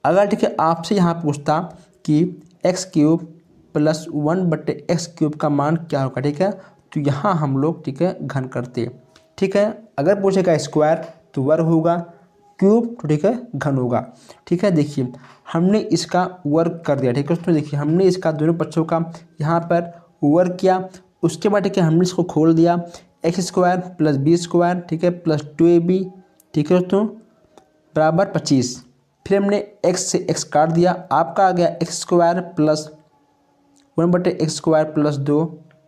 अगर ठीक है आपसे यहाँ पूछता कि x³+1/x³ का मान क्या होगा, ठीक है, तो यहाँ हम लोग, ठीक है, घन करते, ठीक है। अगर पूछेगा स्क्वायर तो वर्ग होगा, क्यूब तो ठीक है घन होगा, ठीक है। देखिए हमने इसका वर्ग कर दिया, ठीक है दोस्तों। देखिए हमने इसका दोनों पक्षों का यहाँ पर वर्ग किया, उसके बाद ठीक है हमने इसको खोल दिया, x² + b², ठीक है, +2ab, ठीक है दोस्तों, बराबर 25। फिर हमने x से x काट दिया, आपका आ गया x²+1/x² + 2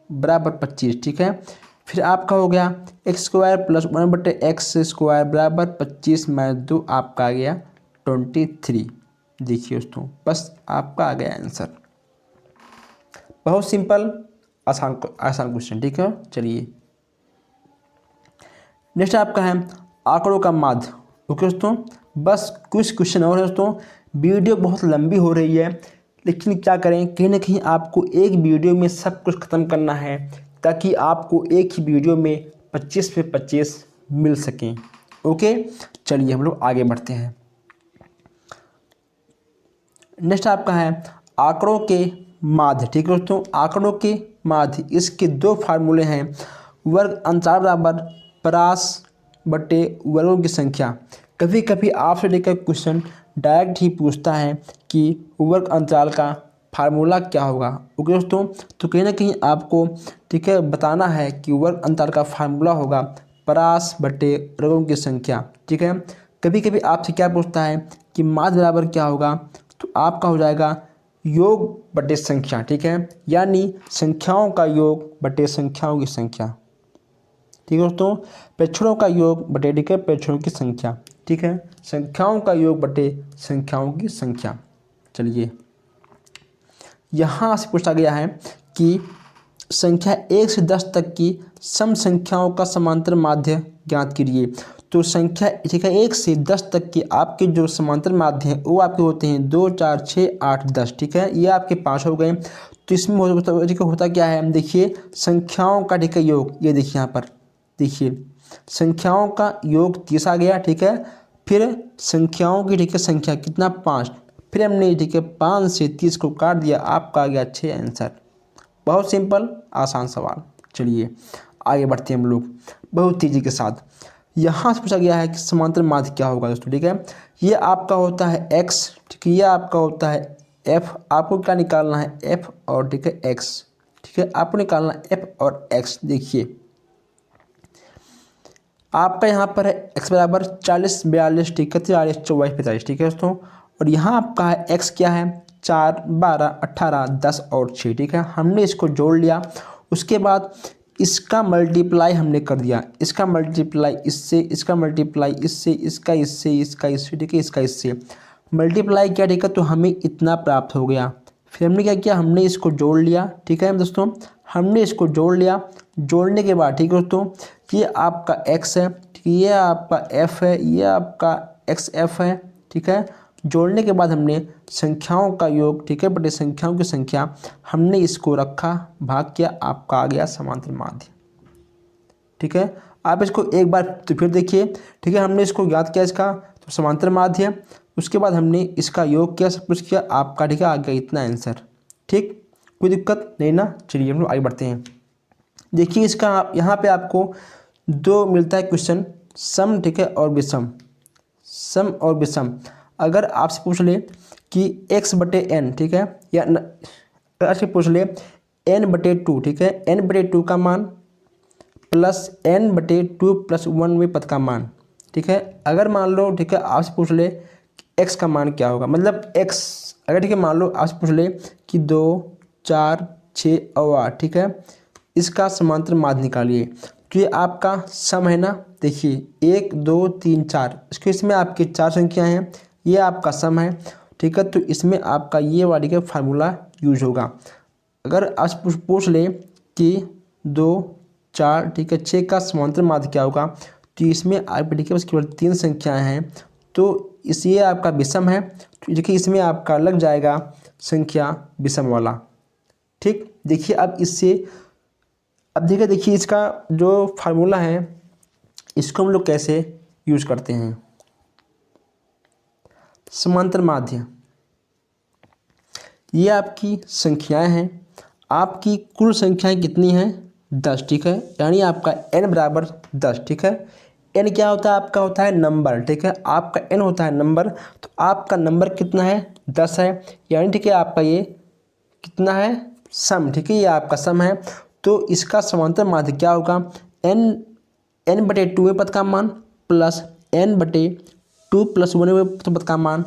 = 25, ठीक है। फिर आपका हो गया x²+1/x² = 25 - 2, आपका आ गया 23। देखिए दोस्तों बस आपका आ गया आंसर। बहुत सिंपल, आसान क्वेश्चन, ठीक है। चलिए नेक्स्ट आपका है आंकड़ों का माध्य, ओके दोस्तों। बस कुछ क्वेश्चन और है दोस्तों, वीडियो बहुत लंबी हो रही है, लेकिन क्या करें, कहीं ना कहीं आपको एक वीडियो में सब कुछ ख़त्म करना है ताकि आपको एक ही वीडियो में 25 पे 25 मिल सकें, ओके। चलिए हम लोग आगे बढ़ते हैं। नेक्स्ट आपका है आंकड़ों के माध्य, ठीक है दोस्तों। आंकड़ों के माध्य, इसके दो फार्मूले हैं, वर्ग अंतर बराबर परास बटे वर्गों की संख्या। कभी कभी आपसे लेकर क्वेश्चन डायरेक्ट ही पूछता है कि वर्ग अंतराल का फार्मूला क्या होगा, ओके दोस्तों। तो कहीं ना कहीं आपको, ठीक है, बताना है कि वर्ग अंतराल का फार्मूला होगा परास बटे वर्गों की संख्या, ठीक है। कभी कभी आपसे क्या पूछता है कि माध्य बराबर क्या होगा, तो आपका हो जाएगा योग बटे संख्या, ठीक है, यानी संख्याओं का योग बटे संख्याओं की संख्या, ठीक है दोस्तों। प्रेक्षणों का योग बटे, ठीक है, प्रेक्षणों की संख्या, ठीक है, संख्याओं का योग बटे संख्याओं की संख्या। चलिए यहाँ से पूछा गया है कि संख्या 1 से 10 तक की सम संख्याओं का समांतर माध्य ज्ञात कीजिए। तो संख्या, ठीक है, 1 से 10 तक की आपके जो समांतर माध्य हैं वो आपके होते हैं 2, 4, 6, 8, 10, ठीक है, ये आपके 5 हो गए। तो इसमें होता क्या है, देखिए संख्याओं का, ठीक है, योग, ये देखिए यहाँ पर, देखिए संख्याओं का योग 30 आ गया, ठीक है। फिर संख्याओं की, ठीक है, संख्या कितना 5, फिर हमने, ठीक है, 5 से 30 को काट दिया, आपका आ गया 6 आंसर। बहुत सिंपल, आसान सवाल। चलिए आगे बढ़ते हैं हम लोग बहुत तेज़ी के साथ। यहाँ से पूछा गया है कि समांतर माध्य क्या होगा दोस्तों, ठीक है। ये आपका होता है x, ठीक है, ये आपका होता है f। आपको क्या निकालना है, f और, ठीक है, x, ठीक है, आपको निकालना है f और x। देखिए आपका यहाँ पर है x बराबर 40, 42, ठीक है, 43, 44, 45, ठीक है दोस्तों। और यहाँ आपका है x क्या है, 4, 12, 18, 10 और 6, ठीक है। हमने इसको जोड़ लिया, उसके बाद इसका मल्टीप्लाई हमने कर दिया, इसका मल्टीप्लाई इससे, इसका मल्टीप्लाई इससे, इसका इससे, इसका इससे, ठीक है, इसका इससे मल्टीप्लाई किया, ठीक है, तो हमें इतना प्राप्त हो गया। फिर हमने क्या किया, हमने इसको जोड़ लिया, ठीक है दोस्तों, हमने इसको जोड़ लिया। जोड़ने के बाद, ठीक है दोस्तों, ये आपका x है, ठीक है, ये आपका f है, ये आपका xf है, ठीक है। जोड़ने के बाद हमने संख्याओं का योग, ठीक है, बटे संख्याओं की संख्या, हमने इसको रखा, भाग किया, आपका आ गया समांतर माध्य, ठीक है। आप इसको एक बार तो फिर देखिए, ठीक है, हमने इसको याद किया, इसका तो समांतर माध्य, उसके बाद हमने इसका योग किया, सब कुछ किया, आपका, ठीक है, आ गया इतना आंसर, ठीक, कोई दिक्कत नहीं ना। चलिए हम लोग आगे बढ़ते हैं। देखिए इसका यहाँ पे आपको दो मिलता है क्वेश्चन सम, ठीक है, और विषम, सम और विषम। अगर आपसे पूछ ले कि x/n, ठीक है, या आपसे पूछ ले n/2, ठीक है, n/2 का मान प्लस n/2 + 1वें पद का मान, ठीक है। अगर मान लो, ठीक है, आपसे पूछ ले कि x का मान क्या होगा, मतलब x, अगर ठीक है मान लो आपसे पूछ ले कि 2, 4, 6 और 8, ठीक है, इसका समांतर माध्य निकालिए। तो ये आपका सम है ना, देखिए 1, 2, 3, 4, इसके इसमें आपकी 4 संख्याएं हैं, ये आपका सम है, ठीक है। तो इसमें आपका ये वाली का फार्मूला यूज होगा। अगर आप पूछ ले कि 2, 4, ठीक है, 6 का समांतर माध्य क्या होगा, तो इसमें आप देखिए बस केवल 3 संख्याएं हैं, तो ये आपका विषम है। तो देखिए इसमें आपका लग जाएगा संख्या विषम वाला, ठीक। देखिए अब इससे, अब देखिए इसका जो फार्मूला है इसको हम लोग कैसे यूज करते हैं। समांतर माध्य, ये आपकी संख्याएं हैं, आपकी कुल संख्याएं कितनी हैं, 10, ठीक है, यानी आपका n बराबर 10, ठीक है। n क्या होता है, आपका होता है नंबर, ठीक है, आपका n होता है नंबर, तो आपका नंबर कितना है, 10 है, यानी ठीक है आपका ये कितना है, सम, ठीक है, ये आपका सम है। तो इसका समांतर माध्य क्या होगा, n/2वें पद का मान प्लस n/2 + 1वें पद का मान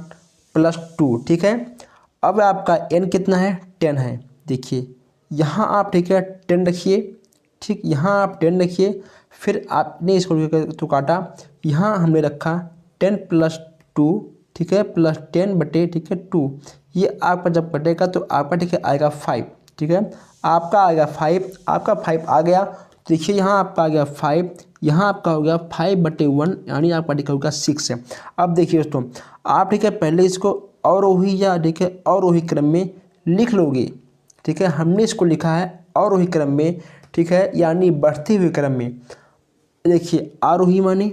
प्लस 2, ठीक है। अब आपका n कितना है, 10 है, देखिए यहाँ आप, ठीक है, 10 रखिए, ठीक, यहाँ आप 10 रखिए, फिर आपने इसको तो काटा, यहाँ हमने रखा 10 + 2, ठीक है, प्लस 10/, ठीक है, 2, ये आपका जब कटेगा तो आपका, ठीक है, आएगा 5, ठीक है, आपका आएगा 5, आपका 5 आ गया। तो देखिए यहाँ आपका आ गया 5, यहाँ आपका हो गया 5/1, यानी आपका ठीक होगा 6 है। अब देखिए दोस्तों, आप, ठीक है, पहले इसको अवरोही या, ठीक है, अवरोही क्रम में लिख लोगे, ठीक है, हमने इसको लिखा है अवरोही क्रम में, ठीक है, यानी बढ़ते हुए क्रम में। देखिए आरोही माने,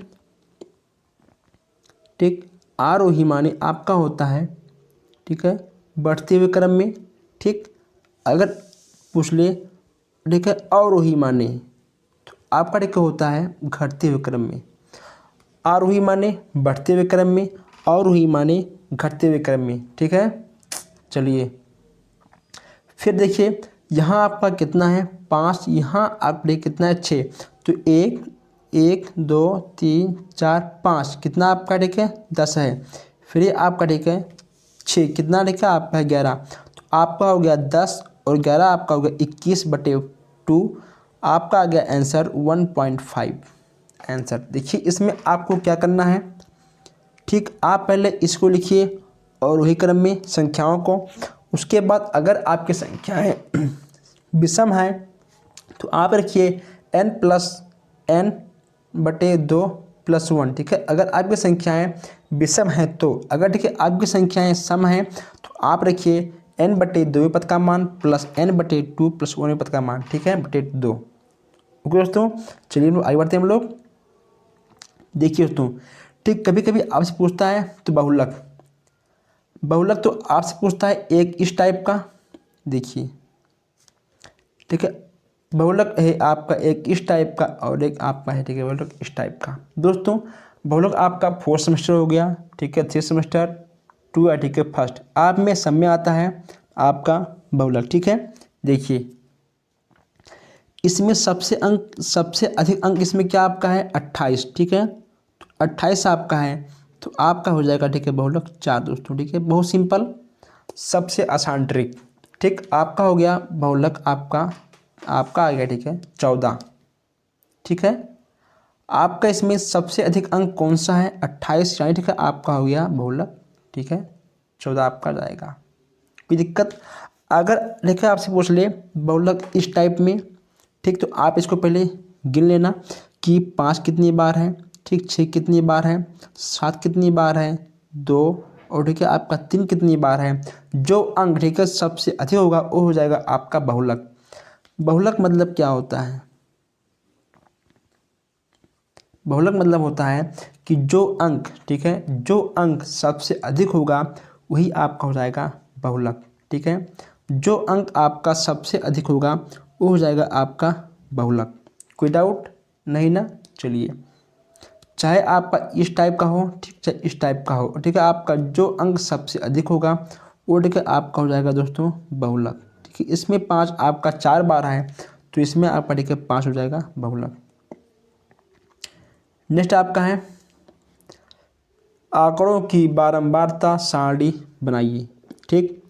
ठीक, आरोही माने आपका होता है, ठीक है, बढ़ते हुए क्रम में, ठीक। अगर पूछ ले, ठीक है, अवरोही माने, तो आपका ठीक होता है घटते हुए क्रम में। आरोही माने बढ़ते हुए क्रम में, अवरोही माने घटते हुए क्रम में, ठीक है। चलिए फिर देखिए यहाँ आपका कितना है, 5, यहाँ आपके कितना है, 6, तो 1, 1, 2, 3, 4, 5, कितना आपका, ठीक है, 10 है। फिर ये आपका, ठीक है, 6, कितना, ठीक है, आपका है 11, तो आपका हो गया 10 और 11 आपका हो गया 21/2, आपका आ गया आंसर 1.5 आंसर। देखिए इसमें आपको क्या करना है, ठीक, आप पहले इसको लिखिए और वही क्रम में संख्याओं को, उसके बाद अगर आपकी संख्याएं विषम है तो आप रखिए n+n/2 + 1, ठीक है। अगर आपकी संख्याएं विषम हैं तो, अगर ठीक है आपकी संख्याएं सम हैं तो आप रखिए n/2 पद का मान प्लस n/2 + 1 पद का मान, ठीक है, बटे 2। ओके दोस्तों, चलिए हम लोग आगे बढ़ते हैं। हम लोग देखिए दोस्तों, ठीक, कभी कभी आपसे पूछता है तो बहुलक, बहुलक तो आपसे पूछता है एक इस टाइप का, देखिए, ठीक है, बहुलक है आपका एक इस टाइप का और एक आपका है, ठीक है, बहुलक इस टाइप का। दोस्तों बहुलक आपका 4th सेमेस्टर हो गया, ठीक है, 3rd सेमेस्टर 2 है, ठीक है, 1st आप में सब में आता है आपका बहुलक, ठीक है। देखिए इसमें सबसे अधिक अंक इसमें क्या आपका है, 28, ठीक है, 28 आपका है, तो आपका हो जाएगा, ठीक है, बहुलक 4 दोस्तों, ठीक है, बहुत सिंपल, सबसे आसान ट्रिक, ठीक। आपका हो गया बहुलक, आपका आ गया, ठीक है, 14, ठीक है। आपका इसमें सबसे अधिक अंक कौन सा है, 28, यानी ठीक है आपका हो गया बहुलक, ठीक है, 14 आपका जाएगा। कोई दिक्कत, अगर देखिए आपसे पूछ ले बहुलक इस टाइप में, ठीक, तो आप इसको पहले गिन लेना कि 5 कितनी बार है, ठीक, 6 कितनी बार है, 7 कितनी बार है, 2, और ठीक है आपका 3 कितनी बार है। जो अंक, ठीक है, सबसे अधिक होगा वो हो जाएगा आपका बहुलक। बहुलक मतलब क्या होता है, बहुलक मतलब होता है कि जो अंक, ठीक है, जो अंक सबसे अधिक होगा वही आपका हो जाएगा बहुलक, ठीक है। जो अंक आपका सबसे अधिक होगा वो हो जाएगा आपका बहुलक। कोई डाउट नहीं ना, चलिए, चाहे आपका इस टाइप का हो, ठीक, चाहे इस टाइप का हो, ठीक है, आपका जो अंक सबसे अधिक होगा वो ठीक है आपका हो जाएगा दोस्तों बहुलक। ठीक है, इसमें 5 आपका 4 बार है तो इसमें आपका ठीक है 5 हो जाएगा बहुलक। नेक्स्ट आपका है आंकड़ों की बारंबारता सारणी बनाइए। ठीक,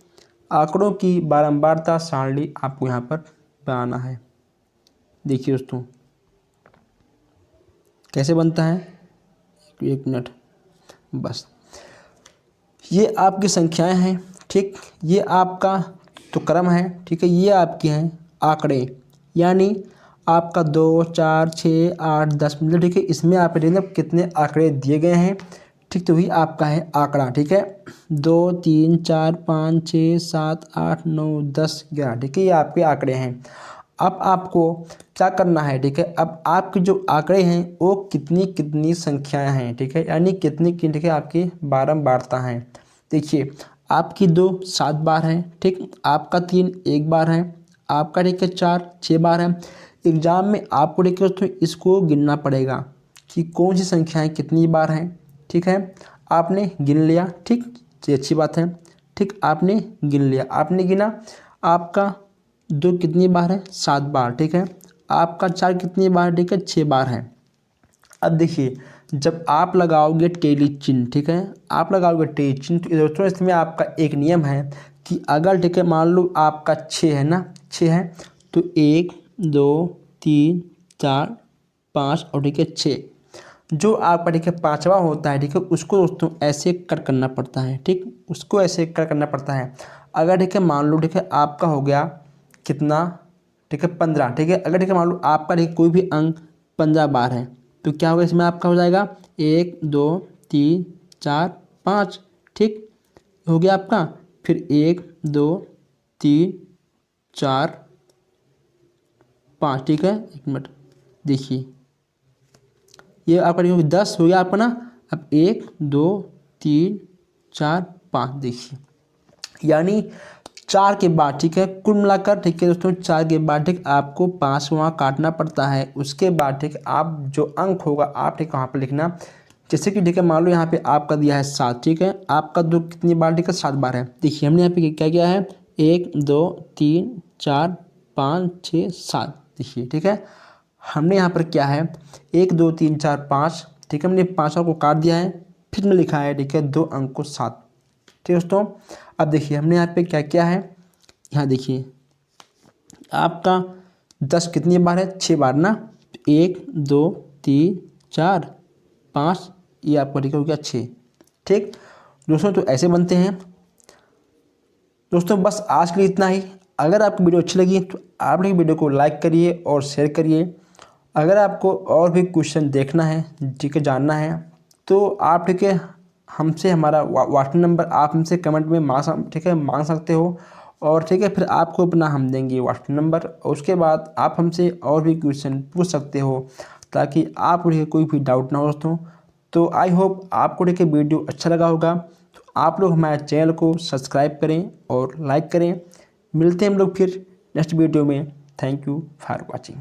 आंकड़ों की बारंबारता सारणी आपको यहाँ पर बनाना है। देखिए दोस्तों कैसे बनता है, एक मिनट बस। ये आपकी संख्याएं हैं, ठीक, ये आपका तो क्रम है, ठीक है, ये आपके हैं आंकड़े, यानी आपका 2 4 6 8 10 मतलब ठीक है, इसमें आप मतलब कितने आंकड़े दिए गए हैं, ठीक, तो वही आपका है आंकड़ा। ठीक है, 2 3 4 5 6 7 8 9 10 11, ठीक है, ये आपके आंकड़े हैं। अब आपको क्या करना है, ठीक है, अब आपके जो आंकड़े हैं वो कितनी कितनी संख्याएं हैं, ठीक है, यानी कितनी की ठीक है आपकी बारंबारता हैं। देखिए आपकी 2 7 बार है, ठीक, आपका 3 1 बार है, आपका ठीक है 4 6 बार है। एग्जाम में आपको ठीक है दोस्तों इसको गिनना पड़ेगा कि कौन सी संख्याएं कितनी बार हैं। ठीक है, आपने गिन लिया, ठीक, ये अच्छी बात है, ठीक, आपने गिन लिया, आपने गिना, आपका 2 कितनी बार है 7 बार, ठीक है, आपका 4 कितनी बार, ठीक है 6 बार है। अब देखिए जब आप लगाओगे टेली चिन्ह, ठीक है, आप लगाओगे टेली चिन्ह तो दोस्तों इसमें आपका एक नियम है कि अगर ठीक है मान लो आपका 6 है ना, 6 है तो 1 2 3 4 5 और ठीक है 6, जो आपका ठीक है 5वां होता है, ठीक है, उसको दोस्तों ऐसे कट करना पड़ता है। ठीक, उसको ऐसे कट करना पड़ता है। अगर ठीक है मान लो ठीक है आपका हो गया कितना, ठीक है 15, ठीक है, अगर ठीक है मान लो आपका ठीक कोई भी अंक 15 बार है तो क्या होगा, इसमें आपका हो जाएगा 1 2 3 4 5, ठीक, हो गया आपका, फिर 1 2 3 4 5, ठीक है, एक मिनट देखिए ये आपका ठीक 10 हो गया आपका ना। अब 1 2 3 4 5 देखिए, यानी 4 के बाद, ठीक है, कुल मिलाकर ठीक है दोस्तों 4 के बाद ठीक आपको 5 वहाँ काटना पड़ता है। उसके बाद ठीक आप जो अंक होगा आप ठीक वहाँ पर लिखना। जैसे कि ठीक है मान लो यहाँ पे आपका दिया है 7, ठीक है, आपका 2 कितनी बार, ठीक है 7 बार है। देखिए हमने यहाँ पे क्या किया है 1 2 3 4 5 6 7, देखिए, ठीक है, हमने यहाँ पर क्या है 1 2 3 4 5, ठीक है, हमने 5 को काट दिया है, फिर में लिखा है ठीक है 2 अंक को 7। ठीक दोस्तों, अब देखिए हमने यहाँ पे क्या किया है, यहाँ देखिए आपका 10 कितनी बार है 6 बार ना, 1 2 3 4 5, ये आपका ठीक हो गया 6। ठीक दोस्तों, तो ऐसे बनते हैं दोस्तों। बस आज के लिए इतना ही। अगर आपको वीडियो अच्छी लगी तो आप लोग वीडियो को लाइक करिए और शेयर करिए। अगर आपको और भी क्वेश्चन देखना है, ठीक है, जानना है, तो आप ठीक है हमसे हमारा व्हाट्सएप नंबर आप हमसे कमेंट में मांग सकते हो, और ठीक है फिर आपको अपना हम देंगे व्हाट्सएप नंबर। उसके बाद आप हमसे और भी क्वेश्चन पूछ सकते हो ताकि आप कोई भी डाउट ना हो दोस्तों। तो आई होप आपको ठीक है वीडियो अच्छा लगा होगा। तो आप लोग हमारे चैनल को सब्सक्राइब करें और लाइक करें। मिलते हैं हम लोग फिर नेक्स्ट वीडियो में। Thank you for watching.